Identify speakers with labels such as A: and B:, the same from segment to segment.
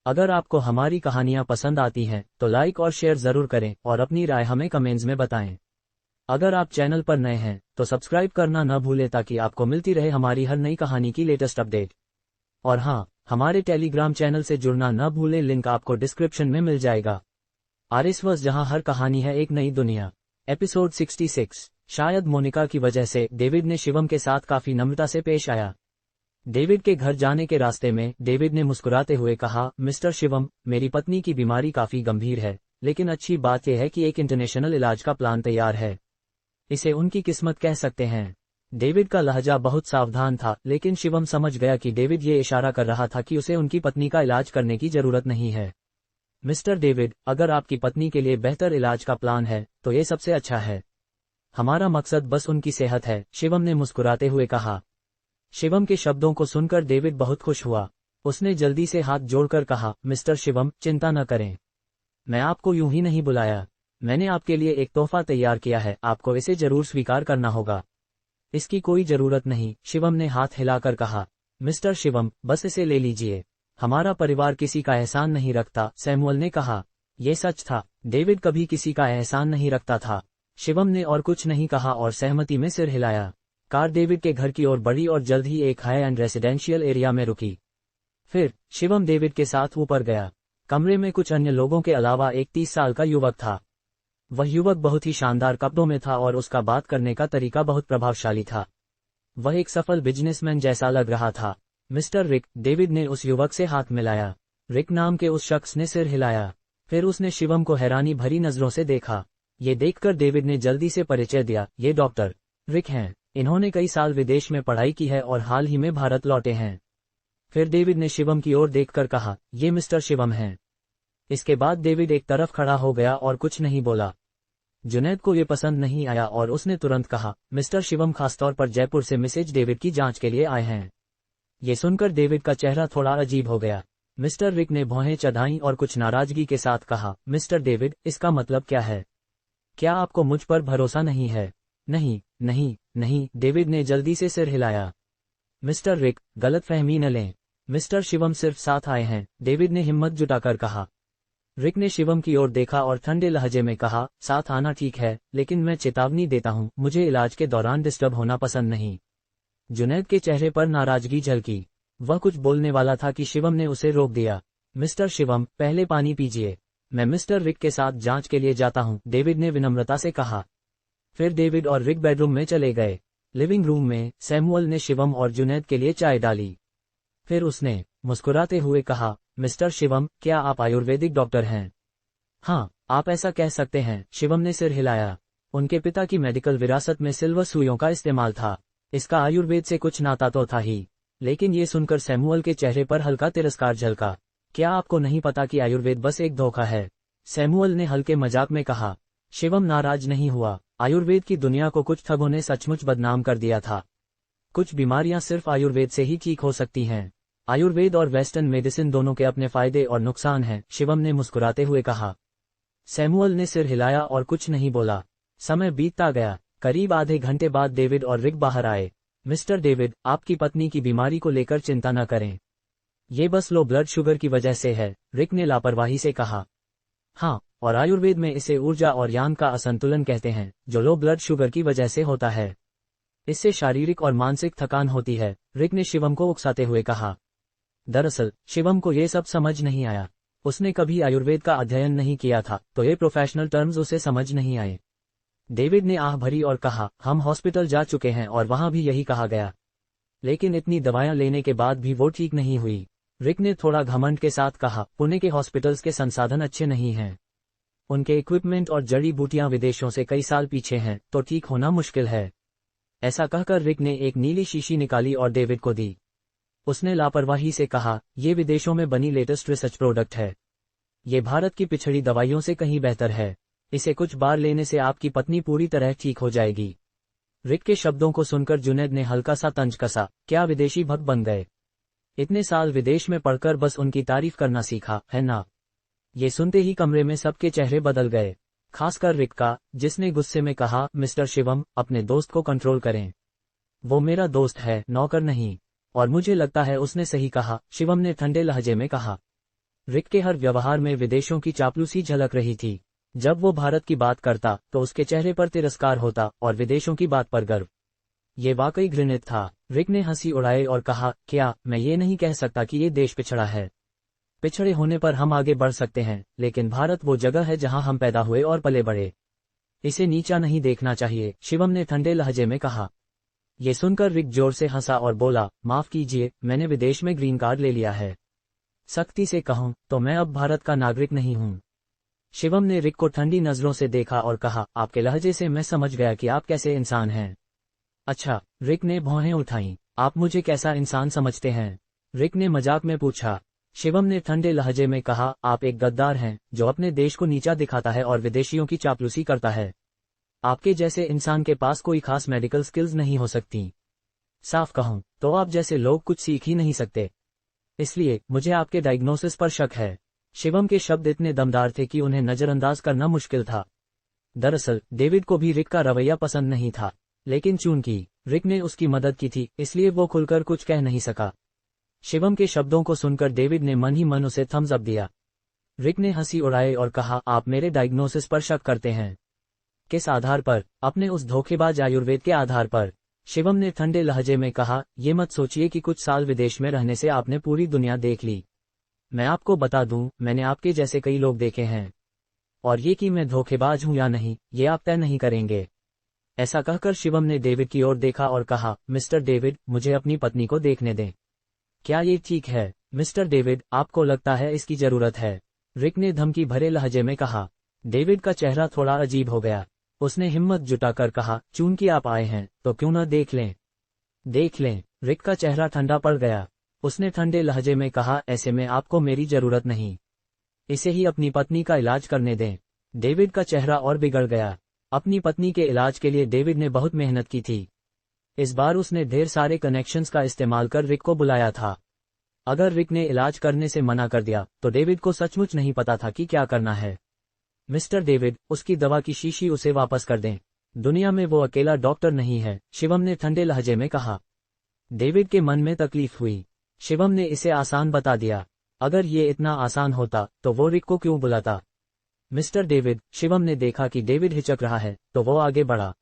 A: अगर आपको हमारी कहानियाँ पसंद आती हैं तो लाइक और शेयर जरूर करें और अपनी राय हमें कमेंट्स में बताएं। अगर आप चैनल पर नए हैं तो सब्सक्राइब करना न भूलें ताकि आपको मिलती रहे हमारी हर नई कहानी की लेटेस्ट अपडेट। और हाँ, हमारे टेलीग्राम चैनल से जुड़ना न भूलें, लिंक आपको डिस्क्रिप्शन में मिल जाएगा। आरएसवर्स, जहां हर कहानी है एक नई दुनिया। एपिसोड 66। शायद मोनिका की वजह से डेविड ने शिवम के साथ काफी नम्रता से पेश आया। डेविड के घर जाने के रास्ते में डेविड ने मुस्कुराते हुए कहा, मिस्टर शिवम, मेरी पत्नी की बीमारी काफी गंभीर है, लेकिन अच्छी बात यह है कि एक इंटरनेशनल इलाज का प्लान तैयार है। इसे उनकी किस्मत कह सकते हैं। डेविड का लहजा बहुत सावधान था, लेकिन शिवम समझ गया कि डेविड ये इशारा कर रहा था कि उसे उनकी पत्नी का इलाज करने की जरूरत नहीं है। मिस्टर डेविड, अगर आपकी पत्नी के लिए बेहतर इलाज का प्लान है तो ये सबसे अच्छा है। हमारा मकसद बस उनकी सेहत है, शिवम ने मुस्कुराते हुए कहा। शिवम के शब्दों को सुनकर डेविड बहुत खुश हुआ। उसने जल्दी से हाथ जोड़कर कहा, मिस्टर शिवम, चिंता न करें। मैं आपको यूं ही नहीं बुलाया। मैंने आपके लिए एक तोहफा तैयार किया है, आपको इसे जरूर स्वीकार करना होगा। इसकी कोई जरूरत नहीं, शिवम ने हाथ हिलाकर कहा। मिस्टर शिवम, बस इसे ले लीजिए। हमारा परिवार किसी का एहसान नहीं रखता, सैमुअल ने कहा। यह सच था, डेविड कभी किसी का एहसान नहीं रखता था। शिवम ने और कुछ नहीं कहा और सहमति में सिर हिलाया। कार डेविड के घर की ओर बढ़ी और जल्द ही एक हाई एंड रेसिडेंशियल एरिया में रुकी। फिर शिवम डेविड के साथ ऊपर गया। कमरे में कुछ अन्य लोगों के अलावा एक 30 साल का युवक था। वह युवक बहुत ही शानदार कपड़ों में था और उसका बात करने का तरीका बहुत प्रभावशाली था। वह एक सफल बिजनेसमैन जैसा लग रहा था। मिस्टर रिक, डेविड ने उस युवक से हाथ मिलाया। रिक नाम के उस शख्स ने सिर हिलाया। फिर उसने शिवम को हैरानी भरी नजरों से देखा। ये देखकर डेविड ने जल्दी से परिचय दिया, ये डॉक्टर रिक हैं। इन्होंने कई साल विदेश में पढ़ाई की है और हाल ही में भारत लौटे हैं। फिर डेविड ने शिवम की ओर देखकर कहा, ये मिस्टर शिवम हैं। इसके बाद डेविड एक तरफ खड़ा हो गया और कुछ नहीं बोला। जुनैद को ये पसंद नहीं आया और उसने तुरंत कहा, मिस्टर शिवम खासतौर पर जयपुर से मिसेज डेविड की जांच के लिए आए हैं। ये सुनकर डेविड का चेहरा थोड़ा अजीब हो गया। मिस्टर रिक ने भौहें चढ़ाईं और कुछ नाराजगी के साथ कहा, मिस्टर डेविड, इसका मतलब क्या है? क्या आपको मुझ पर भरोसा नहीं है? नहीं नहीं नहीं, डेविड ने जल्दी से सिर हिलाया। मिस्टर रिक, गलतफहमी न लें। मिस्टर शिवम सिर्फ साथ आए हैं, डेविड ने हिम्मत जुटाकर कहा। रिक ने शिवम की ओर देखा और ठंडे लहजे में कहा, साथ आना ठीक है, लेकिन मैं चेतावनी देता हूं, मुझे इलाज के दौरान डिस्टर्ब होना पसंद नहीं। जुनैद के चेहरे पर नाराजगी झलकी। वह कुछ बोलने वाला था कि शिवम ने उसे रोक दिया। मिस्टर शिवम, पहले पानी पीजिए। मैं मिस्टर रिक के साथ जांच के लिए जाता हूं, डेविड ने विनम्रता से कहा। फिर डेविड और रिक बेडरूम में चले गए। लिविंग रूम में सैमुअल ने शिवम और जुनैद के लिए चाय डाली। फिर उसने मुस्कुराते हुए कहा, मिस्टर शिवम, क्या आप आयुर्वेदिक डॉक्टर हैं? हाँ, आप ऐसा कह सकते हैं, शिवम ने सिर हिलाया। उनके पिता की मेडिकल विरासत में सिल्वर सुइयों का इस्तेमाल था। इसका आयुर्वेद से कुछ नाता तो था ही। लेकिन ये सुनकर सैमुअल के चेहरे पर हल्का तिरस्कार झलका। क्या आपको नहीं पता कि आयुर्वेद बस एक धोखा है? सैमुअल ने हल्के मजाक में कहा। शिवम नाराज नहीं हुआ। आयुर्वेद की दुनिया को कुछ ठगों ने सचमुच बदनाम कर दिया था। कुछ बीमारियां सिर्फ आयुर्वेद से ही ठीक हो सकती हैं। आयुर्वेद और वेस्टर्न मेडिसिन दोनों के अपने फायदे और नुकसान हैं, शिवम ने मुस्कुराते हुए कहा। सैमुअल ने सिर हिलाया और कुछ नहीं बोला। समय बीतता गया। करीब आधे घंटे बाद डेविड और रिक बाहर आए। मिस्टर डेविड, आपकी पत्नी की बीमारी को लेकर चिंता न करें। ये बस लो ब्लड शुगर की वजह से है, रिक ने लापरवाही से कहा। हाँ, और आयुर्वेद में इसे ऊर्जा और यान का असंतुलन कहते हैं, जो लो ब्लड शुगर की वजह से होता है। इससे शारीरिक और मानसिक थकान होती है, रिक ने शिवम को उकसाते हुए कहा। दरअसल शिवम को ये सब समझ नहीं आया। उसने कभी आयुर्वेद का अध्ययन नहीं किया था, तो ये प्रोफेशनल टर्म्स उसे समझ नहीं आए। डेविड ने आह भरी और कहा, हम हॉस्पिटल जा चुके हैं और वहां भी यही कहा गया। लेकिन इतनी दवाएं लेने के बाद भी वो ठीक नहीं हुई। रिक ने थोड़ा घमंड के साथ कहा, पुणे के हॉस्पिटल्स के संसाधन अच्छे नहीं हैं। उनके इक्विपमेंट और जड़ी बूटियां विदेशों से कई साल पीछे हैं, तो ठीक होना मुश्किल है। ऐसा कहकर रिक ने एक नीली शीशी निकाली और डेविड को दी। उसने लापरवाही से कहा, ये विदेशों में बनी लेटेस्ट रिसर्च प्रोडक्ट है। ये भारत की पिछड़ी दवाइयों से कहीं बेहतर है। इसे कुछ बार लेने से आपकी पत्नी पूरी तरह ठीक हो जाएगी। रिक के शब्दों को सुनकर जुनैद ने हल्का सा तंज कसा। क्या विदेशी भक्त बन गए? इतने साल विदेश में पढ़कर बस उनकी तारीफ करना सीखा है ना? ये सुनते ही कमरे में सबके चेहरे बदल गए, खासकर रिक का, जिसने गुस्से में कहा, मिस्टर शिवम, अपने दोस्त को कंट्रोल करें। वो मेरा दोस्त है, नौकर नहीं। और मुझे लगता है उसने सही कहा, शिवम ने ठंडे लहजे में कहा। रिक के हर व्यवहार में विदेशों की चापलूसी झलक रही थी। जब वो भारत की बात करता तो उसके चेहरे पर तिरस्कार होता और विदेशों की बात पर गर्व। ये वाकई घृणित था। रिक ने हंसी उड़ाई और कहा, क्या मैं ये नहीं कह सकता कि ये देश पिछड़ा है। पिछड़े होने पर हम आगे बढ़ सकते हैं, लेकिन भारत वो जगह है जहां हम पैदा हुए और पले बढ़े। इसे नीचा नहीं देखना चाहिए, शिवम ने ठंडे लहजे में कहा। ये सुनकर रिक जोर से हंसा और बोला, माफ कीजिए, मैंने विदेश में ग्रीन कार्ड ले लिया है। सख्ती से कहूं तो मैं अब भारत का नागरिक नहीं हूं। शिवम ने रिक को ठंडी नजरों से देखा और कहा, आपके लहजे से मैं समझ गया कि आप कैसे इंसान हैं। अच्छा, रिक ने भौहें उठाईं, आप मुझे कैसा इंसान समझते हैं? रिक ने मजाक में पूछा। शिवम ने ठंडे लहजे में कहा, आप एक गद्दार हैं जो अपने देश को नीचा दिखाता है और विदेशियों की चापलूसी करता है। आपके जैसे इंसान के पास कोई खास मेडिकल स्किल्स नहीं हो सकती। साफ कहूं तो आप जैसे लोग कुछ सीख ही नहीं सकते। इसलिए मुझे आपके डायग्नोसिस पर शक है। शिवम के शब्द इतने दमदार थे कि उन्हें नजरअंदाज करना मुश्किल था। दरअसल डेविड को भी रिक का रवैया पसंद नहीं था, लेकिन चूंकि रिक ने उसकी मदद की थी इसलिए वो खुलकर कुछ कह नहीं सका। शिवम के शब्दों को सुनकर डेविड ने मन ही मन उसे थम्स अप दिया। रिक ने हंसी उड़ाई और कहा, आप मेरे डायग्नोसिस पर शक करते हैं? किस आधार पर? अपने उस धोखेबाज आयुर्वेद के आधार पर। शिवम ने ठंडे लहजे में कहा, ये मत सोचिए कि कुछ साल विदेश में रहने से आपने पूरी दुनिया देख ली। मैं आपको बता दूं, मैंने आपके जैसे कई लोग देखे हैं। और ये कि मैं धोखेबाज हूं या नहीं, ये आप तय नहीं करेंगे। ऐसा कहकर शिवम ने डेविड की ओर देखा और कहा, मिस्टर डेविड, मुझे अपनी पत्नी को देखने दें। क्या ये ठीक है? मिस्टर डेविड, आपको लगता है इसकी जरूरत है? रिक ने धमकी भरे लहजे में कहा। डेविड का चेहरा थोड़ा अजीब हो गया। उसने हिम्मत जुटाकर कहा, चूंकि आप आए हैं तो क्यों न देख लें। देख लें? रिक का चेहरा ठंडा पड़ गया। उसने ठंडे लहजे में कहा, ऐसे में आपको मेरी जरूरत नहीं। इसे ही अपनी पत्नी का इलाज करने दें। डेविड का चेहरा और बिगड़ गया। अपनी पत्नी के इलाज के लिए डेविड ने बहुत मेहनत की थी। इस बार उसने ढेर सारे कनेक्शंस का इस्तेमाल कर रिक को बुलाया था। अगर रिक ने इलाज करने से मना कर दिया तो डेविड को सचमुच नहीं पता था कि क्या करना है। मिस्टर डेविड, उसकी दवा की शीशी उसे वापस कर दें। दुनिया में वो अकेला डॉक्टर नहीं है, शिवम ने ठंडे लहजे में कहा। डेविड के मन में तकलीफ हुई। शिवम ने इसे आसान बता दिया। अगर ये इतना आसान होता तो वो रिक को क्यों बुलाता? मिस्टर डेविड, शिवम ने देखा कि डेविड हिचक रहा है तो वो आगे बढ़ा।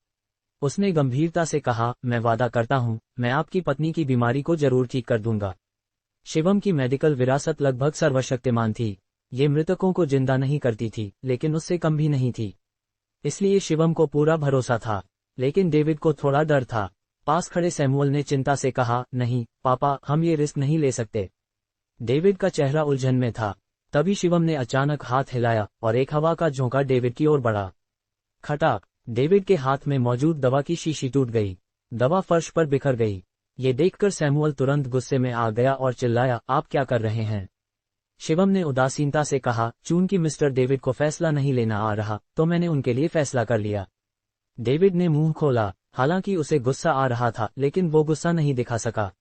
A: उसने गंभीरता से कहा, मैं वादा करता हूं, मैं आपकी पत्नी की बीमारी को जरूर ठीक कर दूंगा। शिवम की मेडिकल विरासत लगभग सर्वशक्तिमान थी। ये मृतकों को जिंदा नहीं करती थी, लेकिन उससे कम भी नहीं थी। इसलिए शिवम को पूरा भरोसा था, लेकिन डेविड को थोड़ा डर था। पास खड़े सैमुअल ने चिंता से कहा, नहीं पापा, हम ये रिस्क नहीं ले सकते। डेविड का चेहरा उलझन में था। तभी शिवम ने अचानक हाथ हिलाया और एक हवा का झोंका डेविड की ओर बढ़ा। खटाक! डेविड के हाथ में मौजूद दवा की शीशी टूट गई। दवा फर्श पर बिखर गई। ये देखकर सैमुअल तुरंत गुस्से में आ गया और चिल्लाया, आप क्या कर रहे हैं? शिवम ने उदासीनता से कहा, चूंकि मिस्टर डेविड को फैसला नहीं लेना आ रहा तो मैंने उनके लिए फैसला कर लिया। डेविड ने मुंह खोला। हालांकि उसे गुस्सा आ रहा था, लेकिन वो गुस्सा नहीं दिखा सका।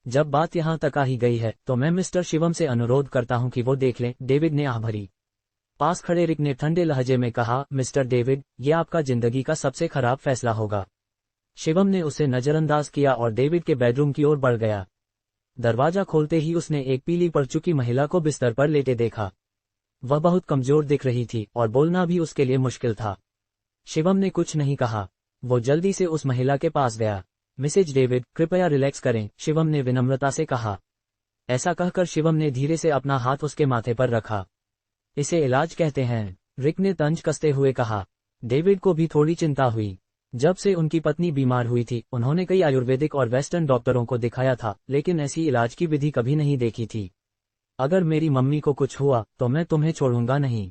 A: जब बात यहां तक आ ही गई है तो मैं मिस्टर शिवम से अनुरोध करता हूं कि वो देख लें। डेविड ने आह भरी। पास खड़े रिक ने ठंडे लहजे में कहा, मिस्टर डेविड, ये आपका जिंदगी का सबसे खराब फैसला होगा। शिवम ने उसे नजरअंदाज किया और डेविड के बेडरूम की ओर बढ़ गया। दरवाजा खोलते ही उसने एक पीली पड़ चुकी महिला को बिस्तर पर लेटे देखा। वह बहुत कमजोर दिख रही थी और बोलना भी उसके लिए मुश्किल था। शिवम ने कुछ नहीं कहा। वो जल्दी से उस महिला के पास गया। मिसेज डेविड, कृपया रिलैक्स करें, शिवम ने विनम्रता से कहा। ऐसा कहकर शिवम ने धीरे से अपना हाथ उसके माथे पर रखा। इसे इलाज कहते हैं, रिक ने तंज कसते हुए कहा। डेविड को भी थोड़ी चिंता हुई। जब से उनकी पत्नी बीमार हुई थी उन्होंने कई आयुर्वेदिक और वेस्टर्न डॉक्टरों को दिखाया था, लेकिन ऐसी इलाज की विधि कभी नहीं देखी थी। अगर मेरी मम्मी को कुछ हुआ तो मैं तुम्हें छोड़ूंगा नहीं,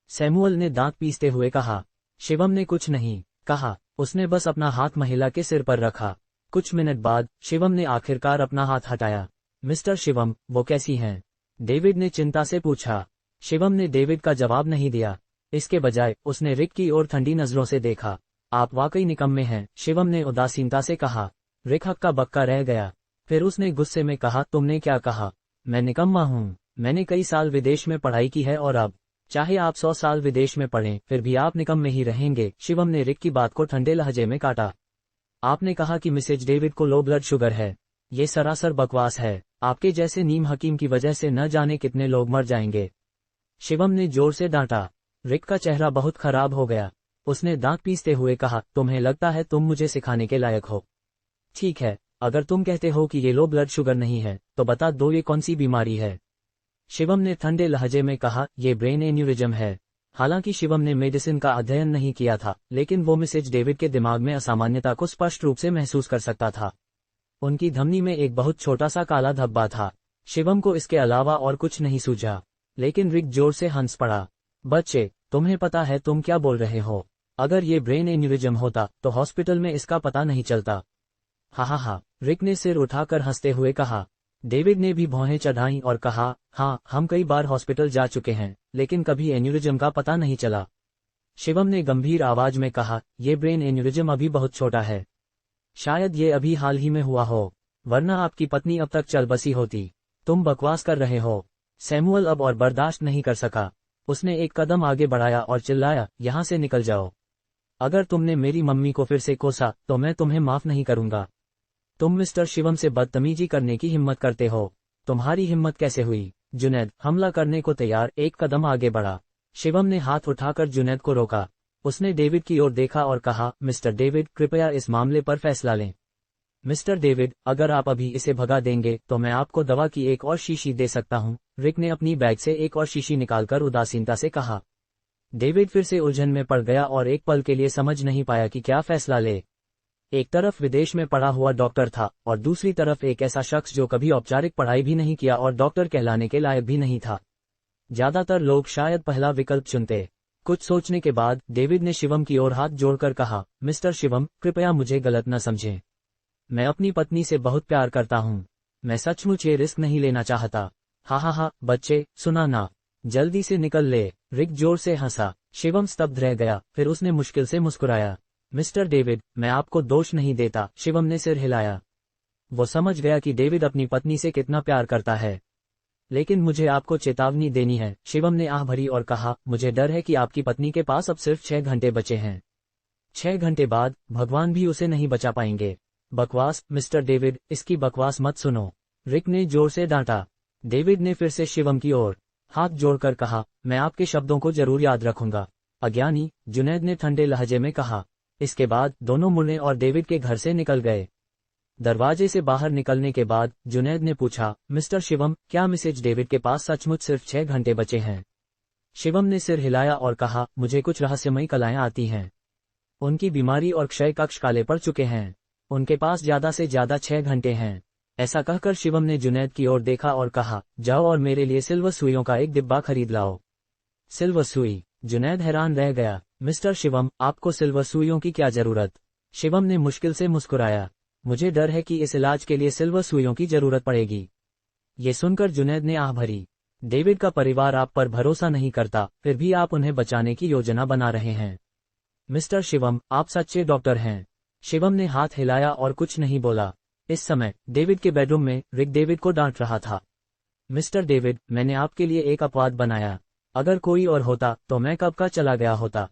A: सैमुअल ने दांत पीसते हुए कहा। शिवम ने कुछ नहीं कहा, उसने बस अपना हाथ महिला के सिर पर रखा। कुछ मिनट बाद शिवम ने आखिरकार अपना हाथ हटाया। मिस्टर शिवम, वो कैसी हैं? डेविड ने चिंता से पूछा। शिवम ने डेविड का जवाब नहीं दिया। इसके बजाय उसने रिक की ओर ठंडी नजरों से देखा। आप वाकई निकम्मे हैं, शिवम ने उदासीनता से कहा। रिक हक्का बक्का रह गया। फिर उसने गुस्से में कहा, तुमने क्या कहा? मैं निकम्मा हूँ? मैंने कई साल विदेश में पढ़ाई की है और अब चाहे आप 100 साल विदेश में पढ़ें फिर भी आप निकम्मे ही रहेंगे। शिवम ने रिक की बात को ठंडे लहजे में काटा। आपने कहा कि मिसेज डेविड को लो ब्लड शुगर है। ये सरासर बकवास है। आपके जैसे नीम हकीम की वजह से न जाने कितने लोग मर जाएंगे। शिवम ने जोर से डांटा। रिक का चेहरा बहुत खराब हो गया। उसने दांत पीसते हुए कहा, तुम्हें लगता है तुम मुझे सिखाने के लायक हो? ठीक है, अगर तुम कहते हो कि ये लो ब्लड शुगर नहीं है, तो बता दो ये कौन सी बीमारी है। शिवम ने ठंडे लहजे में कहा, ये ब्रेन एन्यूरिज्म है। हालांकि शिवम ने मेडिसिन का अध्ययन नहीं किया था, लेकिन वो मिसेज डेविड के दिमाग में असामान्यता को स्पष्ट रूप से महसूस कर सकता था। उनकी धमनी में एक बहुत छोटा सा काला धब्बा था। शिवम को इसके अलावा और कुछ नहीं सूझा, लेकिन रिक जोर से हंस पड़ा। बच्चे, तुम्हें पता है तुम क्या बोल रहे हो? अगर ये ब्रेन एन्यूरिज्म होता तो हॉस्पिटल में इसका पता नहीं चलता। हा, रिक ने सिर उठाकर हंसते हुए कहा। डेविड ने भी भौहें चढ़ाईं और कहा, हाँ, हम कई बार हॉस्पिटल जा चुके हैं, लेकिन कभी एन्यूरिज्म का पता नहीं चला। शिवम ने गंभीर आवाज में कहा, ये ब्रेन एन्यूरिज्म अभी बहुत छोटा है। शायद ये अभी हाल ही में हुआ हो, वरना आपकी पत्नी अब तक चल बसी होती। तुम बकवास कर रहे हो। सैमुअल अब और बर्दाश्त नहीं कर सका। उसने एक कदम आगे बढ़ाया और चिल्लाया, यहाँ से निकल जाओ। अगर तुमने मेरी मम्मी को फिर से कोसा तो मैं तुम्हें माफ नहीं करूंगा। तुम मिस्टर शिवम से बदतमीजी करने की हिम्मत करते हो। तुम्हारी हिम्मत कैसे हुई? जुनैद हमला करने को तैयार एक कदम आगे बढ़ा। शिवम ने हाथ उठाकर जुनैद को रोका। उसने डेविड की ओर देखा और कहा, मिस्टर डेविड, कृपया इस मामले पर फैसला लें। मिस्टर डेविड, अगर आप अभी इसे भगा देंगे तो मैं आपको दवा की एक और शीशी दे सकता हूं। रिक ने अपनी बैग से एक और शीशी निकालकर उदासीनता से कहा। डेविड फिर से उलझन में पड़ गया और एक पल के लिए समझ नहीं पाया कि क्या फैसला ले। एक तरफ विदेश में पढ़ा हुआ डॉक्टर था और दूसरी तरफ एक ऐसा शख्स जो कभी औपचारिक पढ़ाई भी नहीं किया और डॉक्टर कहलाने के लायक भी नहीं था। ज्यादातर लोग शायद पहला विकल्प चुनते। कुछ सोचने के बाद डेविड ने शिवम की ओर हाथ जोड़कर कहा, मिस्टर शिवम, कृपया मुझे गलत न समझें। मैं अपनी पत्नी से बहुत प्यार करता हूं। मैं सचमुच ये रिस्क नहीं लेना चाहता। हा, बच्चे, सुना ना, जल्दी से निकल ले। रिक जोर से हंसा। शिवम स्तब्ध रह गया, फिर उसने मुश्किल से मुस्कुराया। मिस्टर डेविड, मैं आपको दोष नहीं देता। शिवम ने सिर हिलाया। वो समझ गया कि डेविड अपनी पत्नी से कितना प्यार करता है। लेकिन मुझे आपको चेतावनी देनी है। शिवम ने आह भरी और कहा, मुझे डर है कि आपकी पत्नी के पास अब सिर्फ 6 घंटे बचे हैं। 6 घंटे बाद भगवान भी उसे नहीं बचा पाएंगे। बकवास, मिस्टर डेविड, इसकी बकवास मत सुनो। रिक ने जोर से डांटा। डेविड ने फिर से शिवम की ओर हाथ जोड़कर कहा, मैं आपके शब्दों को जरूर याद रखूंगा। अज्ञानी, जुनैद ने ठंडे लहजे में कहा। इसके बाद दोनों मुन्ने और डेविड के घर से निकल गए। दरवाजे से बाहर निकलने के बाद जुनैद ने पूछा, मिस्टर शिवम, क्या मिसेज डेविड के पास सचमुच सिर्फ 6 घंटे बचे हैं? शिवम ने सिर हिलाया और कहा, मुझे कुछ रहस्यमयी कलाएं आती हैं। उनकी बीमारी और क्षय कक्ष काले पड़ चुके हैं। उनके पास ज्यादा से ज्यादा 6 घंटे हैं। ऐसा कहकर शिवम ने जुनैद की ओर देखा और कहा, जाओ और मेरे लिए सिल्वर सुइयों का एक डिब्बा खरीद लाओ। सिल्वर सुई? जुनैद हैरान रह गया। मिस्टर शिवम, आपको सिल्वर सुइयों की क्या जरूरत? शिवम ने मुश्किल से मुस्कुराया। मुझे डर है कि इस इलाज के लिए सिल्वर सुइयों की जरूरत पड़ेगी। ये सुनकर जुनैद ने आह भरी। डेविड का परिवार आप पर भरोसा नहीं करता, फिर भी आप उन्हें बचाने की योजना बना रहे हैं। मिस्टर शिवम, आप सच्चे डॉक्टर हैं। शिवम ने हाथ हिलाया और कुछ नहीं बोला। इस समय डेविड के बेडरूम में रिक डेविड को डांट रहा था। मिस्टर डेविड, मैंने आपके लिए एक अपवाद बनाया। अगर कोई और होता तो मैं कब का चला गया होता।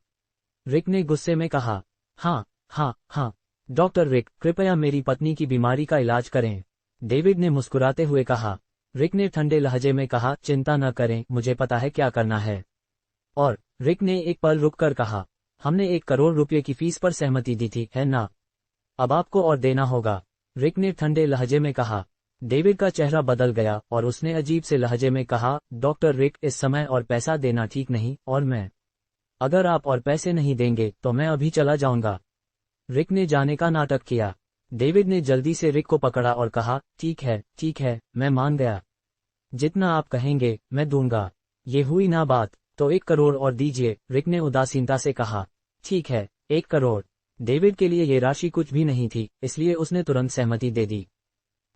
A: रिक ने गुस्से में कहा। हाँ, डॉक्टर रिक, कृपया मेरी पत्नी की बीमारी का इलाज करें। डेविड ने मुस्कुराते हुए कहा। रिक ने ठंडे लहजे में कहा, चिंता न करें, मुझे पता है क्या करना है। और रिक ने एक पल रुककर कहा, हमने 1 करोड़ रुपए की फीस पर सहमति दी थी, है ना? अब आपको और देना होगा। रिक ने ठंडे लहजे में कहा। डेविड का चेहरा बदल गया और उसने अजीब से लहजे में कहा, डॉक्टर रिक, इस समय और पैसा देना ठीक नहीं, और मैं, अगर आप और पैसे नहीं देंगे तो मैं अभी चला जाऊंगा। रिक ने जाने का नाटक किया। डेविड ने जल्दी से रिक को पकड़ा और कहा, ठीक है, मैं मान गया। जितना आप कहेंगे मैं दूंगा। ये हुई ना बात, तो 1 करोड़ और दीजिए। रिक ने उदासीनता से कहा। ठीक है, 1 करोड़। डेविड के लिए ये राशि कुछ भी नहीं थी, इसलिए उसने तुरंत सहमति दे दी।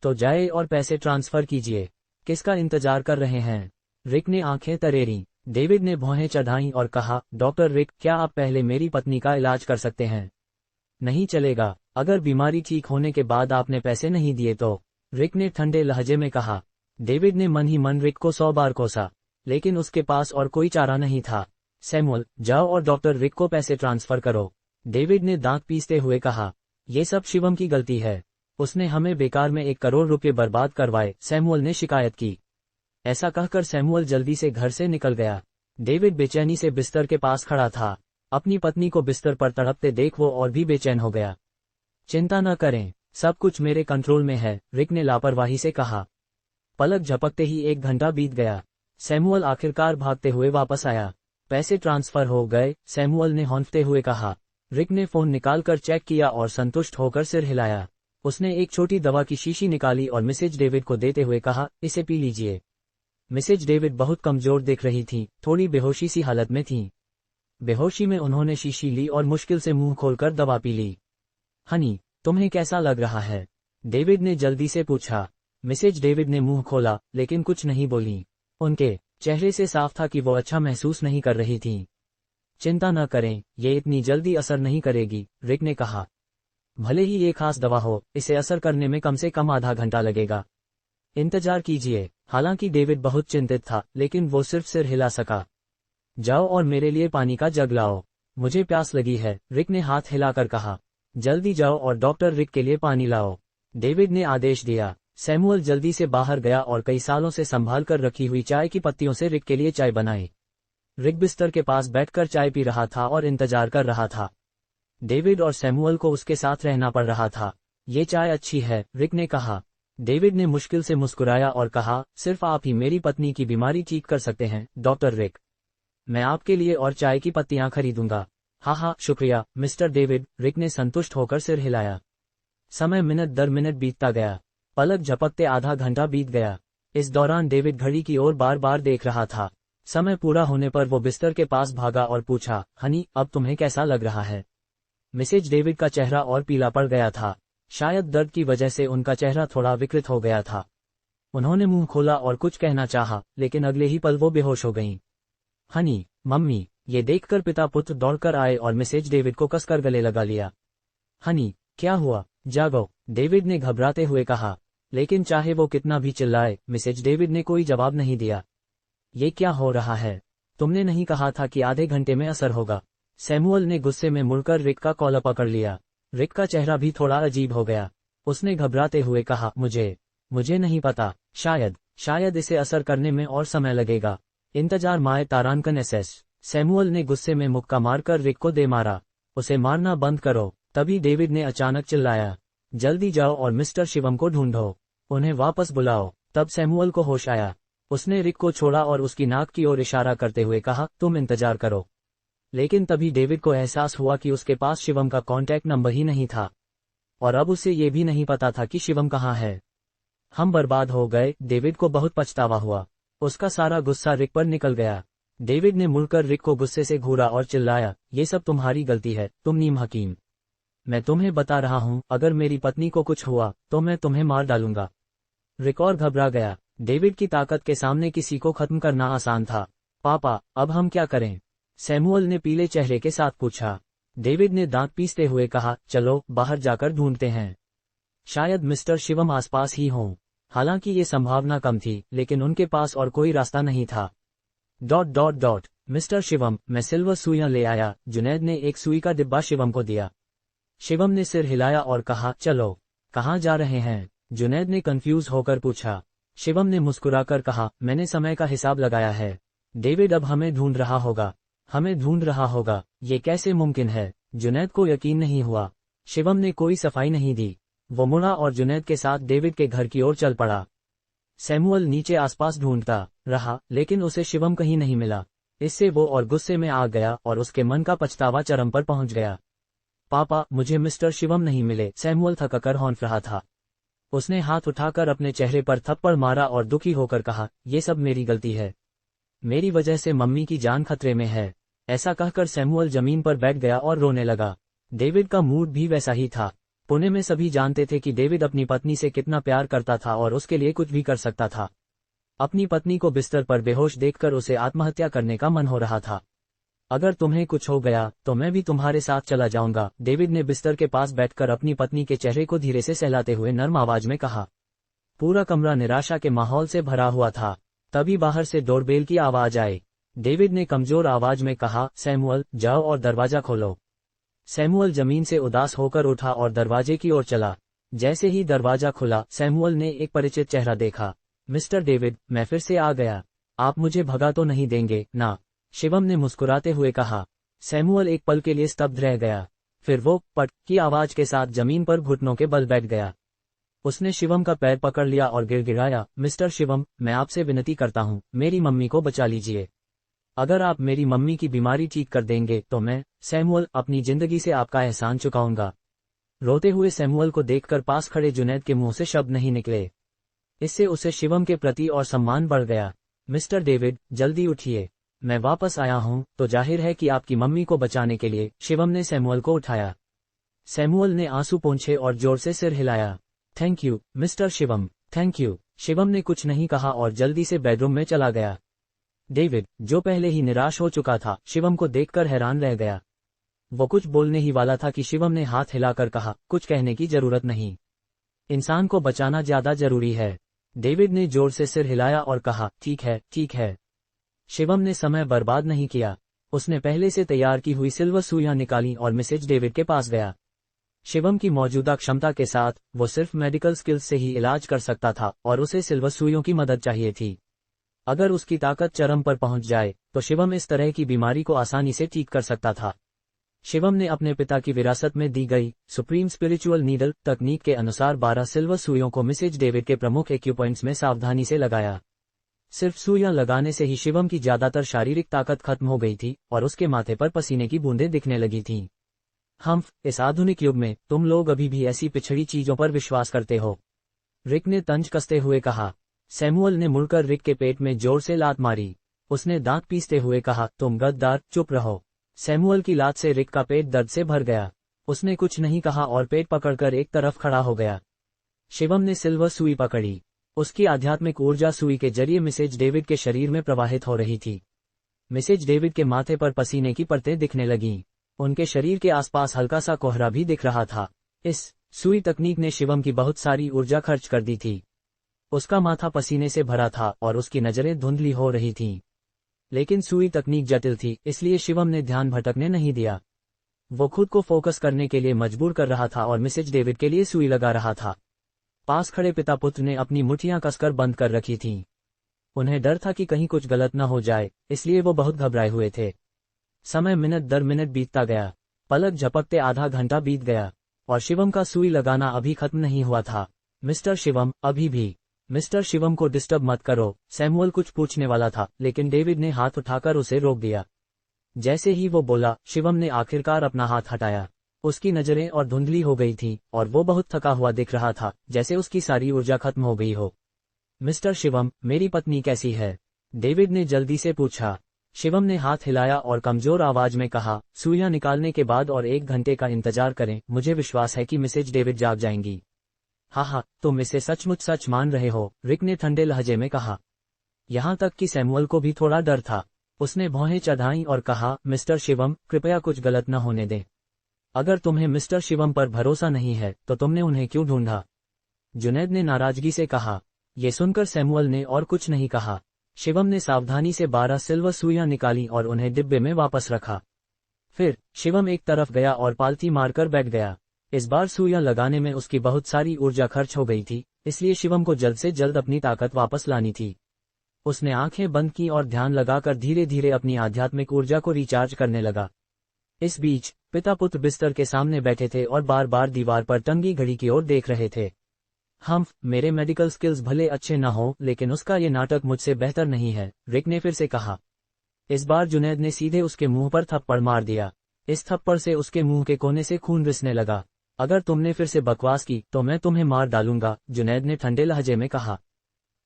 A: तो जाए और पैसे ट्रांसफर कीजिए। किसका इंतजार कर रहे हैं? रिक ने आंखें तरेरी। डेविड ने भौहें चढ़ाईं और कहा, डॉक्टर रिक, क्या आप पहले मेरी पत्नी का इलाज कर सकते हैं? नहीं चलेगा। अगर बीमारी ठीक होने के बाद आपने पैसे नहीं दिए तो। रिक ने ठंडे लहजे में कहा। डेविड ने मन ही मन रिक को 100 बार कोसा, लेकिन उसके पास और कोई चारा नहीं था। सैमुअल, जाओ और डॉक्टर रिक को पैसे ट्रांसफर करो। डेविड ने दांत पीसते हुए कहा। यह सब शिवम की गलती है। उसने हमें बेकार में 1 करोड़ रुपए बर्बाद करवाए, सैमुअल ने शिकायत की। ऐसा कहकर सैमुअल जल्दी से घर से निकल गया। डेविड बेचैनी से बिस्तर के पास खड़ा था। अपनी पत्नी को बिस्तर पर तड़पते देख वो और भी बेचैन हो गया। चिंता न करें, सब कुछ मेरे कंट्रोल में है, रिक ने लापरवाही से कहा। पलक झपकते ही 1 घंटा बीत गया। सैमुअल आखिरकार भागते हुए वापस आया। पैसे ट्रांसफर हो गए, सैमुअल ने हौंफते हुए कहा। रिक ने फोन निकालकर चेक किया और संतुष्ट होकर सिर हिलाया। उसने एक छोटी दवा की शीशी निकाली और मिसेज डेविड को देते हुए कहा, इसे पी लीजिए। मिसेज डेविड बहुत कमजोर दिख रही थी, थोड़ी बेहोशी सी हालत में थीं। बेहोशी में उन्होंने शीशी ली और मुश्किल से मुंह खोलकर दवा पी ली। हनी, तुम्हें कैसा लग रहा है? डेविड ने जल्दी से पूछा। मिसेज डेविड ने मुंह खोला, लेकिन कुछ नहीं बोली। उनके चेहरे से साफ था कि वो अच्छा महसूस नहीं कर रही थीं। चिंता न करें, ये इतनी जल्दी असर नहीं करेगी, रिक ने कहा। भले ही ये खास दवा हो, इसे असर करने में कम से कम आधा घंटा लगेगा। इंतजार कीजिए। हालांकि डेविड बहुत चिंतित था, लेकिन वो सिर्फ सिर हिला सका। जाओ और मेरे लिए पानी का जग लाओ, मुझे प्यास लगी है, रिक ने हाथ हिलाकर कहा। जल्दी जाओ और डॉक्टर रिक के लिए पानी लाओ, डेविड ने आदेश दिया। सैमुअल जल्दी से बाहर गया और कई सालों से संभाल कर रखी हुई चाय की पत्तियों से रिक के लिए चाय बनाई। रिक बिस्तर के पास बैठकर चाय पी रहा था और इंतजार कर रहा था। डेविड और सैमुअल को उसके साथ रहना पड़ रहा था। ये चाय अच्छी है, रिक ने कहा। डेविड ने मुश्किल से मुस्कुराया और कहा, सिर्फ आप ही मेरी पत्नी की बीमारी ठीक कर सकते हैं, डॉक्टर रिक। मैं आपके लिए और चाय की पत्तियां खरीदूंगा। हाँ, शुक्रिया, मिस्टर डेविड, रिक ने संतुष्ट होकर सिर हिलाया। समय मिनट दर मिनट बीतता गया। पलक झपकते आधा घंटा बीत गया। इस दौरान डेविड घड़ी की ओर बार बार देख रहा था। समय पूरा होने पर वो बिस्तर के पास भागा और पूछा, हनी, अब तुम्हें कैसा लग रहा है? मिसेज डेविड का चेहरा और पीला पड़ गया था। शायद दर्द की वजह से उनका चेहरा थोड़ा विकृत हो गया था। उन्होंने मुंह खोला और कुछ कहना चाहा, लेकिन अगले ही पल वो बेहोश हो गईं। हनी, मम्मी, ये देखकर पिता पुत्र दौड़कर आए और मिसेज डेविड को कसकर गले लगा लिया। हनी, क्या हुआ? जागो, डेविड ने घबराते हुए कहा। लेकिन चाहे वो कितना भी चिल्लाए, मिसेज डेविड ने कोई जवाब नहीं दिया। ये क्या हो रहा है? तुमने नहीं कहा था कि आधे घंटे में असर होगा? सैमुअल ने गुस्से में मुड़कर रिक का कॉलर पकड़ लिया। रिक का चेहरा भी थोड़ा अजीब हो गया। उसने घबराते हुए कहा, मुझे नहीं पता, शायद इसे असर करने में और समय लगेगा। इंतजार माए तारांकन एसएस। सैमुअल ने गुस्से में मुक्का मारकर रिक को दे मारा। उसे मारना बंद करो। तभी डेविड ने अचानक चिल्लाया, जल्दी जाओ और मिस्टर शिवम को ढूंढो, उन्हें वापस बुलाओ। तब सैमुअल को होश आया। उसने रिक को छोड़ा और उसकी नाक की ओर इशारा करते हुए कहा, तुम इंतजार करो। लेकिन तभी डेविड को एहसास हुआ कि उसके पास शिवम का कॉन्टैक्ट नंबर ही नहीं था, और अब उसे ये भी नहीं पता था कि शिवम कहाँ है। हम बर्बाद हो गए, डेविड को बहुत पछतावा हुआ। उसका सारा गुस्सा रिक पर निकल गया। डेविड ने मुड़कर रिक को गुस्से से घूरा और चिल्लाया, ये सब तुम्हारी गलती है, तुम नीम हकीम। मैं तुम्हें बता रहा हूँ, अगर मेरी पत्नी को कुछ हुआ तो मैं तुम्हें मार डालूंगा। रिक और घबरा गया। डेविड की ताकत के सामने किसी को खत्म करना आसान था। पापा, अब हम क्या करें? सैमुअल ने पीले चेहरे के साथ पूछा। डेविड ने दांत पीसते हुए कहा, चलो बाहर जाकर ढूंढते हैं। शायद मिस्टर शिवम आसपास ही हों। हालांकि ये संभावना कम थी, लेकिन उनके पास और कोई रास्ता नहीं था। ... मिस्टर शिवम, मैं सिल्वर सुइयां ले आया, जुनैद ने एक सुई का डिब्बा शिवम को दिया। शिवम ने सिर हिलाया और कहा, चलो। कहाँ जा रहे हैं? जुनैद ने कंफ्यूज होकर पूछा। शिवम ने मुस्कुराकर कहा, मैंने समय का हिसाब लगाया है। डेविड अब हमें ढूंढ रहा होगा। ये कैसे मुमकिन है? जुनैद को यकीन नहीं हुआ। शिवम ने कोई सफाई नहीं दी। वो मुड़ा और जुनैद के साथ डेविड के घर की ओर चल पड़ा। सैमुअल नीचे आसपास ढूंढता रहा, लेकिन उसे शिवम कहीं नहीं मिला। इससे वो और गुस्से में आ गया और उसके मन का पछतावा चरम पर पहुंच गया। पापा, मुझे मिस्टर शिवम नहीं मिले, सैमुअल थककर हौंफ रहा था। उसने हाथ उठाकर अपने चेहरे पर थप्पड़ मारा और दुखी होकर कहा, ये सब मेरी गलती है। मेरी वजह से मम्मी की जान खतरे में है। ऐसा कहकर सैमुअल जमीन पर बैठ गया और रोने लगा। डेविड का मूड भी वैसा ही था। पुणे में सभी जानते थे कि डेविड अपनी पत्नी से कितना प्यार करता था और उसके लिए कुछ भी कर सकता था। अपनी पत्नी को बिस्तर पर बेहोश देखकर उसे आत्महत्या करने का मन हो रहा था। अगर तुम्हें कुछ हो गया तो मैं भी तुम्हारे साथ चला जाऊंगा, डेविड ने बिस्तर के पास बैठकर अपनी पत्नी के चेहरे को धीरे से सहलाते हुए नर्म आवाज में कहा। पूरा कमरा निराशा के माहौल से भरा हुआ था। तभी बाहर से डोरबेल की आवाज आई। डेविड ने कमजोर आवाज में कहा, सैमुअल, जाओ और दरवाजा खोलो। सैमुअल जमीन से उदास होकर उठा और दरवाजे की ओर चला। जैसे ही दरवाजा खुला, सैमुअल ने एक परिचित चेहरा देखा। मिस्टर डेविड, मैं फिर से आ गया। आप मुझे भगा तो नहीं देंगे ना? शिवम ने मुस्कुराते हुए कहा। सैमुअल एक पल के लिए स्तब्ध रह गया। फिर वो पट की आवाज के साथ जमीन पर घुटनों के बल बैठ गया। उसने शिवम का पैर पकड़ लिया और गिड़गिड़ाया, मिस्टर शिवम, मैं आपसे विनती करता हूँ, मेरी मम्मी को बचा लीजिए। अगर आप मेरी मम्मी की बीमारी ठीक कर देंगे तो मैं, सैमुअल, अपनी जिंदगी से आपका एहसान चुकाऊंगा। रोते हुए सैमुअल को देखकर पास खड़े जुनैद के मुंह से शब्द नहीं निकले। इससे उसे शिवम के प्रति और सम्मान बढ़ गया। मिस्टर डेविड, जल्दी उठिए, मैं वापस आया हूं तो जाहिर है कि आपकी मम्मी को बचाने के लिए। शिवम ने सैमुअल को उठाया। सैमुअल ने आंसू पोंछे और जोर से सिर हिलाया। Thank you mister Shivam, thank you. Shivam ने कुछ नहीं कहा और जल्दी से बेडरूम में चला गया। डेविड, जो पहले ही निराश हो चुका था, शिवम को देखकर हैरान रह गया। वो कुछ बोलने ही वाला था कि शिवम ने हाथ हिलाकर कहा, कुछ कहने की जरूरत नहीं, इंसान को बचाना ज्यादा जरूरी है। डेविड ने जोर से सिर हिलाया और कहा, ठीक है, ठीक है। शिवम ने समय बर्बाद नहीं किया। उसने पहले से तैयार की हुई सिल्वर सुइयां निकाली और मिसेज डेविड के पास गया। शिवम की मौजूदा क्षमता के साथ वो सिर्फ मेडिकल स्किल्स से ही इलाज कर सकता था और उसे सिल्वर सुइयों की मदद चाहिए थी। अगर उसकी ताकत चरम पर पहुंच जाए तो शिवम इस तरह की बीमारी को आसानी से ठीक कर सकता था। शिवम ने अपने पिता की विरासत में दी गई सुप्रीम स्पिरिचुअल नीडल तकनीक के अनुसार 12 सिल्वर सुइयों को मिसेज डेविड के प्रमुख एक्यूपॉइंट्स में सावधानी से लगाया। सिर्फ सुइयां लगाने से ही शिवम की ज्यादातर शारीरिक ताकत खत्म हो गई थी और उसके माथे पर पसीने की बूंदें दिखने लगी थीं। इस आधुनिक युग में तुम लोग अभी भी ऐसी पिछड़ी चीजों पर विश्वास करते हो? रिक ने तंज कसते हुए कहा। सैमुअल ने मुड़कर रिक के पेट में जोर से लात मारी। उसने दांत पीसते हुए कहा, तुम गद्दार, चुप रहो। सैमुअल की लात से रिक का पेट दर्द से भर गया। उसने कुछ नहीं कहा और पेट पकड़कर एक तरफ खड़ा हो गया। शिवम ने सिल्वर सुई पकड़ी। उसकी आध्यात्मिक ऊर्जा सुई के जरिए मिसेज डेविड के शरीर में प्रवाहित हो रही थी। मिसेज डेविड के माथे पर पसीने की परतें दिखने लगीं। उनके शरीर के आसपास हल्का सा कोहरा भी दिख रहा था। इस सुई तकनीक ने शिवम की बहुत सारी ऊर्जा खर्च कर दी थी। उसका माथा पसीने से भरा था और उसकी नजरें धुंधली हो रही थीं। लेकिन सुई तकनीक जटिल थी, इसलिए शिवम ने ध्यान भटकने नहीं दिया। वो खुद को फोकस करने के लिए मजबूर कर रहा था और मिसेज डेविड के लिए सुई लगा रहा था। पास खड़े पिता पुत्र ने अपनी मुट्ठियां कसकर बंद कर रखी थीं। उन्हें डर था कि कहीं कुछ गलत न हो जाए, इसलिए वो बहुत घबराए हुए थे। समय मिनट दर मिनट बीतता गया। पलक झपकते आधा घंटा बीत गया और शिवम का सुई लगाना अभी खत्म नहीं हुआ था। मिस्टर शिवम, अभी भी। मिस्टर शिवम को डिस्टर्ब मत करो। सैमुअल कुछ पूछने वाला था, लेकिन डेविड ने हाथ उठाकर उसे रोक दिया। जैसे ही वो बोला, शिवम ने आखिरकार अपना हाथ हटाया। उसकी नजरें और धुंधली हो गई थीं और वो बहुत थका हुआ दिख रहा था, जैसे उसकी सारी ऊर्जा खत्म हो गई हो। मिस्टर शिवम, मेरी पत्नी कैसी है? डेविड ने जल्दी से पूछा। शिवम ने हाथ हिलाया और कमजोर आवाज में कहा, सुइयां निकालने के बाद और 1 घंटे का इंतजार करें। मुझे विश्वास है कि मिसेज डेविड जाग जाएंगी। हाँ, तुम इसे सचमुच सच मान रहे हो? रिक ने ठंडे लहजे में कहा। यहाँ तक कि सैमुअल को भी थोड़ा डर था। उसने भौहें चढ़ाईं और कहा, मिस्टर शिवम, कृपया कुछ गलत न होने दें। अगर तुम्हें मिस्टर शिवम पर भरोसा नहीं है तो तुमने उन्हें क्यों ढूंढा? जुनैद ने नाराजगी से कहा। ये सुनकर सैमुअल ने और कुछ नहीं कहा। शिवम ने सावधानी से 12 सिल्वर सुइयां निकाली और उन्हें डिब्बे में वापस रखा। फिर शिवम एक तरफ गया और पालथी मारकर बैठ गया। इस बार सुइयां लगाने में उसकी बहुत सारी ऊर्जा खर्च हो गई थी, इसलिए शिवम को जल्द से जल्द अपनी ताकत वापस लानी थी। उसने आंखें बंद की और ध्यान लगाकर धीरे धीरे अपनी आध्यात्मिक ऊर्जा को रिचार्ज करने लगा। इस बीच पिता पुत्र बिस्तर के सामने बैठे थे और बार बार दीवार पर टंगी घड़ी की ओर देख रहे थे। मेरे मेडिकल स्किल्स भले अच्छे न हो, लेकिन उसका ये नाटक मुझसे बेहतर नहीं है, रिक ने फिर से कहा। इस बार जुनैद ने सीधे उसके मुंह पर थप्पड़ मार दिया। इस थप्पड़ से उसके मुंह के कोने से खून रिसने लगा। अगर तुमने फिर से बकवास की तो मैं तुम्हें मार डालूंगा, जुनैद ने ठंडे लहजे में कहा।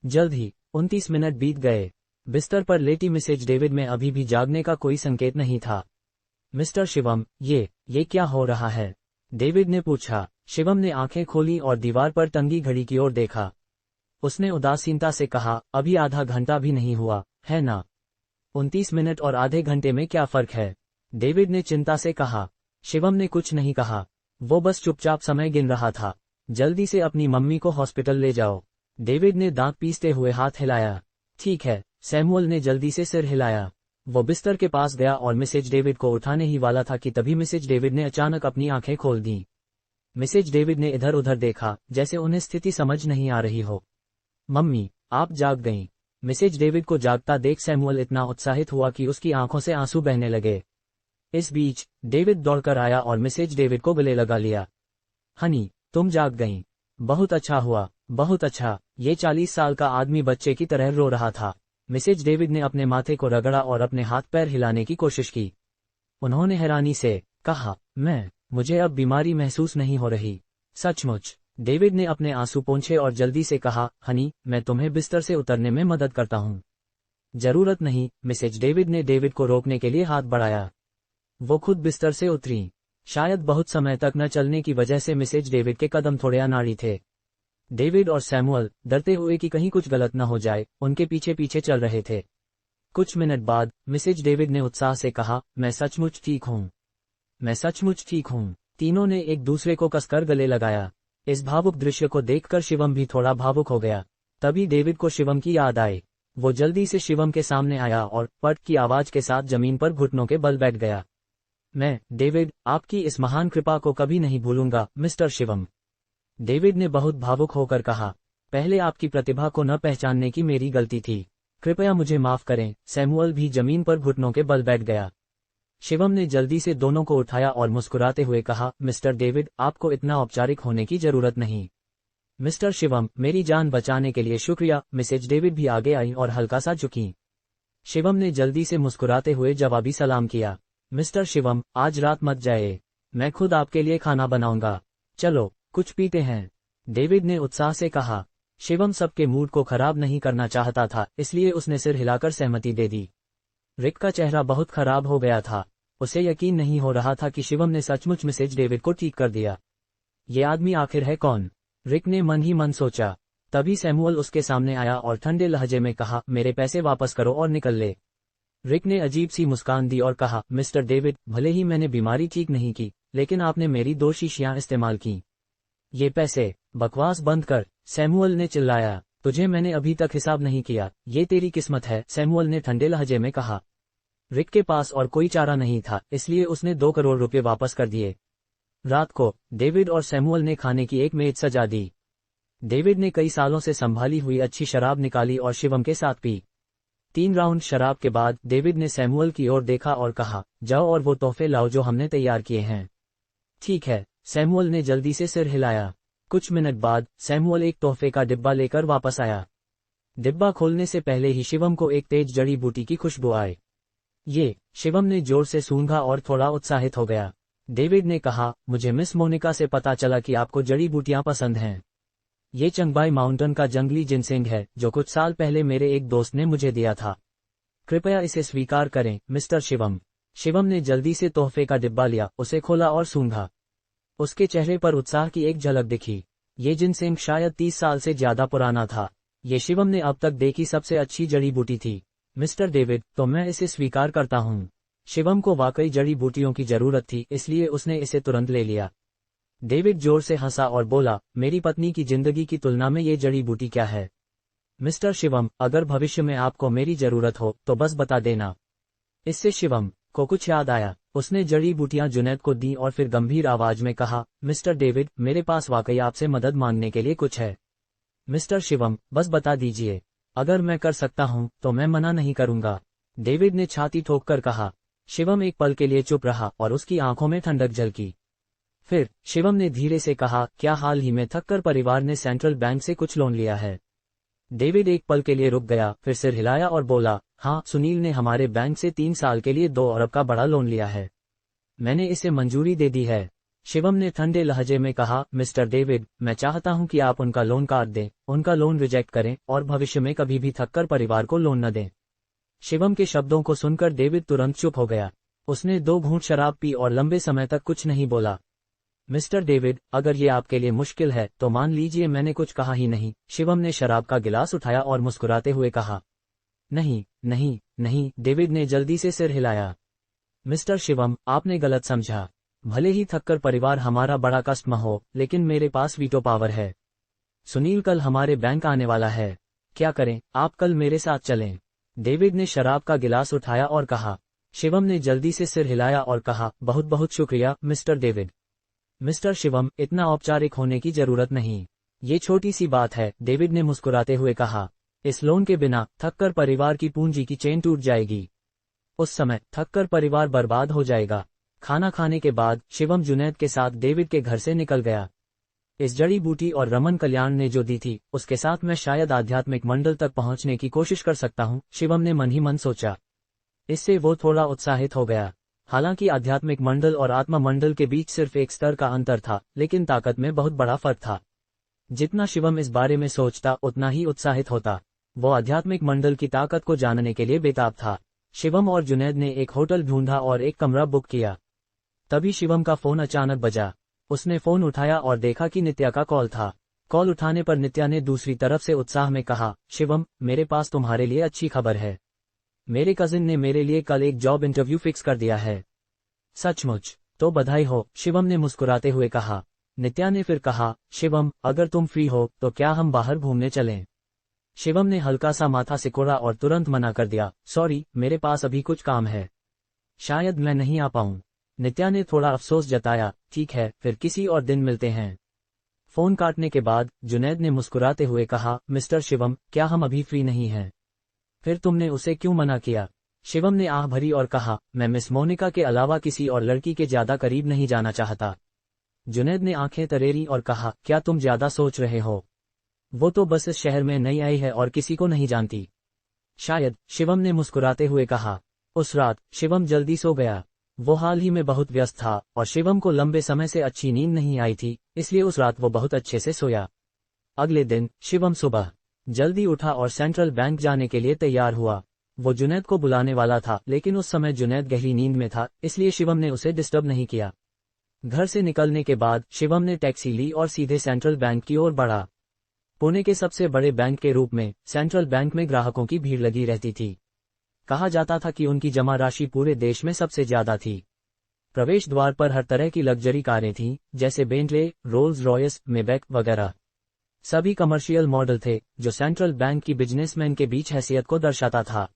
A: जल्द ही 29 मिनट बीत गए। बिस्तर पर लेटी मिसेज डेविड में अभी भी जागने का कोई संकेत नहीं था। मिस्टर शिवम, ये क्या हो रहा है? डेविड ने पूछा। शिवम ने आंखें खोली और दीवार पर टंगी घड़ी की ओर देखा। उसने उदासीनता से कहा, अभी आधा घंटा भी नहीं हुआ, है ना? 29 मिनट और आधे घंटे में क्या फर्क है? डेविड ने चिंता से कहा। शिवम ने कुछ नहीं कहा। वो बस चुपचाप समय गिन रहा था। जल्दी से अपनी मम्मी को हॉस्पिटल ले जाओ। डेविड ने दांत पीसते हुए हाथ हिलाया। ठीक है, सैमुअल ने जल्दी से सिर हिलाया। वो बिस्तर के पास गया और मिसेज डेविड को उठाने ही वाला था कि तभी मिसेज डेविड ने अचानक अपनी आंखें खोल दी। मिसेज डेविड ने इधर उधर देखा, जैसे उन्हें स्थिति समझ नहीं आ रही हो। मम्मी, आप जाग गईं। मिसेज डेविड को जागता देख सैमुअल इतना उत्साहित हुआ कि उसकी आंखों से आंसू बहने लगे। इस बीच डेविड दौड़कर आया और मिसेज डेविड को गले लगा लिया। हनी, तुम जाग गईं। बहुत अच्छा हुआ, बहुत अच्छा। ये 40 साल का आदमी बच्चे की तरह रो रहा था। मिसेज डेविड ने अपने माथे को रगड़ा और अपने हाथ पैर हिलाने की कोशिश की। उन्होंने हैरानी से कहा, मुझे अब बीमारी महसूस नहीं हो रही। सचमुच? डेविड ने अपने आंसू पोंछे और जल्दी से कहा, हनी, मैं तुम्हें बिस्तर से उतरने में मदद करता हूँ। जरूरत नहीं। मिसेज डेविड ने डेविड को रोकने के लिए हाथ बढ़ाया। वो खुद बिस्तर से उतरी। शायद बहुत समय तक न चलने की वजह से मिसेज डेविड के कदम थोड़े अनाड़ी थे। डेविड और सैमुअल, डरते हुए कि कहीं कुछ गलत न हो जाए, उनके पीछे पीछे चल रहे थे। कुछ मिनट बाद मिसेज डेविड ने उत्साह से कहा, मैं सचमुच ठीक हूँ, मैं सचमुच ठीक हूँ। तीनों ने एक दूसरे को कसकर गले लगाया। इस भावुक दृश्य को देखकर शिवम भी थोड़ा भावुक हो गया। तभी डेविड को शिवम की याद आई। वो जल्दी से शिवम के सामने आया और पट की आवाज के साथ जमीन पर घुटनों के बल बैठ गया। मैं, डेविड, आपकी इस महान कृपा को कभी नहीं भूलूंगा, मिस्टर शिवम। डेविड ने बहुत भावुक होकर कहा, पहले आपकी प्रतिभा को न पहचानने की मेरी गलती थी। कृपया मुझे माफ करें। सैमुअल भी जमीन पर घुटनों के बल बैठ गया। शिवम ने जल्दी से दोनों को उठाया और मुस्कुराते हुए कहा, मिस्टर डेविड, आपको इतना औपचारिक होने की जरूरत नहीं। मिस्टर शिवम, मेरी जान बचाने के लिए शुक्रिया। मिसेज डेविड भी आगे आई और हल्का सा झुकी। शिवम ने जल्दी से मुस्कुराते हुए जवाबी सलाम किया। मिस्टर शिवम, आज रात मत जाए, मैं खुद आपके लिए खाना बनाऊंगा। चलो, कुछ पीते हैं, डेविड ने उत्साह से कहा। शिवम सबके मूड को खराब नहीं करना चाहता था, इसलिए उसने सिर हिलाकर सहमति दे दी। रिक का चेहरा बहुत खराब हो गया था। उसे यकीन नहीं हो रहा था कि शिवम ने सचमुच मिसेज डेविड को ठीक कर दिया। ये आदमी आखिर है कौन? रिक ने मन ही मन सोचा। तभी सैमुअल उसके सामने आया और ठंडे लहजे में कहा, मेरे पैसे वापस करो और निकल ले। रिक ने अजीब सी मुस्कान दी और कहा, मिस्टर डेविड, भले ही मैंने बीमारी ठीक नहीं की, लेकिन आपने मेरी 2 शीशियां इस्तेमाल की। ये पैसे, बकवास बंद कर, सैमुअल ने चिल्लाया। तुझे मैंने अभी तक हिसाब नहीं किया, ये तेरी किस्मत है, सैमुअल ने ठंडे लहजे में कहा। रिक के पास और कोई चारा नहीं था, इसलिए उसने 2 करोड़ रुपए वापस कर दिए। रात को डेविड और सैमुअल ने खाने की एक मेज सजा दी। डेविड ने कई सालों से संभाली हुई अच्छी शराब निकाली और शिवम के साथ पी। 3 राउंड शराब के बाद डेविड ने सैमुअल की ओर देखा और कहा, जाओ और वो तोहफे लाओ जो हमने तैयार किए हैं। ठीक है, सैमुअल ने जल्दी से सिर हिलाया। कुछ मिनट बाद सैमुअल एक तोहफे का डिब्बा लेकर वापस आया। डिब्बा खोलने से पहले ही शिवम को एक तेज जड़ी बूटी की खुशबू आई। ये, शिवम ने जोर से सूंघा और थोड़ा उत्साहित हो गया। डेविड ने कहा, मुझे मिस मोनिका से पता चला कि आपको जड़ी बूटियां पसंद हैं। ये चंगबाई माउंटेन का जंगली जिनसेंग है, जो कुछ साल पहले मेरे एक दोस्त ने मुझे दिया था। कृपया इसे स्वीकार करें, मिस्टर शिवम। शिवम ने जल्दी से तोहफे का डिब्बा लिया, उसे खोला और सूंघा। उसके चेहरे पर उत्साह की एक झलक दिखी। ये जिनसेंग शायद 30 साल से ज्यादा पुराना था। ये शिवम ने अब तक देखी सबसे अच्छी जड़ी बूटी थी। मिस्टर डेविड, तो मैं इसे स्वीकार करता हूँ। शिवम को वाकई जड़ी बूटियों की जरूरत थी, इसलिए उसने इसे तुरंत ले लिया। डेविड जोर से हंसा और बोला, मेरी पत्नी की जिंदगी की तुलना में ये जड़ी बूटी क्या है? मिस्टर शिवम, अगर भविष्य में आपको मेरी जरूरत हो तो बस बता देना। इससे शिवम को कुछ याद आया। उसने जड़ी बूटियां जुनैद को दी और फिर गंभीर आवाज में कहा, मिस्टर डेविड, मेरे पास वाकई आपसे मदद मांगने के लिए कुछ है। मिस्टर शिवम, बस बता दीजिए, अगर मैं कर सकता हूं तो मैं मना नहीं करूंगा। डेविड ने छाती ठोककर कहा। शिवम एक पल के लिए चुप रहा और उसकी आंखों में ठंडक झलकी। फिर शिवम ने धीरे से कहा, क्या हाल ही में थककर परिवार ने सेंट्रल बैंक से कुछ लोन लिया है? डेविड एक पल के लिए रुक गया, फिर सिर हिलाया और बोला, हाँ, सुनील ने हमारे बैंक से 3 साल के लिए 2 अरब का बड़ा लोन लिया है। मैंने इसे मंजूरी दे दी है। शिवम ने ठंडे लहजे में कहा, मिस्टर डेविड, मैं चाहता हूं कि आप उनका लोन काट दें, उनका लोन रिजेक्ट करें और भविष्य में कभी भी थककर परिवार को लोन न दें। शिवम के शब्दों को सुनकर डेविड तुरंत चुप हो गया। उसने 2 घूंट शराब पी और लंबे समय तक कुछ नहीं बोला। मिस्टर डेविड, अगर ये आपके लिए मुश्किल है तो मान लीजिए मैंने कुछ कहा ही नहीं। शिवम ने शराब का गिलास उठाया और मुस्कुराते हुए कहा। नहीं नहीं नहीं, डेविड ने जल्दी से सिर हिलाया। मिस्टर शिवम, आपने गलत समझा। भले ही थककर परिवार हमारा बड़ा कस्टमर हो, लेकिन मेरे पास वीटो पावर है। सुनील कल हमारे बैंक आने वाला है। क्या करें, आप कल मेरे साथ चलें। डेविड ने शराब का गिलास उठाया और कहा। शिवम ने जल्दी से सिर हिलाया और कहा, बहुत बहुत शुक्रिया, मिस्टर डेविड। मिस्टर शिवम, इतना औपचारिक होने की जरूरत नहीं। ये छोटी सी बात है, डेविड ने मुस्कुराते हुए कहा। इस लोन के बिना थककर परिवार की पूंजी की चेन टूट जाएगी। उस समय थककर परिवार बर्बाद हो जाएगा। खाना खाने के बाद शिवम जुनैद के साथ डेविड के घर से निकल गया। इस जड़ी बूटी और रमन कल्याण ने जो दी थी, उसके साथ मैं शायद आध्यात्मिक मंडल तक पहुंचने की कोशिश कर सकता हूं, शिवम ने मन ही मन सोचा। इससे वो थोड़ा उत्साहित हो गया। हालांकि आध्यात्मिक मंडल और आत्मा मंडल के बीच सिर्फ एक स्तर का अंतर था, लेकिन ताकत में बहुत बड़ा फर्क था। जितना शिवम इस बारे में सोचता, उतना ही उत्साहित होता। वो आध्यात्मिक मंडल की ताकत को जानने के लिए बेताब था। शिवम और जुनैद ने एक होटल ढूंढा और एक कमरा बुक किया। तभी शिवम का फोन अचानक बजा। उसने फोन उठाया और देखा कि नित्या का कॉल था। कॉल उठाने पर नित्या ने दूसरी तरफ से उत्साह में कहा, शिवम, मेरे पास तुम्हारे लिए अच्छी खबर है। मेरे कजिन ने मेरे लिए कल एक जॉब इंटरव्यू फिक्स कर दिया है। सचमुच? तो बधाई हो, शिवम ने मुस्कुराते हुए कहा। नित्या ने फिर कहा, शिवम, अगर तुम फ्री हो तो क्या हम बाहर घूमने चलें? शिवम ने हल्का सा माथा सिकोड़ा और तुरंत मना कर दिया, सॉरी, मेरे पास अभी कुछ काम है। शायद मैं नहीं आ पाऊं। नित्या ने थोड़ा अफसोस जताया, ठीक है, फिर किसी और दिन मिलते हैं। फोन काटने के बाद जुनैद ने मुस्कुराते हुए कहा, मिस्टर शिवम, क्या हम अभी फ्री नहीं हैं? फिर तुमने उसे क्यों मना किया? शिवम ने आह भरी और कहा, मैं मिस मोनिका के अलावा किसी और लड़की के ज्यादा करीब नहीं जाना चाहता। जुनैद ने आंखें तरेरी और कहा, क्या तुम ज्यादा सोच रहे हो? वो तो बस इस शहर में नई आई है और किसी को नहीं जानती। शायद, शिवम ने मुस्कुराते हुए कहा। उस रात शिवम जल्दी सो गया। वो हाल ही में बहुत व्यस्त था और शिवम को लंबे समय से अच्छी नींद नहीं आई थी, इसलिए उस रात वो बहुत अच्छे से सोया। अगले दिन शिवम सुबह जल्दी उठा और सेंट्रल बैंक जाने के लिए तैयार हुआ। वो जुनैद को बुलाने वाला था, लेकिन उस समय जुनैद गहरी नींद में था, इसलिए शिवम ने उसे डिस्टर्ब नहीं किया। घर से निकलने के बाद शिवम ने टैक्सी ली और सीधे सेंट्रल बैंक की ओर बढ़ा। पुणे के सबसे बड़े बैंक के रूप में सेंट्रल बैंक में ग्राहकों की भीड़ लगी रहती थी। कहा जाता था कि उनकी जमा राशि पूरे देश में सबसे ज्यादा थी। प्रवेश द्वार पर हर तरह की लग्जरी कारें थीं, जैसे बेंटले, रोल्स रॉयस, मेबैक वगैरह। सभी कमर्शियल मॉडल थे, जो सेंट्रल बैंक की बिजनेसमैन के बीच हैसियत को दर्शाता था।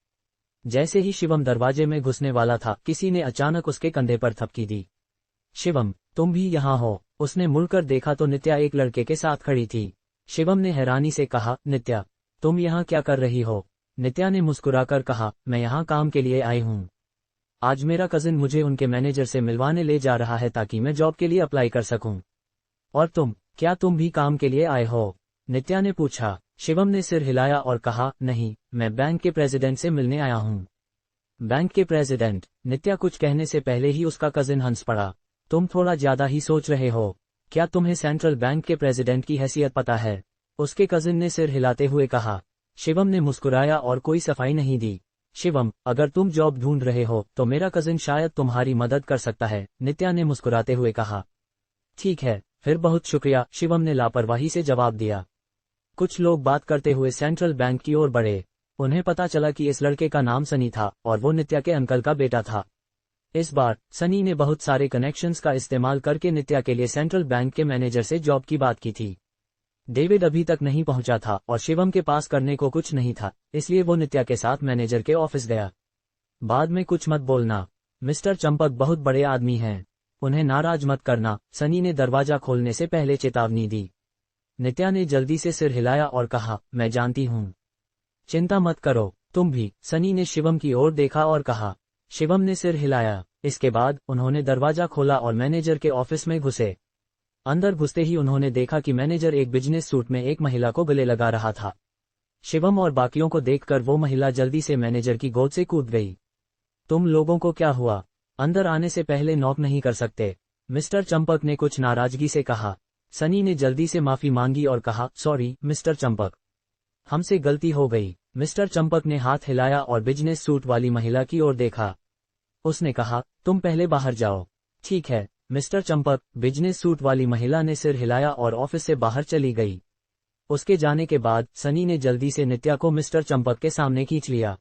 A: जैसे ही शिवम दरवाजे में घुसने वाला था, किसी ने अचानक उसके कंधे पर थपकी दी। शिवम, तुम भी यहाँ हो? उसने मुड़कर देखा तो नित्या एक लड़के के साथ खड़ी थी। शिवम ने हैरानी से कहा, नित्या, तुम यहाँ क्या कर रही हो? नित्या ने मुस्कुराकर कहा, मैं यहाँ काम के लिए आई हूँ। आज मेरा कजिन मुझे उनके मैनेजर से मिलवाने ले जा रहा है ताकि मैं जॉब के लिए अप्लाई कर सकूं। और तुम, क्या तुम भी काम के लिए आए हो? नित्या ने पूछा। शिवम ने सिर हिलाया और कहा, नहीं, मैं बैंक के प्रेसिडेंट से मिलने आया हूँ। बैंक के प्रेसिडेंट? नित्या कुछ कहने से पहले ही उसका कजिन हंस पड़ा। तुम थोड़ा ज्यादा ही सोच रहे हो। क्या तुम्हें सेंट्रल बैंक के प्रेसिडेंट की हैसियत पता है? उसके कजिन ने सिर हिलाते हुए कहा। शिवम ने मुस्कुराया और कोई सफाई नहीं दी। शिवम, अगर तुम जॉब ढूंढ रहे हो तो मेरा कजिन शायद तुम्हारी मदद कर सकता है, नित्या ने मुस्कुराते हुए कहा। ठीक है, फिर बहुत शुक्रिया, शिवम ने लापरवाही से जवाब दिया। कुछ लोग बात करते हुए सेंट्रल बैंक की ओर बढ़े। उन्हें पता चला कि इस लड़के का नाम सनी था और वो नित्या के अंकल का बेटा था। इस बार सनी ने बहुत सारे कनेक्शंस का इस्तेमाल करके नित्या के लिए सेंट्रल बैंक के मैनेजर से जॉब की बात की थी। डेविड अभी तक नहीं पहुंचा था और शिवम के पास करने को कुछ नहीं था, इसलिए वो नित्या के साथ मैनेजर के ऑफिस गया। बाद में कुछ मत बोलना, मिस्टर चंपक बहुत बड़े आदमी हैं, उन्हें नाराज मत करना, सनी ने दरवाजा खोलने से पहले चेतावनी दी। नित्या ने जल्दी से सिर हिलाया और कहा, मैं जानती हूँ, चिंता मत करो, तुम भी, सनी ने शिवम की ओर देखा और कहा। शिवम ने सिर हिलाया। इसके बाद उन्होंने दरवाजा खोला और मैनेजर के ऑफिस में घुसे। अंदर घुसते ही उन्होंने देखा कि मैनेजर एक बिजनेस सूट में एक महिला को गले लगा रहा था। शिवम और बाकियों को देखकर वो महिला जल्दी से मैनेजर की गोद से कूद गई। तुम लोगों को क्या हुआ? अंदर आने से पहले नॉक नहीं कर सकते? मिस्टर चंपक ने कुछ नाराजगी से कहा। सनी ने जल्दी से माफी मांगी और कहा, सॉरी मिस्टर चंपक, हमसे गलती हो गई। मिस्टर चंपक ने हाथ हिलाया और बिजनेस सूट वाली महिला की ओर देखा। उसने कहा, तुम पहले बाहर जाओ। ठीक है मिस्टर चंपक, बिजनेस सूट वाली महिला ने सिर हिलाया और ऑफिस से बाहर चली गई। उसके जाने के बाद सनी ने जल्दी से नित्या को मिस्टर चंपक के सामने खींच लिया।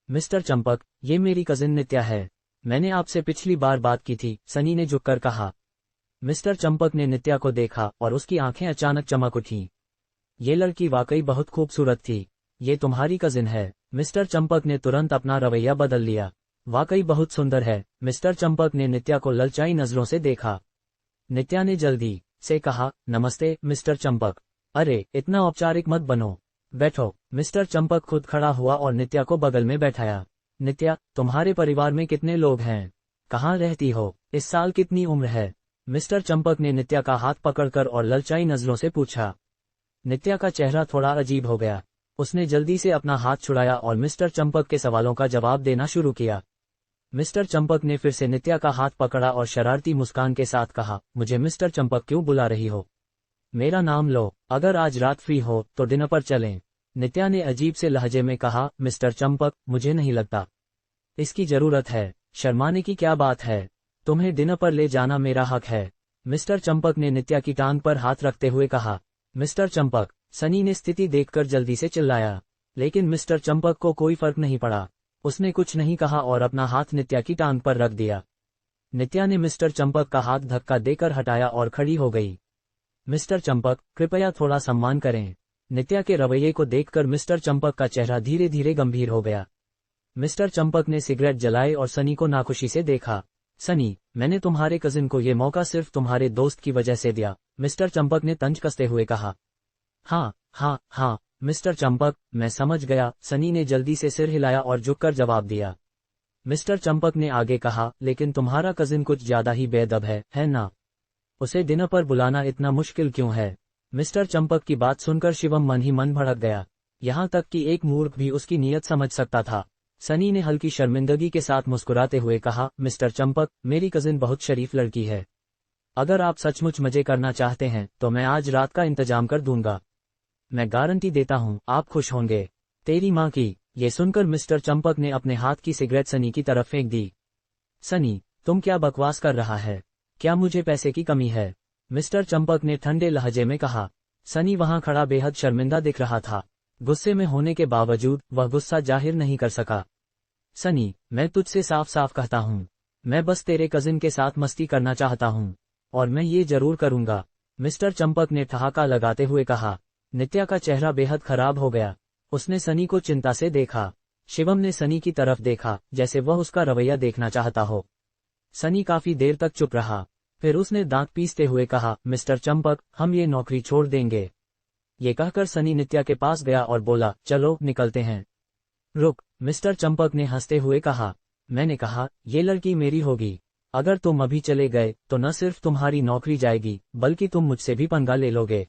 A: मिस्टर चंपक, ये मेरी कजिन नित्या है, मैंने आपसे पिछली बार बात की थी, सनी ने झुककर कहा। मिस्टर चंपक ने नित्या को देखा और उसकी आंखें अचानक चमक उठीं। ये लड़की वाकई बहुत खूबसूरत थी। ये तुम्हारी कजिन है? मिस्टर चंपक ने तुरंत अपना रवैया बदल लिया। वाकई बहुत सुंदर है। मिस्टर चंपक ने नित्या को ललचाई नजरों से देखा। नित्या ने जल्दी से कहा, नमस्ते मिस्टर चंपक। अरे इतना औपचारिक मत बनो, बैठो। मिस्टर चंपक खुद खड़ा हुआ और नित्या को बगल में बैठाया। नित्या, तुम्हारे परिवार में कितने लोग हैं? कहाँ रहती हो? इस साल कितनी उम्र है? मिस्टर चंपक ने नित्या का हाथ पकड़कर और ललचाई नजरों से पूछा। नित्या का चेहरा थोड़ा अजीब हो गया। उसने जल्दी से अपना हाथ छुड़ाया और मिस्टर चंपक के सवालों का जवाब देना शुरू किया। मिस्टर चंपक ने फिर से नित्या का हाथ पकड़ा और शरारती मुस्कान के साथ कहा, मुझे मिस्टर चंपक क्यों बुला रही हो? मेरा नाम लो। अगर आज रात फ्री हो तो डिनर पर चलें। नित्या ने अजीब से लहजे में कहा, मिस्टर चंपक, मुझे नहीं लगता इसकी जरूरत है। शर्माने की क्या बात है? तुम्हें डिनर पर ले जाना मेरा हक है। मिस्टर चंपक ने नित्या की टांग पर हाथ रखते हुए कहा। मिस्टर चंपक, सनी ने स्थिति देखकर जल्दी से चिल्लाया, लेकिन मिस्टर चंपक को कोई फर्क नहीं पड़ा। उसने कुछ नहीं कहा और अपना हाथ नित्या की टांग पर रख दिया। नित्या ने मिस्टर चंपक का हाथ धक्का देकर हटाया और खड़ी हो गई। मिस्टर चंपक, कृपया थोड़ा सम्मान करें। नित्या के रवैये को देखकर मिस्टर चंपक का चेहरा धीरे धीरे गंभीर हो गया। मिस्टर चंपक ने सिगरेट जलाई और सनी को नाखुशी से देखा। सनी, मैंने तुम्हारे कजिन को ये मौका सिर्फ तुम्हारे दोस्त की वजह से दिया, मिस्टर चंपक ने तंज कसते हुए कहा। हाँ हाँ हाँ मिस्टर चंपक, मैं समझ गया, सनी ने जल्दी से सिर हिलाया और झुककर जवाब दिया। मिस्टर चंपक ने आगे कहा, लेकिन तुम्हारा कजिन कुछ ज्यादा ही बेअदब है ना? उसे डिनर पर बुलाना इतना मुश्किल क्यों है? मिस्टर चंपक की बात सुनकर शिवम मन ही मन भड़क गया। यहाँ तक कि एक मूर्ख भी उसकी नीयत समझ सकता था। सनी ने हल्की शर्मिंदगी के साथ मुस्कुराते हुए कहा, मिस्टर चंपक, मेरी कजिन बहुत शरीफ लड़की है। अगर आप सचमुच मजे करना चाहते हैं तो मैं आज रात का इंतजाम कर दूंगा। मैं गारंटी देता हूँ आप खुश होंगे। तेरी माँ की। ये सुनकर मिस्टर चंपक ने अपने हाथ की सिगरेट सनी की तरफ फेंक दी। सनी, तुम क्या बकवास कर रहा है? क्या मुझे पैसे की कमी है? मिस्टर चंपक ने ठंडे लहजे में कहा। सनी वहां खड़ा बेहद शर्मिंदा दिख रहा था। गुस्से में होने के बावजूद वह गुस्सा जाहिर नहीं कर सका। सनी, मैं तुझसे साफ साफ कहता हूँ, मैं बस तेरे कजिन के साथ मस्ती करना चाहता हूँ, और मैं ये जरूर करूंगा, मिस्टर चंपक ने ठहाका लगाते हुए कहा। नित्या का चेहरा बेहद खराब हो गया। उसने सनी को चिंता से देखा। शिवम ने सनी की तरफ देखा, जैसे वह उसका रवैया देखना चाहता हो। सनी काफी देर तक चुप रहा। फिर उसने दांत पीसते हुए कहा, मिस्टर चंपक, हम ये नौकरी छोड़ देंगे। ये कहकर सनी नित्या के पास गया और बोला, चलो निकलते हैं। रुक, मिस्टर चंपक ने हंसते हुए कहा। मैंने कहा, ये लड़की मेरी होगी। अगर तुम अभी चले गए तो न सिर्फ तुम्हारी नौकरी जाएगी, बल्कि तुम मुझसे भी पंगा ले लोगे,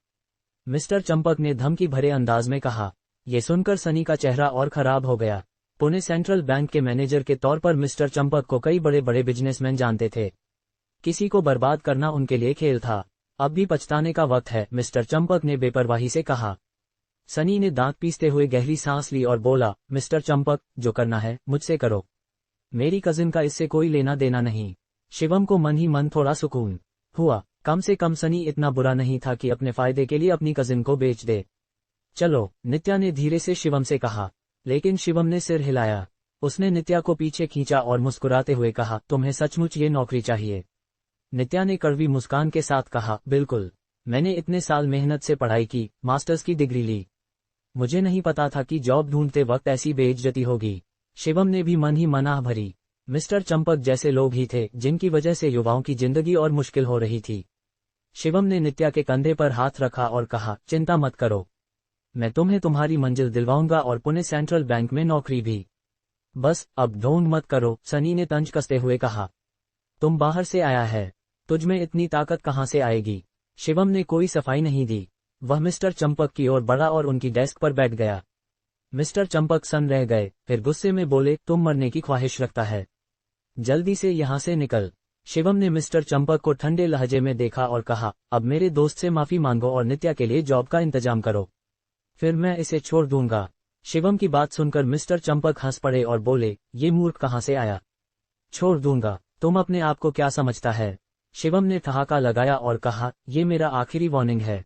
A: मिस्टर चंपक ने धमकी भरे अंदाज में कहा। ये सुनकर सनी का चेहरा और खराब हो गया। पुणे सेंट्रल बैंक के मैनेजर के तौर पर मिस्टर चंपक को कई बड़े बड़े बिजनेसमैन जानते थे। किसी को बर्बाद करना उनके लिए खेल था। अब भी पछताने का वक्त है, मिस्टर चंपक ने बेपरवाही से कहा। सनी ने दांत पीसते हुए गहरी सांस ली और बोला, मिस्टर चंपक, जो करना है मुझसे करो। मेरी कजिन का इससे कोई लेना देना नहीं। शिवम को मन ही मन थोड़ा सुकून हुआ। कम से कम सनी इतना बुरा नहीं था कि अपने फायदे के लिए अपनी कजिन को बेच दे। चलो, नित्या ने धीरे से शिवम से कहा, लेकिन शिवम ने सिर हिलाया। उसने नित्या को पीछे खींचा और मुस्कुराते हुए कहा, तुम्हें सचमुच ये नौकरी चाहिए? नित्या ने कड़वी मुस्कान के साथ कहा, बिल्कुल। मैंने इतने साल मेहनत से पढ़ाई की, मास्टर्स की डिग्री ली। मुझे नहीं पता था कि जॉब ढूंढते वक्त ऐसी बेइज्जती होगी। शिवम ने भी मन ही मन आह भरी। मिस्टर चंपक जैसे लोग ही थे जिनकी वजह से युवाओं की जिंदगी और मुश्किल हो रही थी। शिवम ने नित्या के कंधे पर हाथ रखा और कहा, चिंता मत करो, मैं तुम्हें तुम्हारी मंजिल दिलवाऊंगा और पुणे सेंट्रल बैंक में नौकरी भी। बस अब ढोंग मत करो, सनी ने तंज कसते हुए कहा। तुम बाहर से आया है, तुझ में इतनी ताकत कहाँ से आएगी? शिवम ने कोई सफाई नहीं दी। वह मिस्टर चंपक की ओर बढ़ा और उनकी डेस्क पर बैठ गया। मिस्टर चंपक सन रह गए, फिर गुस्से में बोले, तुम मरने की ख्वाहिश रखता है? जल्दी से यहाँ से निकल। शिवम ने मिस्टर चंपक को ठंडे लहजे में देखा और कहा, अब मेरे दोस्त से माफी मांगो और नित्या के लिए जॉब का इंतजाम करो, फिर मैं इसे छोड़ दूंगा। शिवम की बात सुनकर मिस्टर चंपक हंस पड़े और बोले, ये मूर्ख कहाँ से आया? छोड़ दूंगा? तुम अपने आप को क्या समझता है? शिवम ने ठहाका लगाया और कहा, ये मेरा आखिरी वार्निंग है।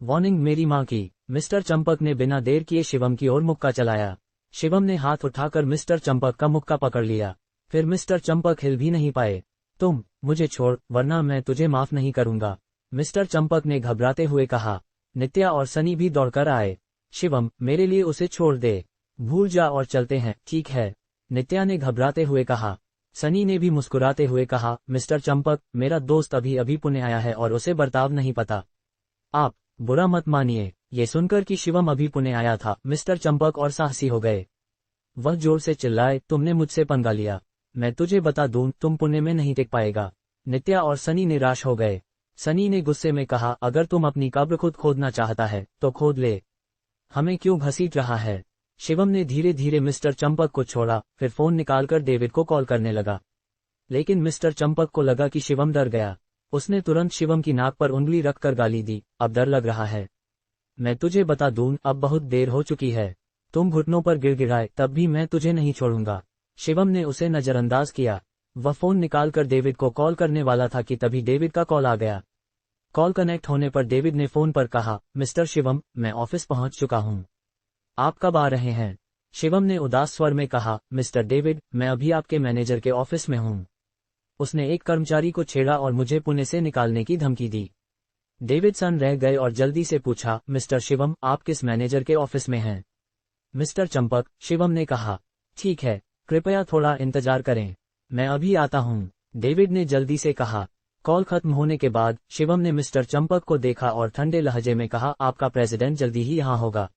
A: वार्निंग मेरी माँ की। मिस्टर चंपक ने बिना देर किए शिवम की ओर मुक्का चलाया। शिवम ने हाथ उठाकर मिस्टर चंपक का मुक्का पकड़ लिया। फिर मिस्टर चंपक हिल भी नहीं पाए। तुम मुझे छोड़, वरना मैं तुझे माफ नहीं करूंगा, मिस्टर चंपक ने घबराते हुए कहा। नित्या और सनी भी दौड़कर आए। शिवम, मेरे लिए उसे छोड़ दे, भूल जा और चलते हैं। ठीक है, नित्या ने घबराते हुए कहा। सनी ने भी मुस्कुराते हुए कहा, मिस्टर चंपक, मेरा दोस्त अभी अभी पुणे आया है और उसे बर्ताव नहीं पता। आप बुरा मत मानिए। ये सुनकर कि शिवम अभी पुणे आया था, मिस्टर चंपक और साहसी हो गए। वह जोर से चिल्लाए, तुमने मुझसे पंगा लिया। मैं तुझे बता दूं, तुम पुणे में नहीं टिक पाएगा। नित्या और सनी निराश हो गए। सनी ने गुस्से में कहा, अगर तुम अपनी कब्र खुद खोदना चाहता है तो खोद ले, हमें क्यों घसीट रहा है। शिवम ने धीरे धीरे मिस्टर चंपक को छोड़ा, फिर फोन निकालकर डेविड को कॉल करने लगा। लेकिन मिस्टर चंपक को लगा कि शिवम डर गया। उसने तुरंत शिवम की नाक पर उंगली रखकर गाली दी, अब डर लग रहा है। मैं तुझे बता दूं, अब बहुत देर हो चुकी है। तुम घुटनों पर गिड़गिड़ाए तब भी मैं तुझे नहीं छोड़ूंगा। शिवम ने उसे नजरअंदाज किया। वह फोन निकालकर डेविड को कॉल करने वाला था कि तभी डेविड का कॉल आ गया। कॉल कनेक्ट होने पर डेविड ने फोन पर कहा, मिस्टर शिवम, मैं ऑफिस पहुंच चुका हूं। आप कब आ रहे हैं? शिवम ने उदास स्वर में कहा, मिस्टर डेविड, मैं अभी आपके मैनेजर के ऑफिस में हूं। उसने एक कर्मचारी को छेड़ा और मुझे पुणे से निकालने की धमकी दी। डेविड सन रह गए और जल्दी से पूछा, मिस्टर शिवम, आप किस मैनेजर के ऑफिस में हैं? मिस्टर चंपक, शिवम ने कहा। ठीक है, कृपया थोड़ा इंतजार करें, मैं अभी आता हूं, डेविड ने जल्दी से कहा। कॉल खत्म होने के बाद शिवम ने मिस्टर चंपक को देखा और ठंडे लहजे में कहा, आपका प्रेसिडेंट जल्दी ही यहाँ होगा।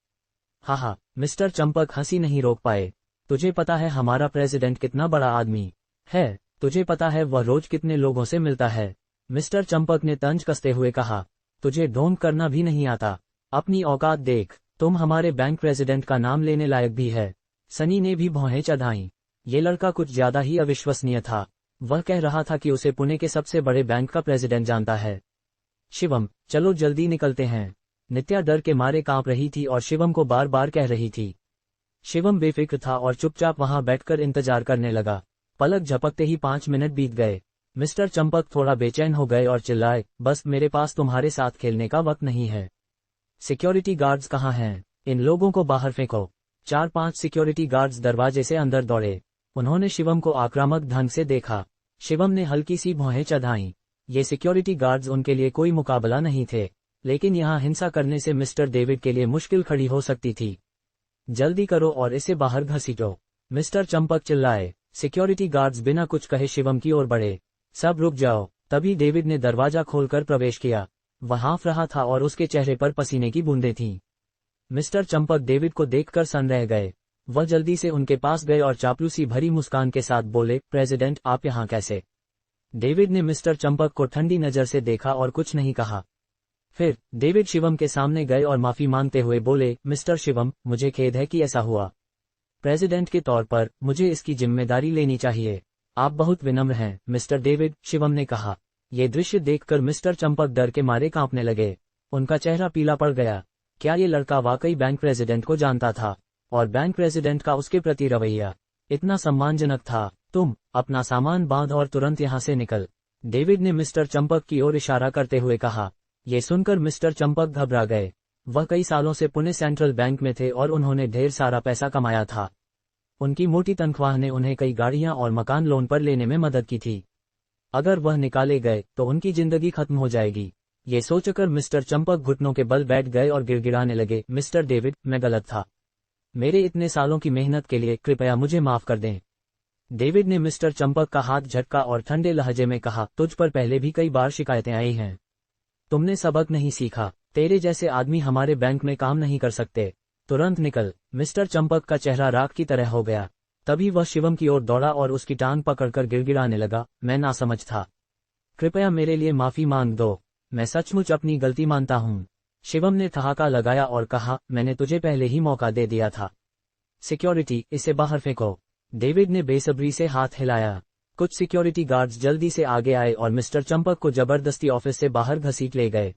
A: हाँ, मिस्टर चंपक हंसी नहीं रोक पाए। तुझे पता है हमारा प्रेसिडेंट कितना बड़ा आदमी है? तुझे पता है वह रोज कितने लोगों से मिलता है? मिस्टर चंपक ने तंज कसते हुए कहा, तुझे ढोंग करना भी नहीं आता, अपनी औकात देख, तुम हमारे बैंक प्रेसिडेंट का नाम लेने लायक भी है। सनी ने भी भौहें चढ़ाईं। ये लड़का कुछ ज्यादा ही अविश्वसनीय था। वह कह रहा था कि उसे पुणे के सबसे बड़े बैंक का प्रेसिडेंट जानता है। शिवम, चलो जल्दी निकलते हैं। नित्या डर के मारे कांप रही थी और शिवम को बार बार कह रही थी। शिवम बेफिक्र था और चुपचाप वहां बैठकर इंतजार करने लगा। पलक झपकते ही 5 मिनट बीत गए। मिस्टर चंपक थोड़ा बेचैन हो गए और चिल्लाए, बस मेरे पास तुम्हारे साथ खेलने का वक्त नहीं है। सिक्योरिटी गार्ड्स कहाँ हैं? इन लोगों को बाहर फेंको। 4-5 सिक्योरिटी गार्ड्स दरवाजे से अंदर दौड़े। उन्होंने शिवम को आक्रामक ढंग से देखा। शिवम ने हल्की सी भौहें चढ़ाईं। ये सिक्योरिटी गार्ड्स उनके लिए कोई मुकाबला नहीं थे, लेकिन यहाँ हिंसा करने से मिस्टर डेविड के लिए मुश्किल खड़ी हो सकती थी। जल्दी करो और इसे बाहर घसीटो, मिस्टर चंपक चिल्लाए। सिक्योरिटी गार्ड्स बिना कुछ कहे शिवम की ओर बढ़े। सब रुक जाओ। तभी डेविड ने दरवाजा खोलकर प्रवेश किया। वह हाँफ रहा था और उसके चेहरे पर पसीने की बूंदें थीं। मिस्टर चंपक डेविड को देखकर सन रह गए। वह जल्दी से उनके पास गए और चापलूसी भरी मुस्कान के साथ बोले, प्रेसिडेंट, आप यहाँ कैसे? डेविड ने मिस्टर चंपक को ठंडी नजर से देखा और कुछ नहीं कहा। फिर डेविड शिवम के सामने गए और माफी मांगते हुए बोले, मिस्टर शिवम, मुझे खेद है कि ऐसा हुआ। प्रेसिडेंट के तौर पर मुझे इसकी जिम्मेदारी लेनी चाहिए। आप बहुत विनम्र हैं, मिस्टर डेविड, शिवम ने कहा। ये दृश्य देखकर मिस्टर चंपक डर के मारे कांपने लगे। उनका चेहरा पीला पड़ गया। क्या ये लड़का वाकई बैंक प्रेसिडेंट को जानता था? और बैंक प्रेसिडेंट का उसके प्रति रवैया इतना सम्मानजनक था। तुम अपना सामान बांध और तुरंत यहाँ से निकल, डेविड ने मिस्टर चंपक की ओर इशारा करते हुए कहा। ये सुनकर मिस्टर चंपक घबरा गए। वह कई सालों से पुणे सेंट्रल बैंक में थे और उन्होंने ढेर सारा पैसा कमाया था। उनकी मोटी तनख्वाह ने उन्हें कई गाड़ियां और मकान लोन पर लेने में मदद की थी। अगर वह निकाले गए तो उनकी जिंदगी खत्म हो जाएगी। ये सोचकर मिस्टर चंपक घुटनों के बल बैठ गए और गिड़गिड़ाने लगे, मिस्टर डेविड, मैं गलत था। मेरे इतने सालों की मेहनत के लिए कृपया मुझे माफ कर दें। डेविड ने मिस्टर चंपक का हाथ झटका और ठंडे लहजे में कहा, तुझ पर पहले भी कई बार शिकायतें आई हैं। तुमने सबक नहीं सीखा। तेरे जैसे आदमी हमारे बैंक में काम नहीं कर सकते। तुरंत निकल। मिस्टर चंपक का चेहरा राख की तरह हो गया। तभी वह शिवम की ओर दौड़ा और उसकी टांग पकड़कर गिड़गिड़ाने लगा, मैं नासमझ था। कृपया मेरे लिए माफी मांग दो। मैं सचमुच अपनी गलती मानता हूँ। शिवम ने ठहाका लगाया और कहा, मैंने तुझे पहले ही मौका दे दिया था। सिक्योरिटी, इसे बाहर फेंको। डेविड ने बेसब्री से हाथ हिलाया। कुछ सिक्योरिटी गार्ड्स जल्दी से आगे आए और मिस्टर चंपक को जबरदस्ती ऑफिस से बाहर घसीट ले गए।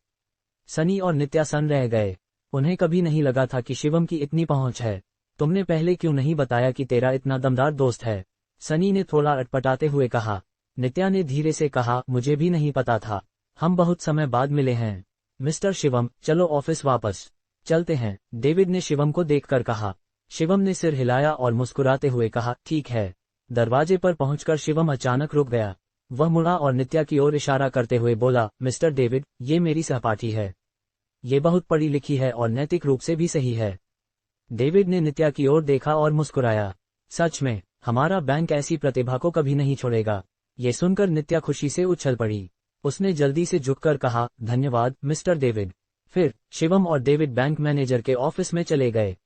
A: सनी और नित्या सन रह गए। उन्हें कभी नहीं लगा था कि शिवम की इतनी पहुंच है। तुमने पहले क्यों नहीं बताया कि तेरा इतना दमदार दोस्त है? सनी ने थोड़ा अटपटाते हुए कहा। नित्या ने धीरे से कहा, मुझे भी नहीं पता था। हम बहुत समय बाद मिले हैं। मिस्टर शिवम, चलो ऑफिस वापस चलते हैं, डेविड ने शिवम को देखकर कहा। शिवम ने सिर हिलाया और मुस्कुराते हुए कहा, ठीक है। दरवाजे पर पहुंचकर शिवम अचानक रुक गया। वह मुड़ा और नित्या की ओर इशारा करते हुए बोला, मिस्टर डेविड, ये मेरी सहपाठी है। ये बहुत पढ़ी लिखी है और नैतिक रूप से भी सही है। डेविड ने नित्या की ओर देखा और मुस्कुराया। सच में? हमारा बैंक ऐसी प्रतिभा को कभी नहीं छोड़ेगा। ये सुनकर नित्या खुशी से उछल पड़ी। उसने जल्दी से झुककर कहा, धन्यवाद मिस्टर डेविड। फिर शिवम और डेविड बैंक मैनेजर के ऑफिस में चले गए।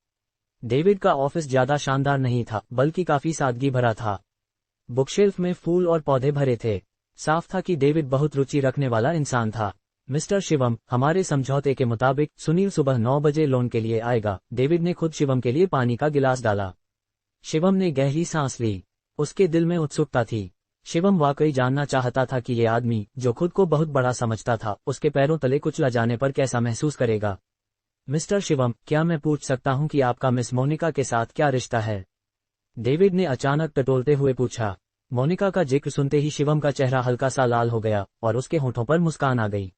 A: डेविड का ऑफिस ज्यादा शानदार नहीं था, बल्कि काफी सादगी भरा था। बुकशेल्फ में फूल और पौधे भरे थे। साफ था कि डेविड बहुत रुचि रखने वाला इंसान था। मिस्टर शिवम, हमारे समझौते के मुताबिक सुनील सुबह 9 बजे लोन के लिए आएगा। डेविड ने खुद शिवम के लिए पानी का गिलास डाला। शिवम ने गहरी सांस ली। उसके दिल में उत्सुकता थी। शिवम वाकई जानना चाहता था कि ये आदमी, जो खुद को बहुत बड़ा समझता था, उसके पैरों तले कुचला जाने पर कैसा महसूस करेगा। मिस्टर शिवम, क्या मैं पूछ सकता हूं कि आपका मिस मोनिका के साथ क्या रिश्ता है? डेविड ने अचानक टटोलते हुए पूछा। मोनिका का जिक्र सुनते ही शिवम का चेहरा हल्का सा लाल हो गया और उसके होठों पर मुस्कान आ गई।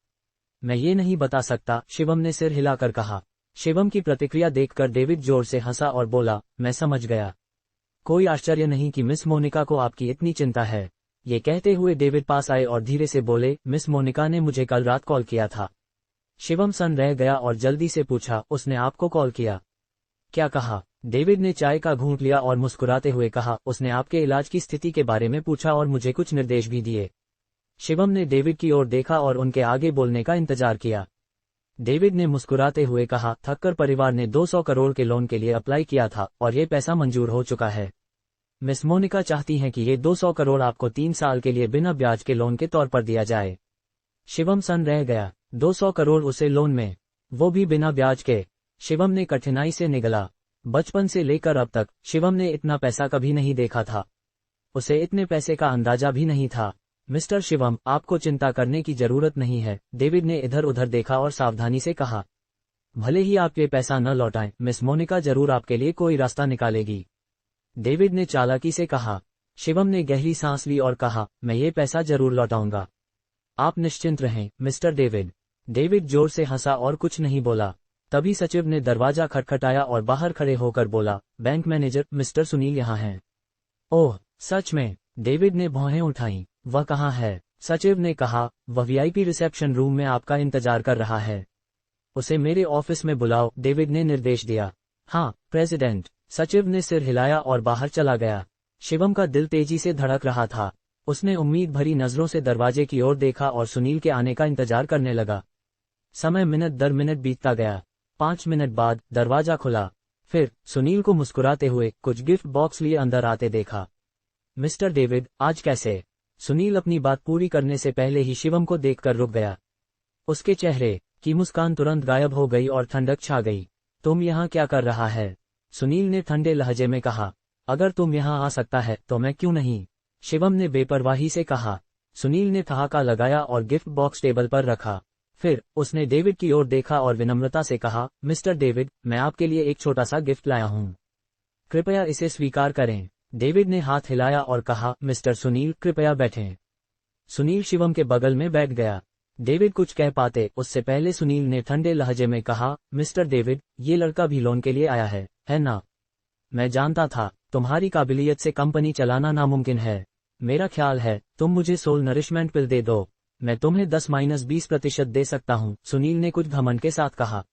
A: मैं ये नहीं बता सकता, शिवम ने सिर हिलाकर कहा। शिवम की प्रतिक्रिया देखकर डेविड जोर से हंसा और बोला, मैं समझ गया। कोई आश्चर्य नहीं कि मिस मोनिका को आपकी इतनी चिंता है। ये कहते हुए डेविड पास आए और धीरे से बोले, मिस मोनिका ने मुझे कल रात कॉल किया था। शिवम सन रह गया और जल्दी से पूछा, उसने आपको कॉल किया? क्या कहा? डेविड ने चाय का घूंट लिया और मुस्कुराते हुए कहा, उसने आपके इलाज की स्थिति के बारे में पूछा और मुझे कुछ निर्देश भी दिए। शिवम ने डेविड की ओर देखा और उनके आगे बोलने का इंतजार किया। डेविड ने मुस्कुराते हुए कहा, थक्कर परिवार ने 200 करोड़ के लोन के लिए अप्लाई किया था और ये पैसा मंजूर हो चुका है। मिस मोनिका चाहती हैं कि ये 200 करोड़ आपको 3 साल के लिए बिना ब्याज के लोन के तौर पर दिया जाए। शिवम सन रह गया। 200 करोड़ उसे लोन में, वो भी बिना ब्याज के। शिवम ने कठिनाई से निगला। बचपन से लेकर अब तक शिवम ने इतना पैसा कभी नहीं देखा था। उसे इतने पैसे का अंदाजा भी नहीं था। मिस्टर शिवम, आपको चिंता करने की जरूरत नहीं है। डेविड ने इधर उधर देखा और सावधानी से कहा, भले ही आप ये पैसा न लौटाएं, मिस मोनिका जरूर आपके लिए कोई रास्ता निकालेगी। डेविड ने चालाकी से कहा। शिवम ने गहरी सांस ली और कहा, मैं ये पैसा जरूर लौटाऊंगा। आप निश्चिंत रहें मिस्टर डेविड। डेविड जोर से हंसा और कुछ नहीं बोला। तभी सचिव ने दरवाजा खटखटाया और बाहर खड़े होकर बोला, बैंक मैनेजर मिस्टर सुनील यहाँ हैं। ओह, सच में? डेविड ने भौहें उठाईं। वह कहाँ है? सचिव ने कहा, वह वीआईपी रिसेप्शन रूम में आपका इंतजार कर रहा है। उसे मेरे ऑफिस में बुलाओ, डेविड ने निर्देश दिया। हाँ प्रेसिडेंट। सचिव ने सिर हिलाया और बाहर चला गया। शिवम का दिल तेजी से धड़क रहा था। उसने उम्मीद भरी नजरों से दरवाजे की ओर देखा और सुनील के आने का इंतजार करने लगा। समय मिनट दर मिनट बीतता गया। 5 मिनट बाद दरवाजा खुला। फिर सुनील को मुस्कुराते हुए कुछ गिफ्ट बॉक्स लिए अंदर आते देखा। मिस्टर डेविड, आज कैसे? सुनील अपनी बात पूरी करने से पहले ही शिवम को देखकर रुक गया। उसके चेहरे की मुस्कान तुरंत गायब हो गई और ठंडक छा गई। तुम यहाँ क्या कर रहा है? सुनील ने ठंडे लहजे में कहा। अगर तुम यहाँ आ सकता है तो मैं क्यों नहीं? शिवम ने बेपरवाही से कहा। सुनील ने ठहाका लगाया और गिफ्ट बॉक्स टेबल पर रखा। फिर उसने डेविड की ओर देखा और विनम्रता से कहा, मिस्टर डेविड, मैं आपके लिए एक छोटा सा गिफ्ट लाया हूँ। कृपया इसे स्वीकार करें। डेविड ने हाथ हिलाया और कहा, मिस्टर सुनील, कृपया बैठें। सुनील शिवम के बगल में बैठ गया। डेविड कुछ कह पाते उससे पहले सुनील ने ठंडे लहजे में कहा, मिस्टर डेविड, ये लड़का भी लोन के लिए आया है ना? मैं जानता था तुम्हारी काबिलियत से कंपनी चलाना नामुमकिन है। मेरा ख्याल है तुम मुझे सोल नरिशमेंट पिल दे दो, मैं तुम्हें 10-20% दे सकता हूँ, सुनील ने कुछ घमंड के साथ कहा।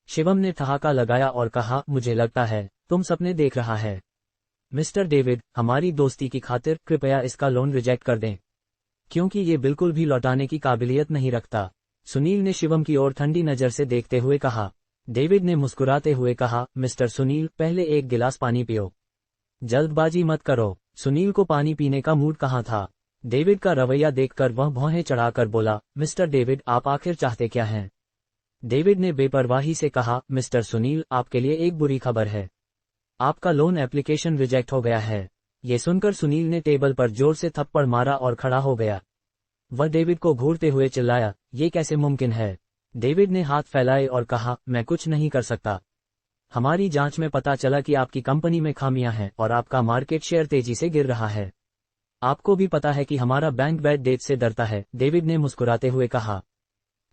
A: शिवम ने ठहाका लगाया और कहा, मुझे लगता है तुम सपने देख रहा है। मिस्टर डेविड, हमारी दोस्ती की खातिर कृपया इसका लोन रिजेक्ट कर दें, क्योंकि ये बिल्कुल भी लौटाने की काबिलियत नहीं रखता, सुनील ने शिवम की ओर ठंडी नजर से देखते हुए कहा। डेविड ने मुस्कुराते हुए कहा, मिस्टर सुनील, पहले एक गिलास पानी पियो। जल्दबाजी मत करो। सुनील को पानी पीने का मूड कहाँ था। डेविड का रवैया देखकर वह भौहें चढ़ाकर बोला, मिस्टर डेविड, आप आखिर चाहते क्या हैं? डेविड ने बेपरवाही से कहा, मिस्टर सुनील, आपके लिए एक बुरी खबर है। आपका लोन एप्लीकेशन रिजेक्ट हो गया है। ये सुनकर सुनील ने टेबल पर जोर से थप्पड़ मारा और खड़ा हो गया। वह डेविड को घूरते हुए चिल्लाया, ये कैसे मुमकिन है? डेविड ने हाथ फैलाए और कहा, मैं कुछ नहीं कर सकता। हमारी जांच में पता चला कि आपकी कंपनी में खामियां हैं और आपका मार्केट शेयर तेजी से गिर रहा है। आपको भी पता है कि हमारा बैंक बैड डेट से डरता है, डेविड ने मुस्कुराते हुए कहा।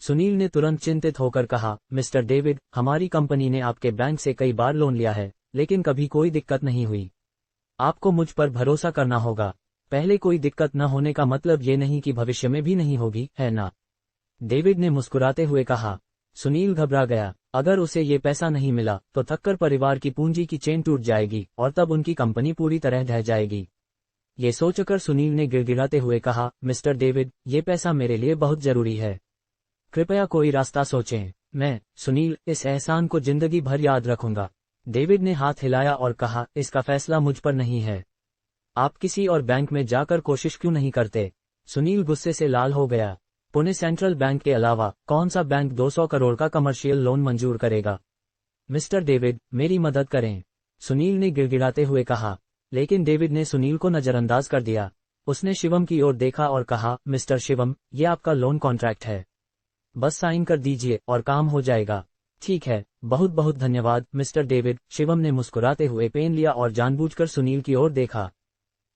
A: सुनील ने तुरंत चिंतित होकर कहा, मिस्टर डेविड, हमारी कंपनी ने आपके बैंक से कई बार लोन लिया है, लेकिन कभी कोई दिक्कत नहीं हुई। आपको मुझ पर भरोसा करना होगा। पहले कोई दिक्कत न होने का मतलब ये नहीं कि भविष्य में भी नहीं होगी, है ना? डेविड ने मुस्कुराते हुए कहा। सुनील घबरा गया। अगर उसे ये पैसा नहीं मिला तो थक्कर परिवार की पूंजी की चेन टूट जाएगी और तब उनकी कंपनी पूरी तरह ढह जाएगी। ये सोचकर सुनील ने गिड़गिड़ाते हुए कहा, मिस्टर डेविड, ये पैसा मेरे लिए बहुत जरूरी है। कृपया कोई रास्ता सोचें। मैं, सुनील, इस एहसान को जिंदगी भर याद रखूंगा। डेविड ने हाथ हिलाया और कहा, इसका फैसला मुझ पर नहीं है। आप किसी और बैंक में जाकर कोशिश क्यों नहीं करते? सुनील गुस्से से लाल हो गया। पुणे सेंट्रल बैंक के अलावा कौन सा बैंक 200 करोड़ का कमर्शियल लोन मंजूर करेगा? मिस्टर डेविड, मेरी मदद करें, सुनील ने गिड़गिड़ाते हुए कहा। लेकिन डेविड ने सुनील को नजरअंदाज कर दिया। उसने शिवम की ओर देखा और कहा, मिस्टर शिवम, ये आपका लोन कॉन्ट्रैक्ट है, बस साइन कर दीजिए और काम हो जाएगा। ठीक है, बहुत बहुत धन्यवाद मिस्टर डेविड, शिवम ने मुस्कुराते हुए पेन लिया और जानबूझकर सुनील की ओर देखा।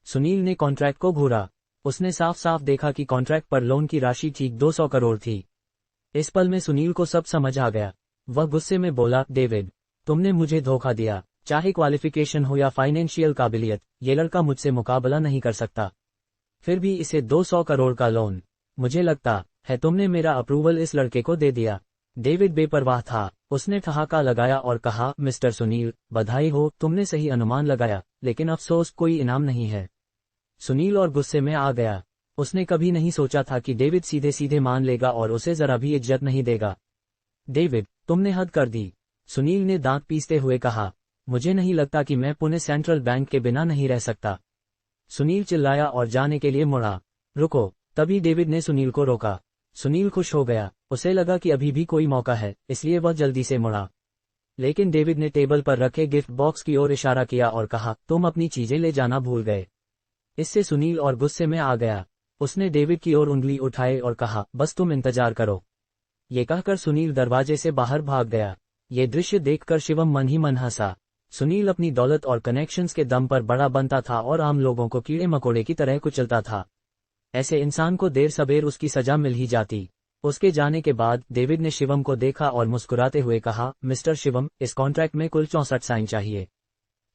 A: सुनील ने कॉन्ट्रैक्ट को घूरा। उसने साफ साफ देखा कि कॉन्ट्रैक्ट पर लोन की राशि ठीक 200 करोड़ थी। इस पल में सुनील को सब समझ आ गया। वह गुस्से में बोला, डेविड, तुमने मुझे धोखा दिया। चाहे क्वालिफिकेशन हो या फाइनेंशियल काबिलियत, ये लड़का मुझसे मुकाबला नहीं कर सकता। फिर भी इसे 200 करोड़ का लोन। मुझे लगता है तुमने मेरा अप्रूवल इस लड़के को दे दिया। डेविड बेपरवाह था। उसने ठहाका लगाया और कहा, मिस्टर सुनील, बधाई हो, तुमने सही अनुमान लगाया, लेकिन अफसोस कोई इनाम नहीं है। सुनील और गुस्से में आ गया। उसने कभी नहीं सोचा था कि डेविड सीधे सीधे मान लेगा और उसे जरा भी इज्जत नहीं देगा। डेविड, तुमने हद कर दी, सुनील ने दांत पीसते हुए कहा। मुझे नहीं लगता कि मैं पुणे सेंट्रल बैंक के बिना नहीं रह सकता। सुनील चिल्लाया और जाने के लिए मुड़ा। रुको, तभी डेविड ने सुनील को रोका। सुनील खुश हो गया। उसे लगा कि अभी भी कोई मौका है, इसलिए वह जल्दी से मुड़ा। लेकिन डेविड ने टेबल पर रखे गिफ्ट बॉक्स की ओर इशारा किया और कहा, तुम अपनी चीजें ले जाना भूल गए। इससे सुनील और गुस्से में आ गया। उसने डेविड की ओर उंगली उठाई और कहा, बस तुम इंतजार करो। ये कहकर सुनील दरवाजे से बाहर भाग गया। ये दृश्य देखकर शिवम मन ही मन हंसा। सुनील अपनी दौलत और कनेक्शंस के दम पर बड़ा बनता था और आम लोगों को कीड़े मकोड़े की तरह कुचलता था। ऐसे इंसान को देर सबेर उसकी सजा मिल ही जाती। उसके जाने के बाद डेविड ने शिवम को देखा और मुस्कुराते हुए कहा, मिस्टर शिवम, इस कॉन्ट्रैक्ट में कुल 64 साइन चाहिए।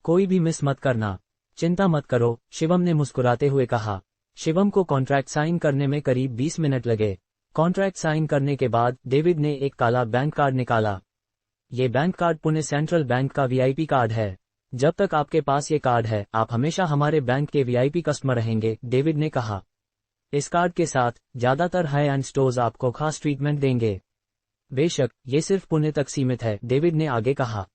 A: कोई भी मिस मत करना। चिंता मत करो, शिवम ने मुस्कुराते हुए कहा। शिवम को कॉन्ट्रैक्ट साइन करने में करीब 20 मिनट लगे। कॉन्ट्रैक्ट साइन करने के बाद डेविड ने एक काला बैंक कार्ड निकाला। ये bank card Pune central bank का वीआईपी कार्ड है। जब तक आपके पास ये कार्ड है, आप हमेशा हमारे बैंक के वीआईपी कस्टमर रहेंगे, डेविड ने कहा। इस कार्ड के साथ ज्यादातर हाई एंड स्टोर्स आपको खास ट्रीटमेंट देंगे। बेशक ये सिर्फ पुणे तक सीमित है, डेविड ने आगे कहा।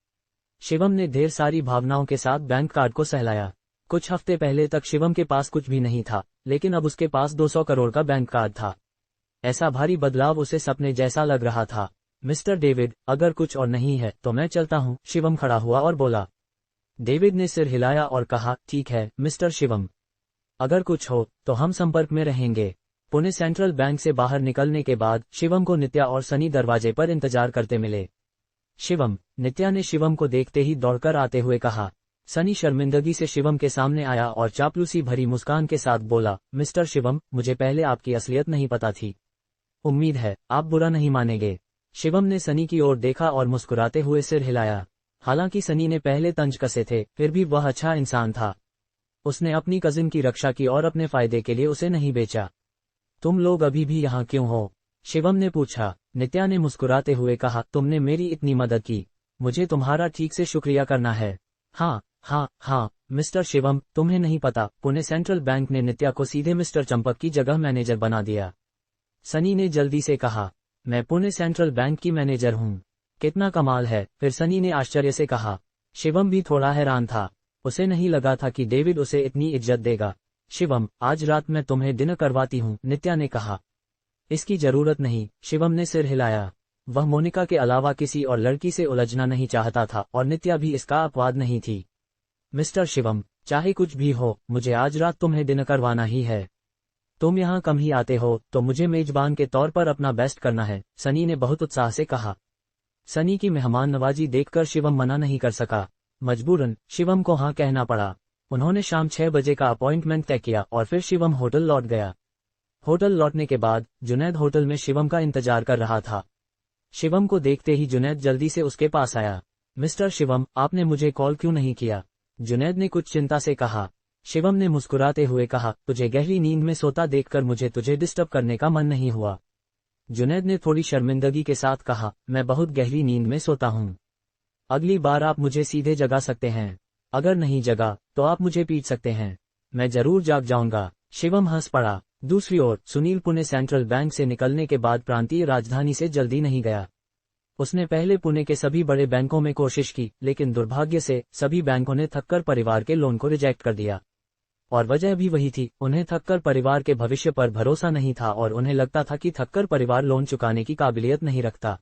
A: शिवम ने ढेर सारी भावनाओं के साथ बैंक कार्ड को सहलाया। कुछ हफ्ते पहले तक शिवम के पास कुछ भी नहीं था, लेकिन अब उसके पास 200 करोड़ का बैंक कार्ड था। ऐसा भारी बदलाव उसे सपने जैसा लग रहा था। मिस्टर डेविड, अगर कुछ और नहीं है तो मैं चलता हूँ, शिवम खड़ा हुआ और बोला। डेविड ने सिर हिलाया और कहा, ठीक है मिस्टर शिवम, अगर कुछ हो तो हम संपर्क में रहेंगे। पुणे सेंट्रल बैंक से बाहर निकलने के बाद शिवम को नित्या और सनी दरवाजे पर इंतजार करते मिले। शिवम, नित्या ने शिवम को देखते ही दौड़कर आते हुए कहा। सनी शर्मिंदगी से शिवम के सामने आया और चापलूसी भरी मुस्कान के साथ बोला, मिस्टर शिवम, मुझे पहले आपकी असलियत नहीं पता थी। उम्मीद है आप बुरा नहीं मानेंगे। शिवम ने सनी की ओर देखा और मुस्कुराते हुए सिर हिलाया। हालांकि सनी ने पहले तंज कसे थे, फिर भी वह अच्छा इंसान था। उसने अपनी कजिन की रक्षा की और अपने फायदे के लिए उसे नहीं बेचा। तुम लोग अभी भी यहाँ क्यों हो? शिवम ने पूछा। नित्या ने मुस्कुराते हुए कहा, तुमने मेरी इतनी मदद की, मुझे तुम्हारा ठीक से शुक्रिया करना है। हाँ, मिस्टर शिवम, तुम्हें नहीं पता, पुणे सेंट्रल बैंक ने नित्या को सीधे मिस्टर चंपक की जगह मैनेजर बना दिया। सनी ने जल्दी से कहा, मैं पुणे सेंट्रल बैंक की मैनेजर हूँ। कितना कमाल है, फिर सनी ने आश्चर्य से कहा। शिवम भी थोड़ा हैरान था। उसे नहीं लगा था कि डेविड उसे इतनी इज्जत देगा। शिवम, आज रात मैं तुम्हें डिनर करवाती हूँ, नित्या ने कहा। इसकी जरूरत नहीं, शिवम ने सिर हिलाया। वह मोनिका के अलावा किसी और लड़की से उलझना नहीं चाहता था और नित्या भी इसका अपवाद नहीं थी। मिस्टर शिवम, चाहे कुछ भी हो, मुझे आज रात तुम्हें डिनर करवाना ही है। तुम यहाँ कम ही आते हो तो मुझे मेजबान के तौर पर अपना बेस्ट करना है, सनी ने बहुत उत्साह से कहा। सनी की मेहमान नवाजी देखकर शिवम मना नहीं कर सका। मजबूरन शिवम को हाँ कहना पड़ा। उन्होंने शाम 6 बजे का अपॉइंटमेंट तय किया और फिर शिवम होटल लौट गया। होटल लौटने के बाद जुनैद होटल में शिवम का इंतजार कर रहा था। शिवम को देखते ही जुनैद जल्दी से उसके पास आया। मिस्टर शिवम, आपने मुझे कॉल क्यों नहीं किया? जुनैद ने कुछ चिंता से कहा। शिवम ने मुस्कुराते हुए कहा, तुझे गहरी नींद में सोता देखकर मुझे तुझे डिस्टर्ब करने का मन नहीं हुआ। जुनैद ने थोड़ी शर्मिंदगी के साथ कहा, मैं बहुत गहरी नींद में सोता हूँ। अगली बार आप मुझे सीधे जगा सकते हैं। अगर नहीं जगा तो आप मुझे पीट सकते हैं। मैं जरूर जाग जाऊंगा। शिवम हंस पड़ा। दूसरी ओर सुनील पुणे सेंट्रल बैंक से निकलने के बाद प्रांतीय राजधानी से जल्दी नहीं गया। उसने पहले पुणे के सभी बड़े बैंकों में कोशिश की, लेकिन दुर्भाग्य से सभी बैंकों ने थक्कर परिवार के लोन को रिजेक्ट कर दिया। और वजह भी वही थी, उन्हें थक्कर परिवार के भविष्य पर भरोसा नहीं था और उन्हें लगता था कि थक्कर परिवार लोन चुकाने की काबिलियत नहीं रखता।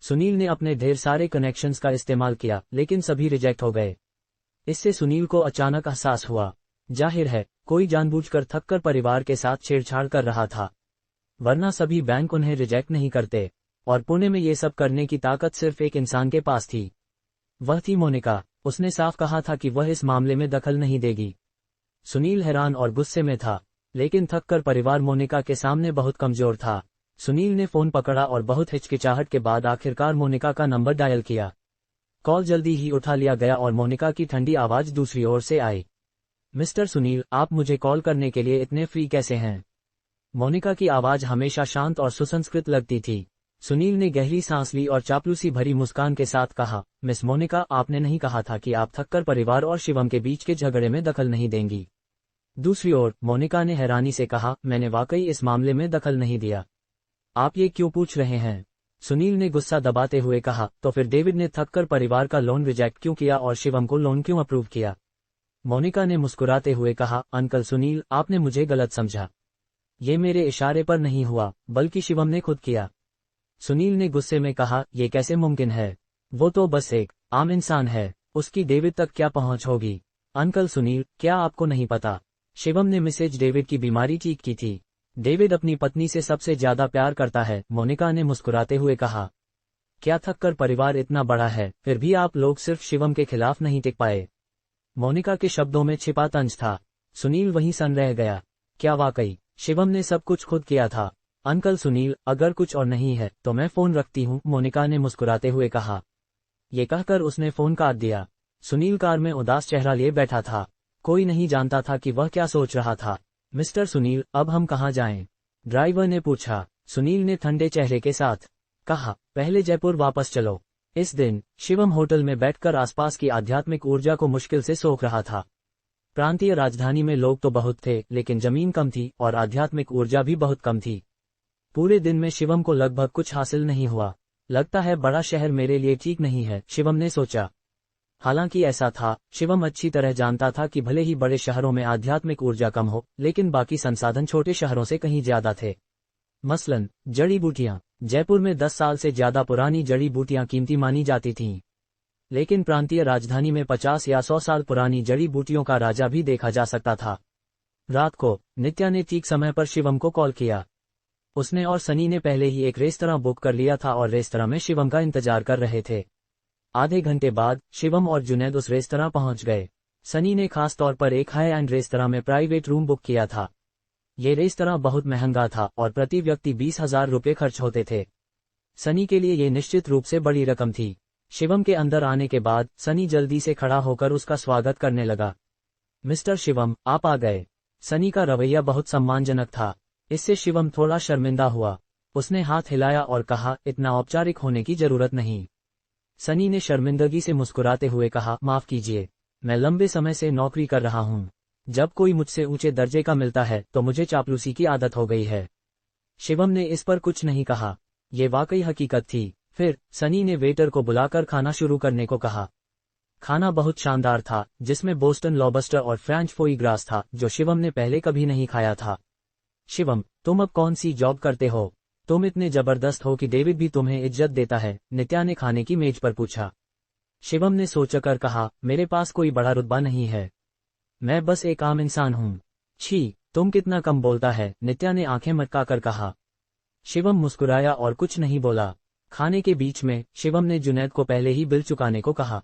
A: सुनील ने अपने ढेर सारे कनेक्शंस का इस्तेमाल किया, लेकिन सभी रिजेक्ट हो गए। इससे सुनील को अचानक एहसास हुआ, जाहिर है कोई जानबूझकर थक्कर परिवार के साथ छेड़छाड़ कर रहा था, वरना सभी बैंक उन्हें रिजेक्ट नहीं करते। और पुणे में ये सब करने की ताकत सिर्फ एक इंसान के पास थी, वह थी मोनिका। उसने साफ कहा था कि वह इस मामले में दखल नहीं देगी। सुनील हैरान और गुस्से में था, लेकिन थक्कर परिवार मोनिका के सामने बहुत कमजोर था। सुनील ने फोन पकड़ा और बहुत हिचकिचाहट के बाद आखिरकार मोनिका का नंबर डायल किया। कॉल जल्दी ही उठा लिया गया और मोनिका की ठंडी आवाज दूसरी ओर से आई। मिस्टर सुनील, आप मुझे कॉल करने के लिए इतने फ्री कैसे हैं? मोनिका की आवाज हमेशा शांत और सुसंस्कृत लगती थी। सुनील ने गहरी सांस ली और चापलूसी भरी मुस्कान के साथ कहा, मिस मोनिका, आपने नहीं कहा था कि आप थक्कर परिवार और शिवम के बीच के झगड़े में दखल नहीं देंगी? दूसरी ओर मोनिका ने हैरानी से कहा, मैंने वाकई इस मामले में दखल नहीं दिया। आप ये क्यों पूछ रहे हैं? सुनील ने गुस्सा दबाते हुए कहा, तो फिर डेविड ने थक्कर परिवार का लोन रिजेक्ट क्यों किया और शिवम को लोन क्यों अप्रूव किया? मोनिका ने मुस्कुराते हुए कहा, अंकल सुनील, आपने मुझे गलत समझा। ये मेरे इशारे पर नहीं हुआ, बल्कि शिवम ने खुद किया। सुनील ने गुस्से में कहा, ये कैसे मुमकिन है? वो तो बस एक आम इंसान है, उसकी डेविड तक क्या पहुंच होगी? अंकल सुनील, क्या आपको नहीं पता? शिवम ने मिसेज डेविड की बीमारी ठीक की थी। डेविड अपनी पत्नी से सबसे ज्यादा प्यार करता है, मोनिका ने मुस्कुराते हुए कहा। क्या थक्कर परिवार इतना बड़ा है, फिर भी आप लोग सिर्फ शिवम के खिलाफ नहीं टिक पाए? मोनिका के शब्दों में छिपा तंज था। सुनील वहीं सन रह गया। क्या वाकई शिवम ने सब कुछ खुद किया था? अंकल सुनील, अगर कुछ और नहीं है तो मैं फोन रखती हूँ, मोनिका ने मुस्कुराते हुए कहा। ये कहकर उसने फोन काट दिया। सुनील कार में उदास चेहरा लिए बैठा था। कोई नहीं जानता था कि वह क्या सोच रहा था। मिस्टर सुनील, अब हम कहाँ जाएं? ड्राइवर ने पूछा। सुनील ने ठंडे चेहरे के साथ कहा, पहले जयपुर वापस चलो। इस दिन शिवम होटल में बैठकर आसपास की आध्यात्मिक ऊर्जा को मुश्किल से सोख रहा था। प्रांतीय राजधानी में लोग तो बहुत थे, लेकिन जमीन कम थी और आध्यात्मिक ऊर्जा भी बहुत कम थी। पूरे दिन में शिवम को लगभग कुछ हासिल नहीं हुआ। लगता है बड़ा शहर मेरे लिए ठीक नहीं है, शिवम ने सोचा। हालांकि ऐसा था, शिवम अच्छी तरह जानता था कि भले ही बड़े शहरों में आध्यात्मिक ऊर्जा कम हो, लेकिन बाकी संसाधन छोटे शहरों से कहीं ज्यादा थे। मसलन जड़ी बूटियां। जयपुर में 10 साल से ज्यादा पुरानी जड़ी बूटियां कीमती मानी जाती थीं। लेकिन प्रांतीय राजधानी में 50 या 100 साल पुरानी जड़ी बूटियों का राजा भी देखा जा सकता था। रात को नित्या ने ठीक समय पर शिवम को कॉल किया। उसने और सनी ने पहले ही एक रेस्तरां बुक कर लिया था और रेस्तरां में शिवम का इंतजार कर रहे थे। आधे घंटे बाद शिवम और जुनैद उस रेस्तरां पहुंच गए। सनी ने खास तौर पर एक हाई एंड रेस्तरां में प्राइवेट रूम बुक किया था। ये रेस्तरां बहुत महंगा था और प्रति व्यक्ति 20,000 रुपये खर्च होते थे। सनी के लिए ये निश्चित रूप से बड़ी रकम थी। शिवम के अंदर आने के बाद सनी जल्दी से खड़ा होकर उसका स्वागत करने लगा। मिस्टर शिवम, आप आ गए। सनी का रवैया बहुत सम्मानजनक था। इससे शिवम थोड़ा शर्मिंदा हुआ। उसने हाथ हिलाया और कहा, इतना औपचारिक होने की जरूरत नहीं। सनी ने शर्मिंदगी से मुस्कुराते हुए कहा, माफ कीजिए, मैं लंबे समय से नौकरी कर रहा हूँ। जब कोई मुझसे ऊंचे दर्जे का मिलता है तो मुझे चापलूसी की आदत हो गई है। शिवम ने इस पर कुछ नहीं कहा। ये वाकई हकीकत थी। फिर सनी ने वेटर को बुलाकर खाना शुरू करने को कहा। खाना बहुत शानदार था, जिसमें बोस्टन लॉबस्टर और फ्रेंच फोई ग्रास था, जो शिवम ने पहले कभी नहीं खाया था। शिवम, तुम अब कौन सी जॉब करते हो? तुम इतने जबरदस्त हो कि डेविड भी तुम्हें इज्जत देता है, नित्या ने खाने की मेज पर पूछा। शिवम ने सोचकर कहा, मेरे पास कोई बड़ा रुतबा नहीं है, मैं बस एक आम इंसान हूँ। छी, तुम कितना कम बोलता है, नित्या ने आंखें मटकाकर कहा। शिवम मुस्कुराया और कुछ नहीं बोला। खाने के बीच में शिवम ने जुनैद को पहले ही बिल चुकाने को कहा।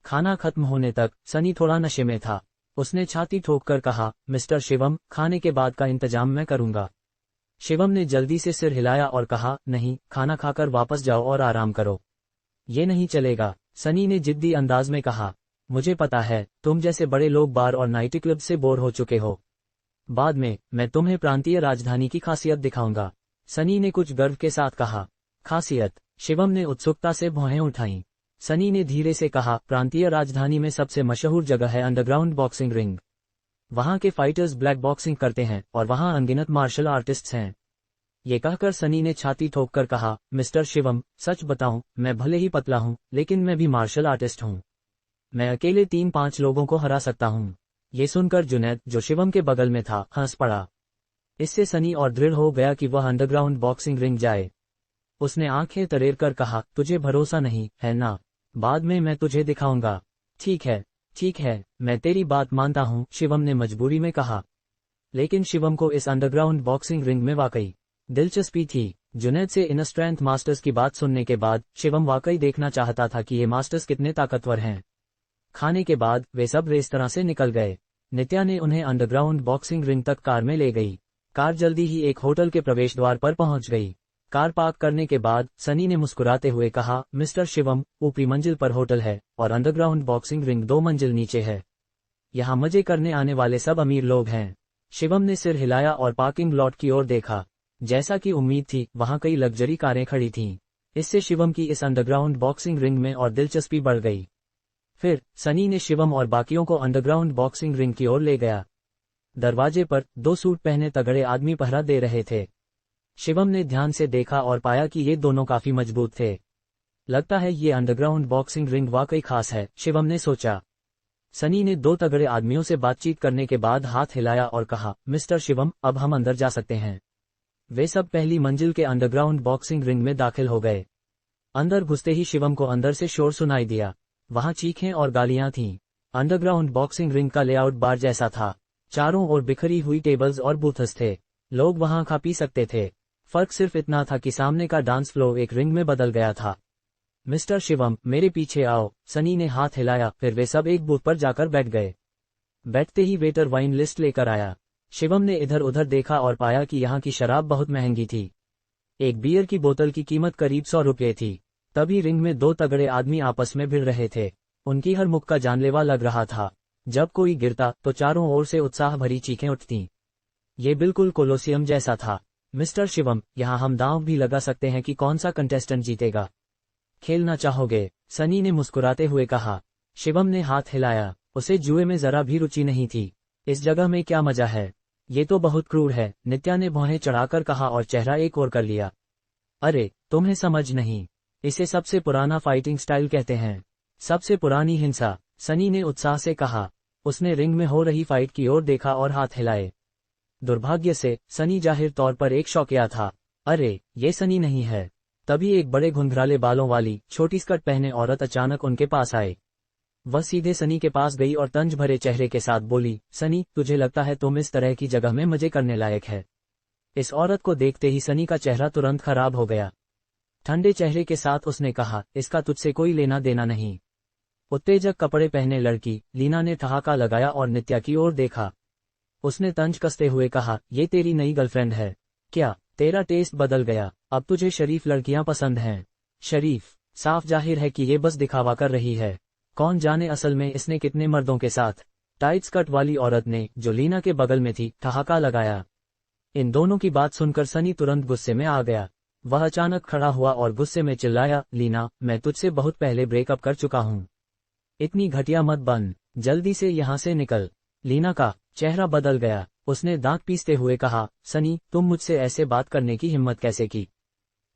A: खाना खत्म होने तक सनी थोड़ा नशे में था। उसने छाती ठोककर कहा, मिस्टर शिवम, खाने के बाद का इंतजाम मैं करूंगा। शिवम ने जल्दी से सिर हिलाया और कहा, नहीं, खाना खाकर वापस जाओ और आराम करो। ये नहीं चलेगा, सनी ने जिद्दी अंदाज में कहा। मुझे पता है, तुम जैसे बड़े लोग बार और नाइट क्लब से बोर हो चुके हो। बाद में मैं तुम्हें प्रांतीय राजधानी की खासियत दिखाऊंगा। सनी ने कुछ गर्व के साथ कहा। खासियत। शिवम ने उत्सुकता से भौहें उठाईं। सनी ने धीरे से कहा, प्रांतीय राजधानी में सबसे मशहूर जगह है अंडरग्राउंड बॉक्सिंग रिंग। वहां के फाइटर्स ब्लैक बॉक्सिंग करते हैं और वहां अनगिनत मार्शल आर्टिस्ट्स हैं। ये कहकर सनी ने छाती ठोककर कहा, मिस्टर शिवम, सच बताऊं, मैं भले ही पतला हूं, लेकिन मैं भी मार्शल आर्टिस्ट हूं। मैं अकेले 3-5 लोगों को हरा सकता हूं। ये सुनकर जुनैद, जो शिवम के बगल में था, हंस पड़ा। इससे सनी और दृढ़ हो गया कि वह अंडरग्राउंड बॉक्सिंग रिंग जाए। उसने आंखें तरेर कर कहा, तुझे भरोसा नहीं है ना? बाद में मैं तुझे दिखाऊंगा। ठीक है, मैं तेरी बात मानता हूं, शिवम ने मजबूरी में कहा। लेकिन शिवम को इस अंडरग्राउंड बॉक्सिंग रिंग में वाकई दिलचस्पी थी। जुनैद से इन स्ट्रेंथ मास्टर्स की बात सुनने के बाद शिवम वाकई देखना चाहता था कि ये मास्टर्स कितने ताकतवर हैं। खाने के बाद वे सब रेस्तरां से निकल गए। नित्या ने उन्हें अंडरग्राउंड बॉक्सिंग रिंग तक कार में ले गई। कार जल्दी ही एक होटल के प्रवेश द्वार पर पहुंच गई। कार पार्क करने के बाद सनी ने मुस्कुराते हुए कहा, मिस्टर शिवम, ऊपरी मंजिल पर होटल है और अंडरग्राउंड बॉक्सिंग रिंग 2 मंजिल नीचे है। यहाँ मजे करने आने वाले सब अमीर लोग हैं। शिवम ने सिर हिलाया और पार्किंग लॉट की ओर देखा। जैसा कि उम्मीद थी, वहां कई लग्जरी कारें खड़ी थीं। इससे शिवम की इस अंडरग्राउंड बॉक्सिंग रिंग में और दिलचस्पी बढ़ गई। फिर सनी ने शिवम और बाकियों को अंडरग्राउंड बॉक्सिंग रिंग की ओर ले गया। दरवाजे पर 2 सूट पहने तगड़े आदमी पहरा दे रहे थे। शिवम ने ध्यान से देखा और पाया कि ये दोनों काफी मजबूत थे। लगता है ये अंडरग्राउंड बॉक्सिंग रिंग वाकई खास है, शिवम ने सोचा। सनी ने 2 तगड़े आदमियों से बातचीत करने के बाद हाथ हिलाया और कहा, मिस्टर शिवम, अब हम अंदर जा सकते हैं। वे सब पहली मंजिल के अंडरग्राउंड बॉक्सिंग रिंग में दाखिल हो गए। अंदर घुसते ही शिवम को अंदर से शोर सुनाई दिया। वहां चीखें और गालियां थीं। अंडरग्राउंड बॉक्सिंग रिंग का लेआउट बार जैसा था। चारों ओर बिखरी हुई टेबल्स और बूथ्स थे। लोग वहां खा पी सकते थे। फर्क सिर्फ इतना था कि सामने का डांस फ्लोर एक रिंग में बदल गया था। मिस्टर शिवम, मेरे पीछे आओ, सनी ने हाथ हिलाया। फिर वे सब एक बूथ पर जाकर बैठ गए। बैठते ही वेटर वाइन लिस्ट लेकर आया। शिवम ने इधर उधर देखा और पाया कि यहाँ की शराब बहुत महंगी थी। एक बियर की बोतल की कीमत करीब 100 रुपये थी। तभी रिंग में 2 तगड़े आदमी आपस में भिड़ रहे थे। उनकी हर मुक्का जानलेवा लग रहा था। जब कोई गिरता तो चारों ओर से उत्साह भरी चीखें उठतीं। ये बिल्कुल कोलोसियम जैसा था। मिस्टर शिवम, यहाँ हम दांव भी लगा सकते हैं कि कौन सा कंटेस्टेंट जीतेगा। खेलना चाहोगे? सनी ने मुस्कुराते हुए कहा। शिवम ने हाथ हिलाया। उसे जुए में जरा भी रुचि नहीं थी। इस जगह में क्या मजा है? ये तो बहुत क्रूर है, नित्या ने भौहें चढ़ाकर कहा और चेहरा एक ओर कर लिया। अरे, तुम्हें समझ नहीं। इसे सबसे पुराना फाइटिंग स्टाइल कहते हैं। सबसे पुरानी हिंसा, सनी ने उत्साह से कहा। उसने रिंग में हो रही फाइट की ओर देखा और हाथ हिलाए। दुर्भाग्य से सनी जाहिर तौर पर एक शौकिया था। अरे, ये सनी नहीं है। तभी एक बड़े घुंघराले बालों वाली छोटी स्कर्ट पहने औरत अचानक उनके पास आए। वह सीधे सनी के पास गई और तंज भरे चेहरे के साथ बोली, सनी, तुझे लगता है तुम इस तरह की जगह में मजे करने लायक है? इस औरत को देखते ही सनी का चेहरा तुरंत खराब हो गया। ठंडे चेहरे के साथ उसने कहा, इसका तुझसे कोई लेना देना नहीं। उत्तेजक कपड़े पहने लड़की, लीना ने ठहाका लगाया और नित्या की ओर देखा। उसने तंज कसते हुए कहा, ये तेरी नई गर्लफ्रेंड है क्या? तेरा टेस्ट बदल गया, अब तुझे शरीफ लड़कियां पसंद हैं। शरीफ? साफ जाहिर है कि ये बस दिखावा कर रही है। कौन जाने असल में इसने कितने मर्दों के साथ। टाइट स्कर्ट वाली औरत ने, जो लीना के बगल में थी, ठहाका लगाया। इन दोनों की बात सुनकर सनी तुरंत गुस्से में आ गया। वह अचानक खड़ा हुआ और गुस्से में चिल्लाया, लीना, मैं तुझसे बहुत पहले ब्रेकअप कर चुका हूँ। इतनी घटिया मत बन, जल्दी से यहाँ से निकल। लीना का चेहरा बदल गया। उसने दांत पीसते हुए कहा, सनी, तुम मुझसे ऐसे बात करने की हिम्मत कैसे की?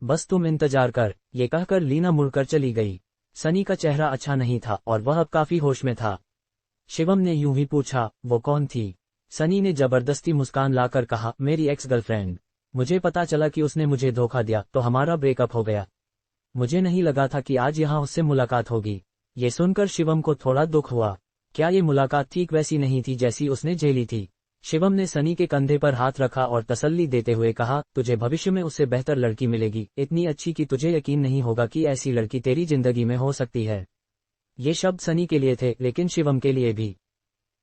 A: बस तुम इंतजार कर। ये कहकर लीना मुड़कर चली गई। सनी का चेहरा अच्छा नहीं था और वह अब काफी होश में था। शिवम ने यूं ही पूछा, वो कौन थी? सनी ने जबरदस्ती मुस्कान लाकर कहा, मेरी एक्स गर्लफ्रेंड। मुझे पता चला कि उसने मुझे धोखा दिया तो हमारा ब्रेकअप हो गया। मुझे नहीं लगा था कि आज यहाँ उससे मुलाकात होगी। ये सुनकर शिवम को थोड़ा दुख हुआ। क्या ये मुलाकात ठीक वैसी नहीं थी जैसी उसने झेली थी? शिवम ने सनी के कंधे पर हाथ रखा और तसल्ली देते हुए कहा, तुझे भविष्य में उससे बेहतर लड़की मिलेगी, इतनी अच्छी कि तुझे यकीन नहीं होगा कि ऐसी लड़की तेरी जिंदगी में हो सकती है। ये शब्द सनी के लिए थे, लेकिन शिवम के लिए भी।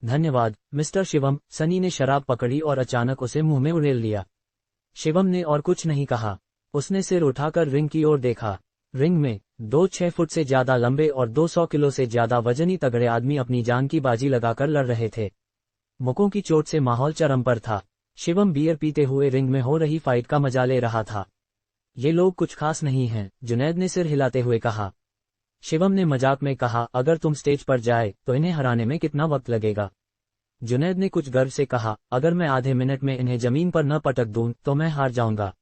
A: धन्यवाद, मिस्टर शिवम। सनी ने शराब पकड़ी और अचानक उसे मुंह में उड़ेल लिया। शिवम ने और कुछ नहीं कहा। उसने सिर उठाकर रिंग की ओर देखा। रिंग में 2-6 फुट से ज्यादा लंबे और 200 किलो से ज्यादा वजनी तगड़े आदमी अपनी जान की बाजी लगाकर लड़ रहे थे। मुक्कों की चोट से माहौल चरम पर था। शिवम बियर पीते हुए रिंग में हो रही फाइट का मजा ले रहा था। ये लोग कुछ खास नहीं हैं, जुनैद ने सिर हिलाते हुए कहा। शिवम ने मजाक में कहा, अगर तुम स्टेज पर जाए तो इन्हें हराने में कितना वक्त लगेगा। जुनैद ने कुछ गर्व से कहा, अगर मैं आधे मिनट में इन्हें जमीन पर न पटक दूं तो मैं हार जाऊंगा।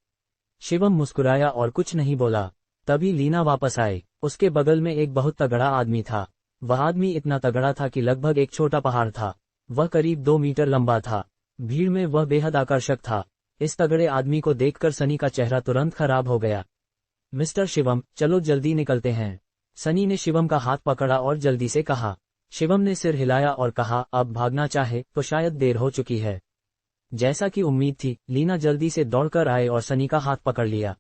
A: शिवम मुस्कुराया और कुछ नहीं बोला। तभी लीना वापस आई। उसके बगल में एक बहुत तगड़ा आदमी था। वह आदमी इतना तगड़ा था कि लगभग एक छोटा पहाड़ था। वह करीब 2 मीटर लंबा था। भीड़ में वह बेहद आकर्षक था। इस तगड़े आदमी को देखकर सनी का चेहरा तुरंत खराब हो गया। मिस्टर शिवम, चलो जल्दी निकलते हैं। सनी ने शिवम का हाथ पकड़ा और जल्दी से कहा। शिवम ने सिर हिलाया और कहा, अब भागना चाहे तो शायद देर हो चुकी है। जैसा कि उम्मीद थी, लीना जल्दी से दौड़कर आए और सनी का हाथ पकड़ लिया।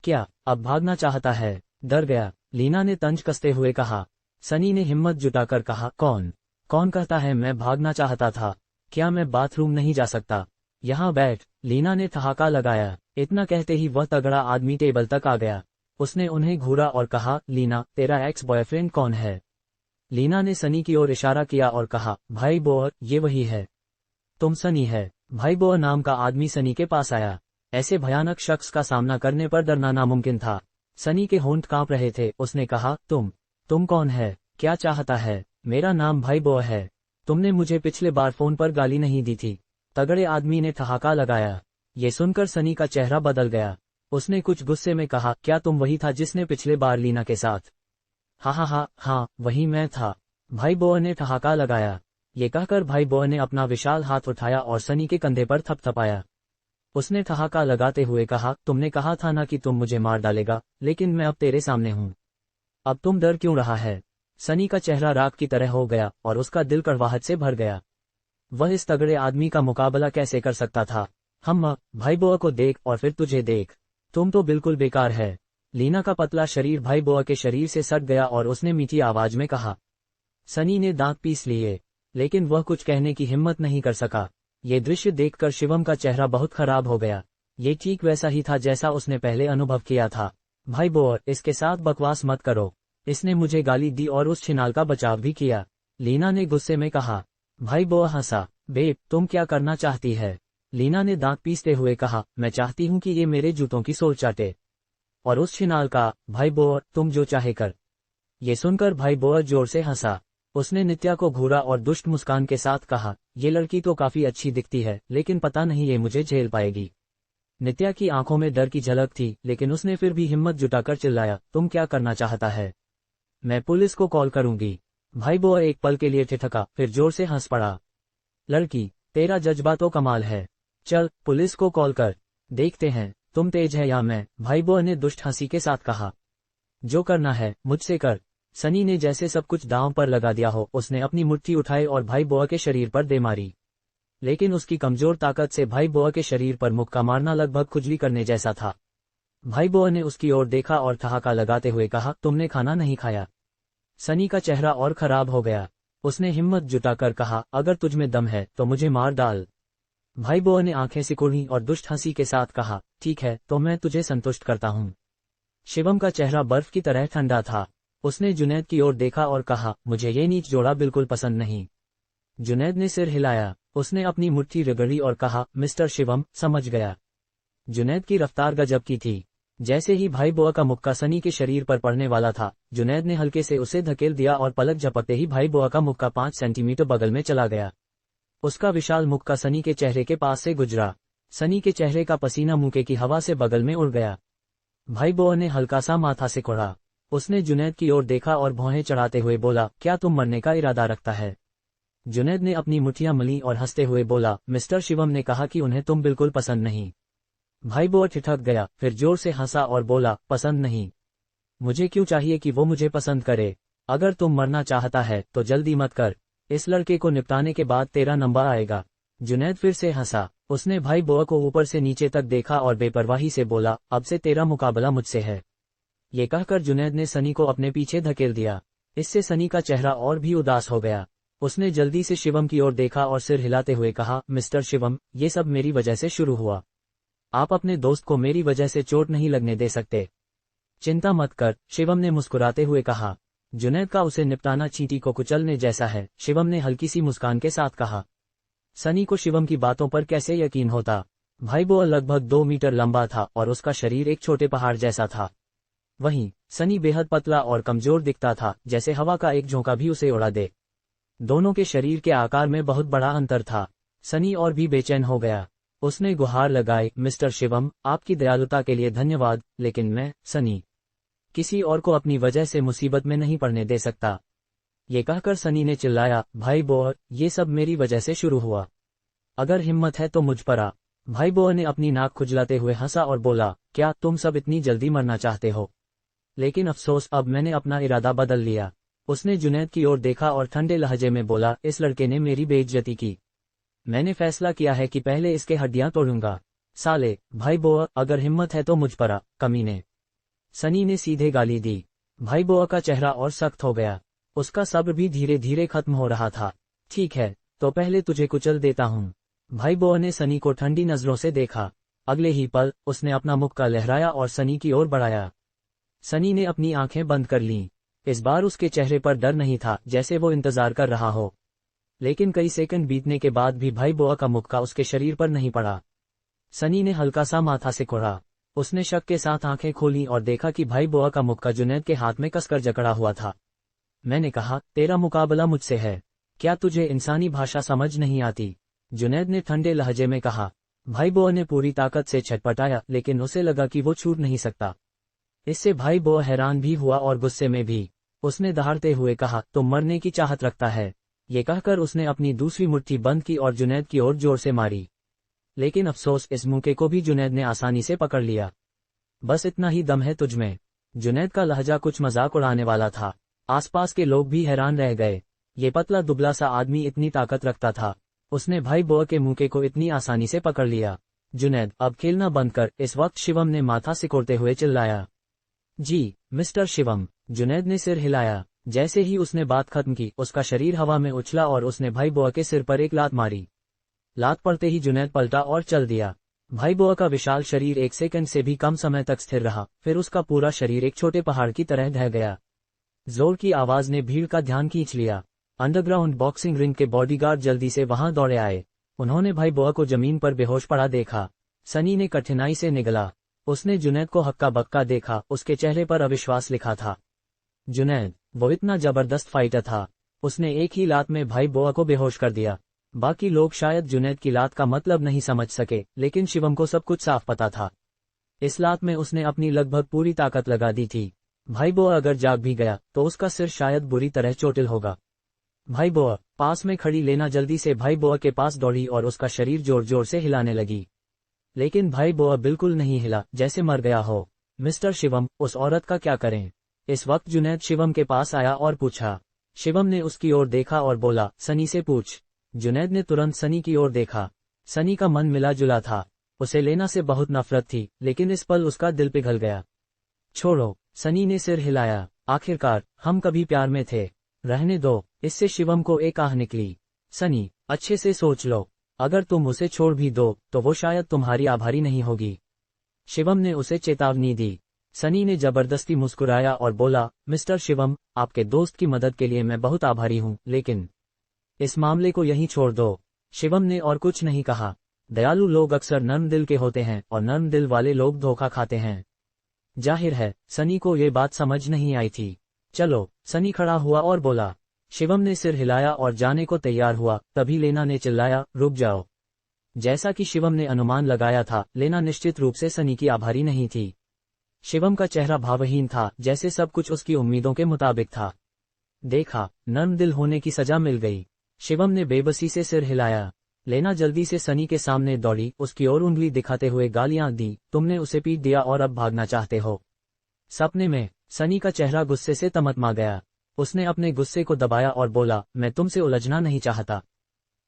A: क्या अब भागना चाहता है? डर गया, लीना ने तंज कसते हुए कहा। सनी ने हिम्मत जुटाकर कहा, कौन कहता है मैं भागना चाहता था? क्या मैं बाथरूम नहीं जा सकता? यहाँ बैठ, लीना ने ठहाका लगाया। इतना कहते ही वह तगड़ा आदमी टेबल तक आ गया। उसने उन्हें घूरा और कहा, लीना, तेरा एक्स बॉयफ्रेंड कौन है? लीना ने सनी की ओर इशारा किया और कहा, भाई बोअर, ये वही है। तुम सनी है। भाई बोअर नाम का आदमी सनी के पास आया। ऐसे भयानक शख्स का सामना करने पर डरना नामुमकिन था। सनी के होंठ कांप रहे थे। उसने कहा, तुम कौन है? क्या चाहता है? मेरा नाम भाई बोअर है। तुमने मुझे पिछले बार फोन पर गाली नहीं दी थी। तगड़े आदमी ने ठहाका लगाया। ये सुनकर सनी का चेहरा बदल गया। उसने कुछ गुस्से में कहा, क्या तुम वही था जिसने पिछले बार लीना के साथ? हाँ, वही मैं था। भाई बोअर ने ठहाका लगाया। ये कहकर भाई बोअर ने अपना विशाल हाथ उठाया और सनी के कंधे पर थपथपाया। उसने ठहाका लगाते हुए कहा, तुमने कहा था ना कि तुम मुझे मार डालेगा, लेकिन मैं अब तेरे सामने हूँ। अब तुम डर क्यों रहा है? सनी का चेहरा राख की तरह हो गया और उसका दिल कड़वाहट से भर गया। वह इस तगड़े आदमी का मुकाबला कैसे कर सकता था? भाई बोअर को देख और फिर तुझे देख। तुम तो बिल्कुल बेकार है। लीना का पतला शरीर भाई बोअर के शरीर से सट गया और उसने मीठी आवाज में कहा। सनी ने दांत पीस लिए, लेकिन वह कुछ कहने की हिम्मत नहीं कर सका। ये दृश्य देखकर शिवम का चेहरा बहुत खराब हो गया। ये ठीक वैसा ही था जैसा उसने पहले अनुभव किया था। भाई बोअर, इसके साथ बकवास मत करो। इसने मुझे गाली दी और उस छिनाल का बचाव भी किया, लीना ने गुस्से में कहा। भाई बोअर हंसा। बेब, तुम क्या करना चाहती है? लीना ने दांत पीसते हुए कहा, मैं चाहती हूँ कि ये मेरे जूतों की सोल चाटे। और उस छिनाल का, भाई बोअर, तुम जो चाहे कर। ये सुनकर भाई बोअर जोर से हंसा। उसने नित्या को घूरा और दुष्ट मुस्कान के साथ कहा, ये लड़की तो काफी अच्छी दिखती है, लेकिन पता नहीं ये मुझे झेल पाएगी। नित्या की आंखों में डर की झलक थी, लेकिन उसने फिर भी हिम्मत जुटाकर चिल्लाया, तुम क्या करना चाहता है? मैं पुलिस को कॉल करूंगी। भाई बोअर एक पल के लिए ठिठका, फिर जोर से हंस पड़ा। लड़की, तेरा जज्बा तो कमाल है। चल, पुलिस को कॉल कर। देखते हैं तुम तेज है या मैं, भाई बोअर ने दुष्ट हंसी के साथ कहा। जो करना है मुझसे कर। सनी ने जैसे सब कुछ दांव पर लगा दिया हो, उसने अपनी मुट्ठी उठाई और भाई बोअर के शरीर पर दे मारी। लेकिन उसकी कमजोर ताकत से भाई बोअर के शरीर पर मुक्का मारना लगभग खुजली करने जैसा था। भाई बोअर ने उसकी ओर देखा और ठहाका लगाते हुए कहा, तुमने खाना नहीं खाया? सनी का चेहरा और खराब हो गया। उसने हिम्मत जुटाकर कहा, अगर तुझमें दम है तो मुझे मार डाल। भाई बोअर ने आंखें सिकुड़ी और दुष्ट हंसी के साथ कहा, ठीक है, तो मैं तुझे संतुष्ट करता हूँ। शिवम का चेहरा बर्फ की तरह ठंडा था। उसने जुनैद की ओर देखा और कहा, मुझे ये नीच जोड़ा बिल्कुल पसंद नहीं। जुनैद ने सिर हिलाया। उसने अपनी मुट्ठी रगड़ी और कहा, मिस्टर शिवम, समझ गया। जुनैद की रफ्तार गजब की थी। जैसे ही भाई बोअर का मुक्का सनी के शरीर पर पड़ने वाला था, जुनैद ने हल्के से उसे धकेल दिया और पलक झपकते ही भाई बोअर का मुक्का 5 सेंटीमीटर बगल में चला गया। उसका विशाल मुक्का सनी के चेहरे के पास से गुजरा। सनी के चेहरे का पसीना मुक्के की हवा से बगल में उड़ गया। भाई बोअर ने हल्का सा माथा सिकोड़ा। उसने जुनैद की ओर देखा और भौहें चढ़ाते हुए बोला, क्या तुम मरने का इरादा रखता है? जुनैद ने अपनी मुठियां मली और हंसते हुए बोला, मिस्टर शिवम ने कहा कि उन्हें तुम बिल्कुल पसंद नहीं। भाई बोअर ठिठक गया, फिर जोर से हंसा और बोला, पसंद नहीं? मुझे क्यों चाहिए कि वो मुझे पसंद करे? अगर तुम मरना चाहता है तो जल्दी मत कर। इस लड़के को निपटाने के बाद तेरा नंबर आएगा। जुनैद फिर से हंसा। उसने भाई बोअर को ऊपर से नीचे तक देखा और बेपरवाही से बोला, अब से तेरा मुकाबला मुझसे है। ये कहकर जुनैद ने सनी को अपने पीछे धकेल दिया। इससे सनी का चेहरा और भी उदास हो गया। उसने जल्दी से शिवम की ओर देखा और सिर हिलाते हुए कहा, मिस्टर शिवम, ये सब मेरी वजह से शुरू हुआ। आप अपने दोस्त को मेरी वजह से चोट नहीं लगने दे सकते। चिंता मत कर, शिवम ने मुस्कुराते हुए कहा। जुनैद का उसे निपटाना चींटी को कुचलने जैसा है, शिवम ने हल्की सी मुस्कान के साथ कहा। सनी को शिवम की बातों पर कैसे यकीन होता। भाई बोआ लगभग 2 मीटर लंबा था और उसका शरीर एक छोटे पहाड़ जैसा था। वहीं सनी बेहद पतला और कमजोर दिखता था, जैसे हवा का एक झोंका भी उसे उड़ा दे। दोनों के शरीर के आकार में बहुत बड़ा अंतर था। सनी और भी बेचैन हो गया। उसने गुहार लगाई, मिस्टर शिवम, आपकी दयालुता के लिए धन्यवाद, लेकिन मैं, सनी, किसी और को अपनी वजह से मुसीबत में नहीं पड़ने दे सकता। ये कहकर सनी ने चिल्लाया, भाई बोआ, ये सब मेरी वजह से शुरू हुआ। अगर हिम्मत है तो मुझ पर आ। भाई बोआ ने अपनी नाक खुजलाते हुए हंसा और बोला, क्या तुम सब इतनी जल्दी मरना चाहते हो? लेकिन अफसोस, अब मैंने अपना इरादा बदल लिया। उसने जुनैद की ओर देखा और ठंडे लहजे में बोला, इस लड़के ने मेरी बेइज्जती की। मैंने फैसला किया है कि पहले इसके हड्डियां तोड़ूंगा। साले, भाई बोआ, अगर हिम्मत है तो मुझ पर आ, कमीने। सनी ने सीधे गाली दी। भाई बोआ का चेहरा और सख्त हो गया। उसका सब्र भी धीरे धीरे खत्म हो रहा था। ठीक है, तो पहले तुझे कुचल देता हूँ। भाई बोआ ने सनी को ठंडी नजरों से देखा। अगले ही पल उसने अपना मुक्का लहराया और सनी की ओर बढ़ाया। सनी ने अपनी आंखें बंद कर लीं। इस बार उसके चेहरे पर डर नहीं था, जैसे वो इंतजार कर रहा हो। लेकिन कई सेकंड बीतने के बाद भी भाई बोआ का मुक्का उसके शरीर पर नहीं पड़ा। सनी ने हल्का सा माथा सिकुड़ा। उसने शक के साथ आंखें खोली और देखा कि भाई बोआ का मुक्का जुनैद के हाथ में कसकर जकड़ा हुआ था। मैंने कहा, तेरा मुकाबला मुझसे है। क्या तुझे इंसानी भाषा समझ नहीं आती? जुनैद ने ठंडे लहजे में कहा। भाई बोआ ने पूरी ताकत से छटपटाया, लेकिन उसे लगा कि वो छूट नहीं सकता। इससे भाई बोआ हैरान भी हुआ और गुस्से में भी। उसने दहाड़ते हुए कहा, तुम मरने की चाहत रखता है? ये कहकर उसने अपनी दूसरी मुट्ठी बंद की और जुनैद की ओर जोर से मारी। लेकिन अफसोस, इस मौके को भी जुनैद ने आसानी से पकड़ लिया। बस इतना ही दम है तुझमें। जुनैद का लहजा कुछ मजाक उड़ाने वाला था। आसपास के लोग भी हैरान रह गए। ये पतला दुबला सा आदमी इतनी ताकत रखता था। उसने भाई बोआ के मुंके को इतनी आसानी से पकड़ लिया। जुनैद, अब खेलना बंद कर, इस वक्त शिवम ने माथा सिकोड़ते हुए चिल्लाया। जी, मिस्टर शिवम। जुनैद ने सिर हिलाया। जैसे ही उसने बात खत्म की, उसका शरीर हवा में उछला और उसने भाई बोआ के सिर पर एक लात मारी। लात पड़ते ही जुनैद पलटा और चल दिया। भाई बोआ का विशाल शरीर 1 सेकंड से भी कम समय तक स्थिर रहा, फिर उसका पूरा शरीर एक छोटे पहाड़ की तरह ढह गया। जोर की आवाज ने भीड़ का ध्यान खींच लिया। अंडरग्राउंड बॉक्सिंग रिंग के बॉडीगार्ड जल्दी से वहां दौड़े आए। उन्होंने भाई बोआ को जमीन पर बेहोश पड़ा देखा। सनी ने कठिनाई से निगला। उसने जुनैद को हक्का बक्का देखा, उसके चेहरे पर अविश्वास लिखा था। जुनैद, वो इतना जबरदस्त फाइटर था। उसने एक ही लात में भाई बोआ को बेहोश कर दिया। बाकी लोग शायद जुनैद की लात का मतलब नहीं समझ सके, लेकिन शिवम को सब कुछ साफ पता था। इस लात में उसने अपनी लगभग पूरी ताकत लगा दी थी। भाई बोआ अगर जाग भी गया तो उसका सिर शायद बुरी तरह चोटिल होगा। भाई बोआ, पास में खड़ी लेना जल्दी से भाई बोआ के पास दौड़ी और उसका शरीर जोर जोर से हिलाने लगी। लेकिन भाई बोआ बिल्कुल नहीं हिला, जैसे मर गया हो। मिस्टर शिवम, उस औरत का क्या करें? इस वक्त जुनैद शिवम के पास आया और पूछा। शिवम ने उसकी ओर देखा और बोला, सनी से पूछ। जुनैद ने तुरंत सनी की ओर देखा। सनी का मन मिला जुला था। उसे लेना से बहुत नफरत थी, लेकिन इस पल उसका दिल पिघल गया। छोड़ो, सनी ने सिर हिलाया। आखिरकार हम कभी प्यार में थे। रहने दो। इससे शिवम को एक आह निकली। सनी, अच्छे से सोच लो। अगर तुम उसे छोड़ भी दो तो वो शायद तुम्हारी आभारी नहीं होगी। शिवम ने उसे चेतावनी दी। सनी ने जबरदस्ती मुस्कुराया और बोला, मिस्टर शिवम, आपके दोस्त की मदद के लिए मैं बहुत आभारी हूँ, लेकिन इस मामले को यहीं छोड़ दो। शिवम ने और कुछ नहीं कहा। दयालु लोग अक्सर नर्म दिल के होते हैं और नर्म दिल वाले लोग धोखा खाते हैं। जाहिर है, सनी को ये बात समझ नहीं आई थी। चलो, सनी खड़ा हुआ और बोला। शिवम ने सिर हिलाया और जाने को तैयार हुआ, तभी लेना ने चिल्लाया, रुक जाओ। जैसा कि शिवम ने अनुमान लगाया था, लेना निश्चित रूप से सनी की आभारी नहीं थी। शिवम का चेहरा भावहीन था, जैसे सब कुछ उसकी उम्मीदों के मुताबिक था। देखा, नर्म दिल होने की सजा मिल गई। शिवम ने बेबसी से सिर हिलाया। लेना जल्दी से सनी के सामने दौड़ी, उसकी ओर उंगली दिखाते हुए गालियां दी, तुमने उसे पीट दिया और अब भागना चाहते हो। सपने में। सनी का चेहरा गुस्से से तमतमा गया। उसने अपने गुस्से को दबाया और बोला, मैं तुमसे उलझना नहीं चाहता।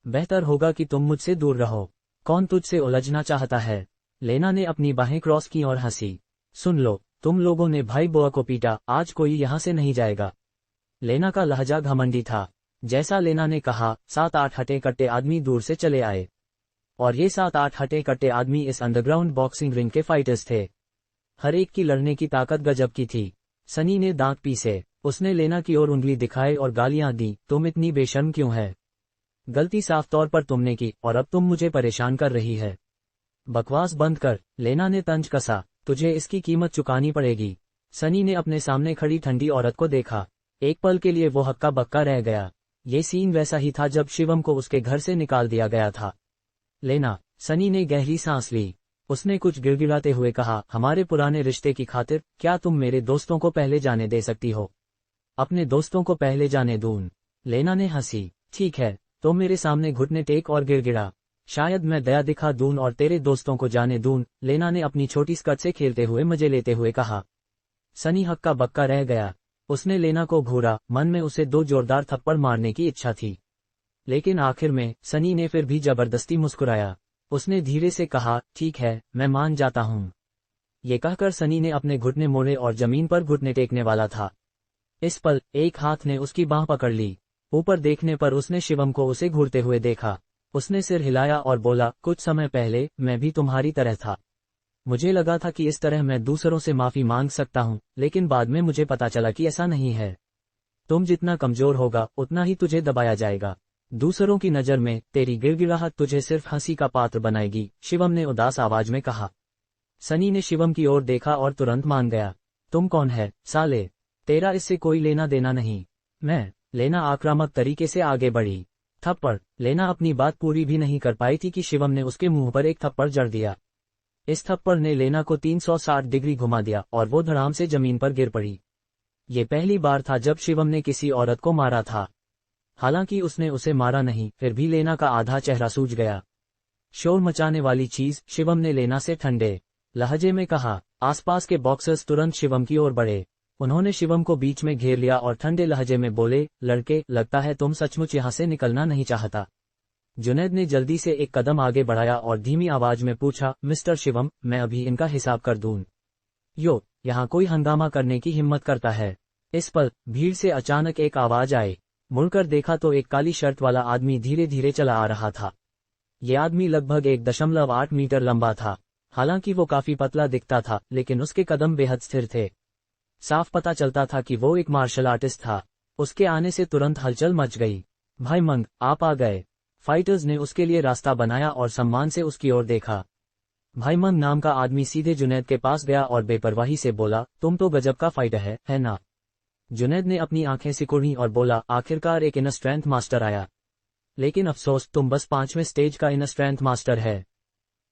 A: बेहतर होगा कि तुम मुझसे दूर रहो। कौन तुझसे उलझना चाहता है? लेना ने अपनी बाहें क्रॉस की और हंसी। सुन लो, तुम लोगों ने भाई बोआ को पीटा, आज कोई यहाँ से नहीं जाएगा। लेना का लहजा घमंडी था। जैसा लेना ने कहा, 7-8 हटे कट्टे आदमी दूर से चले आए। और ये 7-8 हटे कट्टे आदमी इस अंडरग्राउंड बॉक्सिंग रिंग के फाइटर्स थे। हर एक की लड़ने की ताकत गजब की थी। सनी ने दांत पीसे। उसने लेना की ओर उंगली दिखाई और गालियां दी, तुम इतनी बेशर्म क्यों है? गलती साफ तौर पर तुमने की और अब तुम मुझे परेशान कर रही है। बकवास बंद कर, लेना ने तंज कसा, तुझे इसकी कीमत चुकानी पड़ेगी। सनी ने अपने सामने खड़ी ठंडी औरत को देखा। एक पल के लिए वो हक्का बक्का रह गया। ये सीन वैसा ही था जब शिवम को उसके घर से निकाल दिया गया था। लेना, सनी ने गहरी सांस ली। उसने कुछ गिड़गिड़ाते हुए कहा, हमारे पुराने रिश्ते की खातिर क्या तुम मेरे दोस्तों को पहले जाने दे सकती हो? अपने दोस्तों को पहले जाने दून। लेना ने हंसी, ठीक है, तो मेरे सामने घुटने टेक और गिड़गिड़ा। शायद मैं दया दिखा दून और तेरे दोस्तों को जाने दून, लेना ने अपनी छोटी स्कर्ट से खेलते हुए मजे लेते हुए कहा। सनी हक्का बक्का रह गया। उसने लेना को घूरा, मन में उसे 2 जोरदार थप्पड़ मारने की इच्छा थी। लेकिन आखिर में सनी ने फिर भी जबरदस्ती मुस्कुराया। उसने धीरे से कहा, ठीक है, मैं मान जाता हूँ। ये कहकर सनी ने अपने घुटने मोड़े और जमीन पर घुटने टेकने वाला था। इस पल एक हाथ ने उसकी बांह पकड़ ली। ऊपर देखने पर उसने शिवम को उसे घूरते हुए देखा। उसने सिर हिलाया और बोला, कुछ समय पहले मैं भी तुम्हारी तरह था। मुझे लगा था कि इस तरह मैं दूसरों से माफी मांग सकता हूँ, लेकिन बाद में मुझे पता चला कि ऐसा नहीं है। तुम जितना कमजोर होगा उतना ही तुझे दबाया जाएगा। दूसरों की नज़र में तेरी गिड़गिड़ाहट तुझे सिर्फ हंसी का पात्र बनाएगी, शिवम ने उदास आवाज में कहा। सनी ने शिवम की ओर देखा और तुरंत मान गया। तुम कौन है, साले? तेरा इससे कोई लेना देना नहीं। मैं, लेना आक्रामक तरीके से आगे बढ़ी। थप्पड़, लेना अपनी बात पूरी भी नहीं कर पाई थी कि शिवम ने उसके मुंह पर एक थप्पड़ जड़ दिया। इस थप्पड़ ने लेना को 360 डिग्री घुमा दिया और वो धड़ाम से जमीन पर गिर पड़ी। ये पहली बार था जब शिवम ने किसी औरत को मारा था। हालांकि उसने उसे मारा नहीं, फिर भी लेना का आधा चेहरा सूज गया। शोर मचाने वाली चीज, शिवम ने लेना से ठंडे लहजे में कहा। आसपास के बॉक्सर्स तुरंत शिवम की ओर बढ़े। उन्होंने शिवम को बीच में घेर लिया और ठंडे लहजे में बोले, लड़के, लगता है तुम सचमुच यहाँ से निकलना नहीं चाहता। जुनैद ने जल्दी से एक कदम आगे बढ़ाया और धीमी आवाज में पूछा, मिस्टर शिवम, मैं अभी इनका हिसाब कर दूं। यो, यहाँ कोई हंगामा करने की हिम्मत करता है? इस पल भीड़ से अचानक एक आवाज आई। मुड़कर देखा तो एक काली शर्ट वाला आदमी धीरे धीरे चला आ रहा था। ये आदमी लगभग 1.8 मीटर लंबा था। हालांकि वो काफी पतला दिखता था, लेकिन उसके कदम बेहद स्थिर थे। साफ पता चलता था कि वो एक मार्शल आर्टिस्ट था। उसके आने से तुरंत हलचल मच गई। भाई मंग, आप आ गए। फाइटर्स ने उसके लिए रास्ता बनाया और सम्मान से उसकी ओर देखा। भाई मंग नाम का आदमी सीधे जुनैद के पास गया और बेपरवाही से बोला, तुम तो गजब का फाइटर है ना? जुनैद ने अपनी आंखें सिकुड़ी और बोला, आखिरकार एक इनर स्ट्रेंथ मास्टर आया। लेकिन अफसोस, तुम बस 5वें स्टेज का इनर स्ट्रेंथ मास्टर है।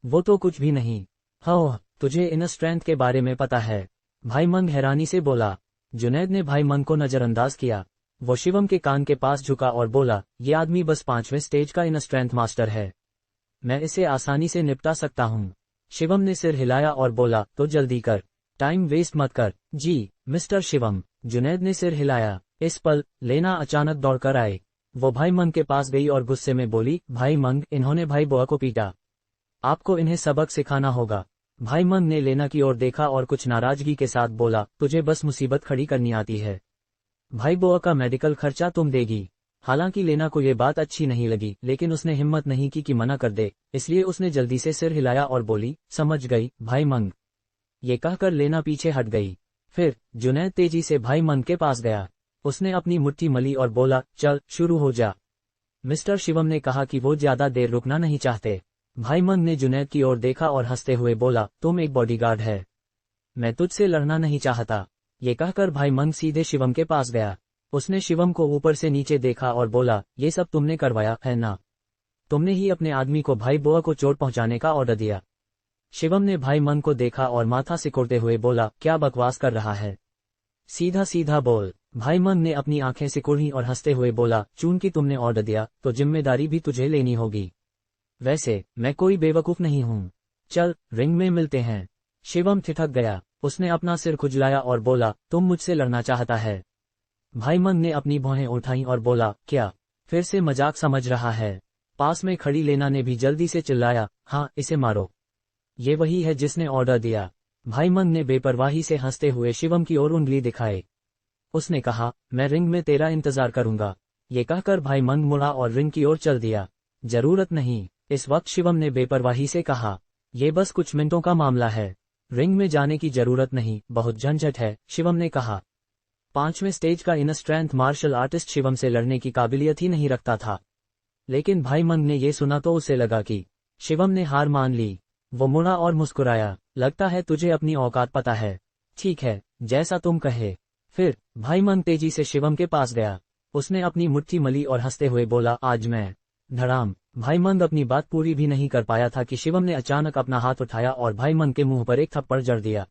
A: वो तो कुछ भी नहीं। हाँ, तुझे इनर स्ट्रेंथ के बारे में पता है? भाई मंग हैरानी से बोला। जुनैद ने भाई मंग को नजरअंदाज किया। वो शिवम के कान के पास झुका और बोला, ये आदमी बस 5वें स्टेज का इनर स्ट्रेंथ मास्टर है। मैं इसे आसानी से निपटा सकता हूँ। शिवम ने सिर हिलाया और बोला, तो जल्दी कर, टाइम वेस्ट मत कर। जी, मिस्टर शिवम, जुनैद ने सिर हिलाया। इस पल लेना अचानक दौड़कर आए। वो भाई मंग के पास गई और गुस्से में बोली, भाई मंग, इन्होंने भाई बुआ को पीटा। आपको इन्हें सबक सिखाना होगा। भाई मंग ने लेना की ओर देखा और कुछ नाराजगी के साथ बोला, तुझे बस मुसीबत खड़ी करनी आती है। भाई बुआ का मेडिकल खर्चा तुम देगी। हालांकि लेना को ये बात अच्छी नहीं लगी, लेकिन उसने हिम्मत नहीं की कि मना कर दे, इसलिए उसने जल्दी से सिर हिलाया और बोली, समझ गई भाई मंग। ये कहकर लेना पीछे हट गई। फिर जुनैद तेजी से भाई मंग के पास गया। उसने अपनी मुट्ठी मली और बोला, चल शुरू हो जा। मिस्टर शिवम ने कहा कि वो ज्यादा देर रुकना नहीं चाहते। भाई मंग ने जुनैद की ओर देखा और हंसते हुए बोला, तुम एक बॉडीगार्ड है, मैं तुझसे लड़ना नहीं चाहता। ये कहकर भाई मंग सीधे शिवम के पास गया। उसने शिवम को ऊपर से नीचे देखा और बोला, ये सब तुमने करवाया है ना? तुमने ही अपने आदमी को भाई बुआ को चोट पहुंचाने का ऑर्डर दिया। शिवम ने भाई मंग को देखा और माथा सिकोड़ते हुए बोला, क्या बकवास कर रहा है? सीधा सीधा बोल। भाई मंग ने अपनी आंखें सिकुड़ी और हंसते हुए बोला, चूंकि तुमने ऑर्डर दिया तो जिम्मेदारी भी तुझे लेनी होगी। वैसे मैं कोई बेवकूफ नहीं हूँ। चल, रिंग में मिलते हैं। शिवम ठिठक गया। उसने अपना सिर खुजलाया और बोला, तुम मुझसे लड़ना चाहता है? भाई मंग ने अपनी भौहें उठाईं और बोला, क्या फिर से मजाक समझ रहा है? पास में खड़ी लेना ने भी जल्दी से चिल्लाया, हाँ, इसे मारो। ये वही है जिसने ऑर्डर दिया। भाई मंग ने बेपरवाही से हंसते हुए शिवम की ओर उंगली दिखाई। उसने कहा, मैं रिंग में तेरा इंतजार करूंगा। ये कहकर भाई मंग मुड़ा और रिंग की ओर चल दिया। जरूरत नहीं, इस वक्त शिवम ने बेपरवाही से कहा, ये बस कुछ मिनटों का मामला है, रिंग में जाने की जरूरत नहीं, बहुत झंझट है। शिवम ने कहा। 5वें स्टेज का inner strength martial artist Shivam से लड़ने की काबिलियत ही नहीं रखता था। लेकिन भाई मंग ने ये सुना तो उसे लगा कि शिवम ने हार मान ली। वो मुड़ा और मुस्कुराया, लगता है तुझे अपनी औकात पता है। ठीक है, जैसा तुम कहे। फिर भाई मंग तेजी से शिवम के पास गया। उसने अपनी मुट्ठी मली और हंसते हुए बोला, आज मैं धड़ाम। भाई मंग अपनी बात पूरी भी नहीं कर पाया था कि शिवम ने अचानक अपना हाथ उठाया और भाई मंग के मुंह पर एक थप्पड़ जड़ दिया।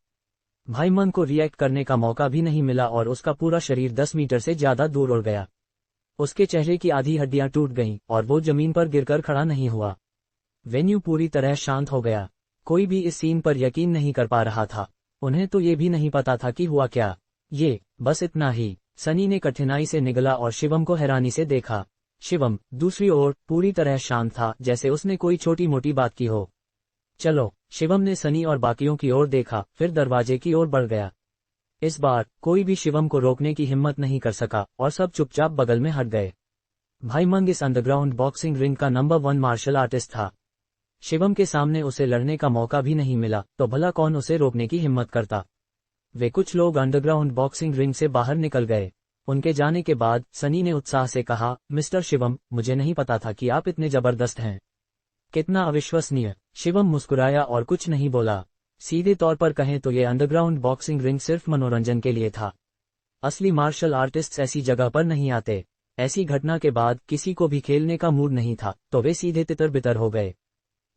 A: भाई मंग को रिएक्ट करने का मौका भी नहीं मिला और उसका पूरा शरीर 10 मीटर से ज्यादा दूर उड़ गया। उसके चेहरे की आधी हड्डियां टूट गईं और वो जमीन पर गिरकर खड़ा नहीं हुआ। वेन्यू पूरी तरह शांत हो गया। कोई भी इस सीन पर यकीन नहीं कर पा रहा था। उन्हें तो ये भी नहीं पता था कि हुआ क्या। ये बस इतना ही। सनी ने कठिनाई से निगला और शिवम को हैरानी से देखा। शिवम दूसरी ओर पूरी तरह शांत था, जैसे उसने कोई छोटी मोटी बात की हो। चलो, शिवम ने सनी और बाकियों की ओर देखा, फिर दरवाजे की ओर बढ़ गया। इस बार कोई भी शिवम को रोकने की हिम्मत नहीं कर सका और सब चुपचाप बगल में हट गए। भाई मंग इस अंडरग्राउंड बॉक्सिंग रिंग का नंबर 1 मार्शल आर्टिस्ट था। शिवम के सामने उसे लड़ने का मौका भी नहीं मिला तो भला कौन उसे रोकने की हिम्मत करता। वे कुछ लोग अंडरग्राउंड बॉक्सिंग रिंग से बाहर निकल गए। उनके जाने के बाद सनी ने उत्साह से कहा, मिस्टर शिवम, मुझे नहीं पता था कि आप इतने जबरदस्त हैं। कितना अविश्वसनीय। शिवम मुस्कुराया और कुछ नहीं बोला। सीधे तौर पर कहें तो ये अंडरग्राउंड बॉक्सिंग रिंग सिर्फ मनोरंजन के लिए था। असली मार्शल आर्टिस्ट्स ऐसी जगह पर नहीं आते। ऐसी घटना के बाद किसी को भी खेलने का मूड नहीं था तो वे सीधे तितर बितर हो गए।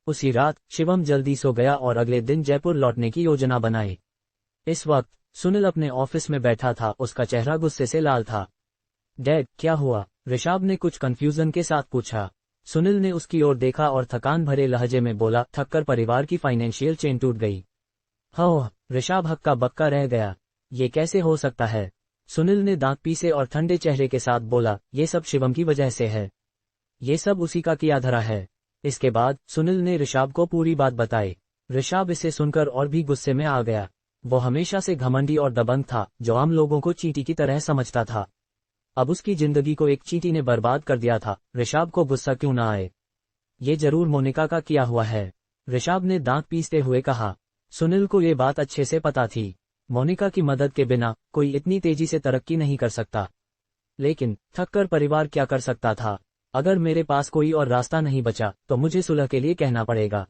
A: उसी रात शिवम जल्दी सो गया और अगले दिन जयपुर लौटने की योजना बनाई। इस वक्त सुनील अपने ऑफिस में बैठा था। उसका चेहरा गुस्से से लाल था। डैड, क्या हुआ? ऋषभ ने कुछ कंफ्यूजन के साथ पूछा। सुनील ने उसकी ओर देखा और थकान भरे लहजे में बोला, ठक्कर परिवार की फाइनेंशियल चेन टूट गई। हाँ, ऋषभ हक्का बक्का रह गया। ये कैसे हो सकता है? सुनील ने दांत पीसे और ठंडे चेहरे के साथ बोला, ये सब शिवम की वजह से है। ये सब उसी का किया धरा है। इसके बाद सुनील ने ऋषभ को पूरी बात बताई। ऋषभ इसे सुनकर और भी गुस्से में आ गया। वो हमेशा से घमंडी और दबंग था, जो आम लोगों को चींटी की तरह समझता था। अब उसकी जिंदगी को एक चींटी ने बर्बाद कर दिया था। ऋषभ को गुस्सा क्यों ना आए? ये जरूर मोनिका का किया हुआ है, ऋषभ ने दांत पीसते हुए कहा। सुनील को ये बात अच्छे से पता थी। मोनिका की मदद के बिना कोई इतनी तेजी से तरक्की नहीं कर सकता। लेकिन ठक्कर परिवार क्या कर सकता था? अगर मेरे पास कोई और रास्ता नहीं बचा तो मुझे सुलह के लिए कहना पड़ेगा।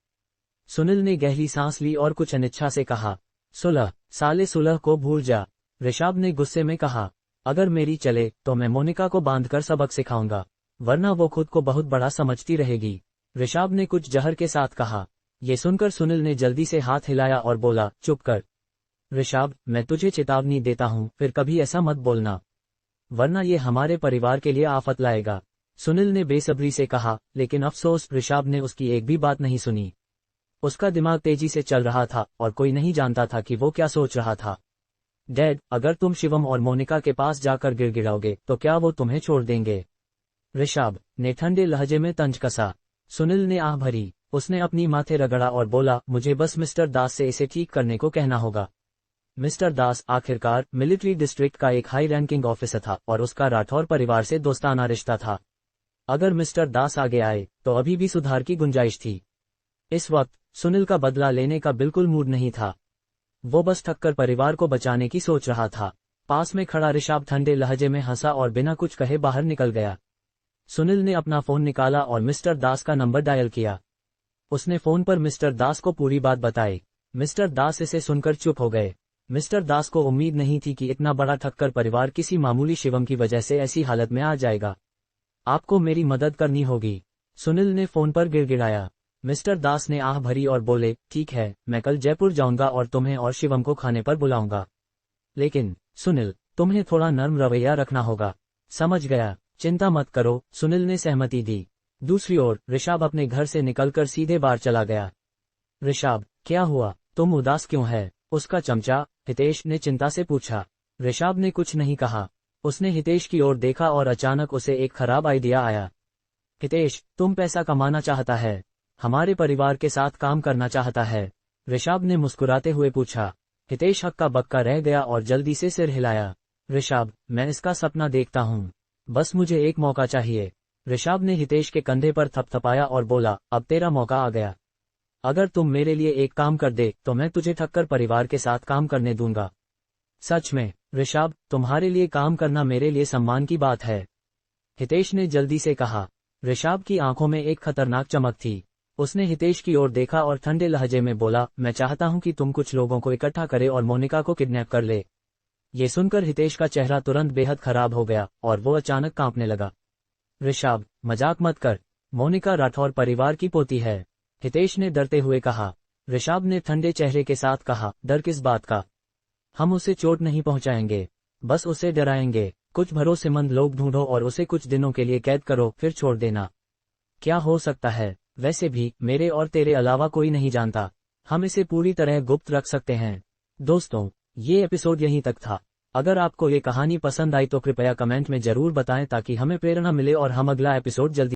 A: सुनील ने गहरी सांस ली और कुछ अनिच्छा से कहा, सुलह? साले, सुलह को भूल जा। ऋषभ ने गुस्से में कहा, अगर मेरी चले तो मैं मोनिका को बांधकर सबक सिखाऊंगा, वरना वो खुद को बहुत बड़ा समझती रहेगी। ऋषभ ने कुछ जहर के साथ कहा। ये सुनकर सुनील ने जल्दी से हाथ हिलाया और बोला, चुप कर। ऋषभ, मैं तुझे चेतावनी देता हूँ, फिर कभी ऐसा मत बोलना, वरना ये हमारे परिवार के लिए आफत लाएगा। सुनील ने बेसब्री से कहा, लेकिन अफसोस ऋषभ ने उसकी एक भी बात नहीं सुनी। उसका दिमाग तेजी से चल रहा था और कोई नहीं जानता था कि वो क्या सोच रहा था। डैड, अगर तुम शिवम और मोनिका के पास जाकर गिड़गिड़ाओगे तो क्या वो तुम्हें छोड़ देंगे? ऋषभ ने ठंडे लहजे में तंज कसा। सुनील ने आह भरी। उसने अपनी माथे रगड़ा और बोला, मुझे बस मिस्टर दास से इसे ठीक करने को कहना होगा। मिस्टर दास आखिरकार मिलिट्री डिस्ट्रिक्ट का एक हाई रैंकिंग ऑफिसर था और उसका राठौर परिवार से दोस्ताना रिश्ता था। अगर मिस्टर दास आगे आए तो अभी भी सुधार की गुंजाइश थी। इस वक्त सुनील का बदला लेने का बिल्कुल मूड नहीं था। वो बस ठक्कर परिवार को बचाने की सोच रहा था। पास में खड़ा ऋषभ ठंडे लहजे में हंसा और बिना कुछ कहे बाहर निकल गया। सुनील ने अपना फोन निकाला और मिस्टर दास का नंबर डायल किया। उसने फोन पर मिस्टर दास को पूरी बात बताई। मिस्टर दास इसे सुनकर चुप हो गए। मिस्टर दास को उम्मीद नहीं थी कि इतना बड़ा ठक्कर परिवार किसी मामूली शिवम की वजह से ऐसी हालत में आ जाएगा। आपको मेरी मदद करनी होगी, सुनील ने फोन पर गिड़गिड़ाया। मिस्टर दास ने आह भरी और बोले, ठीक है, मैं कल जयपुर जाऊंगा और तुम्हें और शिवम को खाने पर बुलाऊंगा। लेकिन सुनील, तुम्हें थोड़ा नर्म रवैया रखना होगा। समझ गया, चिंता मत करो, सुनील ने सहमति दी। दूसरी ओर ऋषभ अपने घर से निकलकर सीधे बाहर चला गया। ऋषभ, क्या हुआ? तुम उदास क्यों है? उसका चमचा हितेश ने चिंता से पूछा। ऋषभ ने कुछ नहीं कहा। उसने हितेश की ओर देखा और अचानक उसे एक खराब आइडिया आया। हितेश, तुम पैसा कमाना चाहता है? हमारे परिवार के साथ काम करना चाहता है? ऋषभ ने मुस्कुराते हुए पूछा। हितेश हक्का बक्का रह गया और जल्दी से सिर हिलाया। ऋषभ, मैं इसका सपना देखता हूँ, बस मुझे एक मौका चाहिए। ऋषभ ने हितेश के कंधे पर थपथपाया और बोला, अब तेरा मौका आ गया। अगर तुम मेरे लिए एक काम कर दे तो मैं तुझे ठक्कर परिवार के साथ काम करने दूंगा। सच में? ऋषभ, तुम्हारे लिए काम करना मेरे लिए सम्मान की बात है, हितेश ने जल्दी से कहा। ऋषभ की आंखों में एक खतरनाक चमक थी। उसने हितेश की ओर देखा और ठंडे लहजे में बोला, मैं चाहता हूं कि तुम कुछ लोगों को इकट्ठा करे और मोनिका को किडनैप कर ले। ये सुनकर हितेश का चेहरा तुरंत बेहद खराब हो गया और वो अचानक कांपने लगा। ऋषभ, मजाक मत कर, मोनिका राठौर परिवार की पोती है, हितेश ने डरते हुए कहा। ऋषभ ने ठंडे चेहरे के साथ कहा, डर किस बात का? हम उसे चोट नहीं पहुंचाएंगे, बस उसे डराएंगे। कुछ भरोसेमंद लोग ढूंढो और उसे कुछ दिनों के लिए कैद करो, फिर छोड़ देना। क्या हो सकता है? वैसे भी मेरे और तेरे अलावा कोई नहीं जानता। हम इसे पूरी तरह गुप्त रख सकते हैं। दोस्तों, ये एपिसोड यहीं तक था। अगर आपको ये कहानी पसंद आई तो कृपया कमेंट में जरूर बताएं ताकि हमें प्रेरणा मिले और हम अगला एपिसोड जल्दी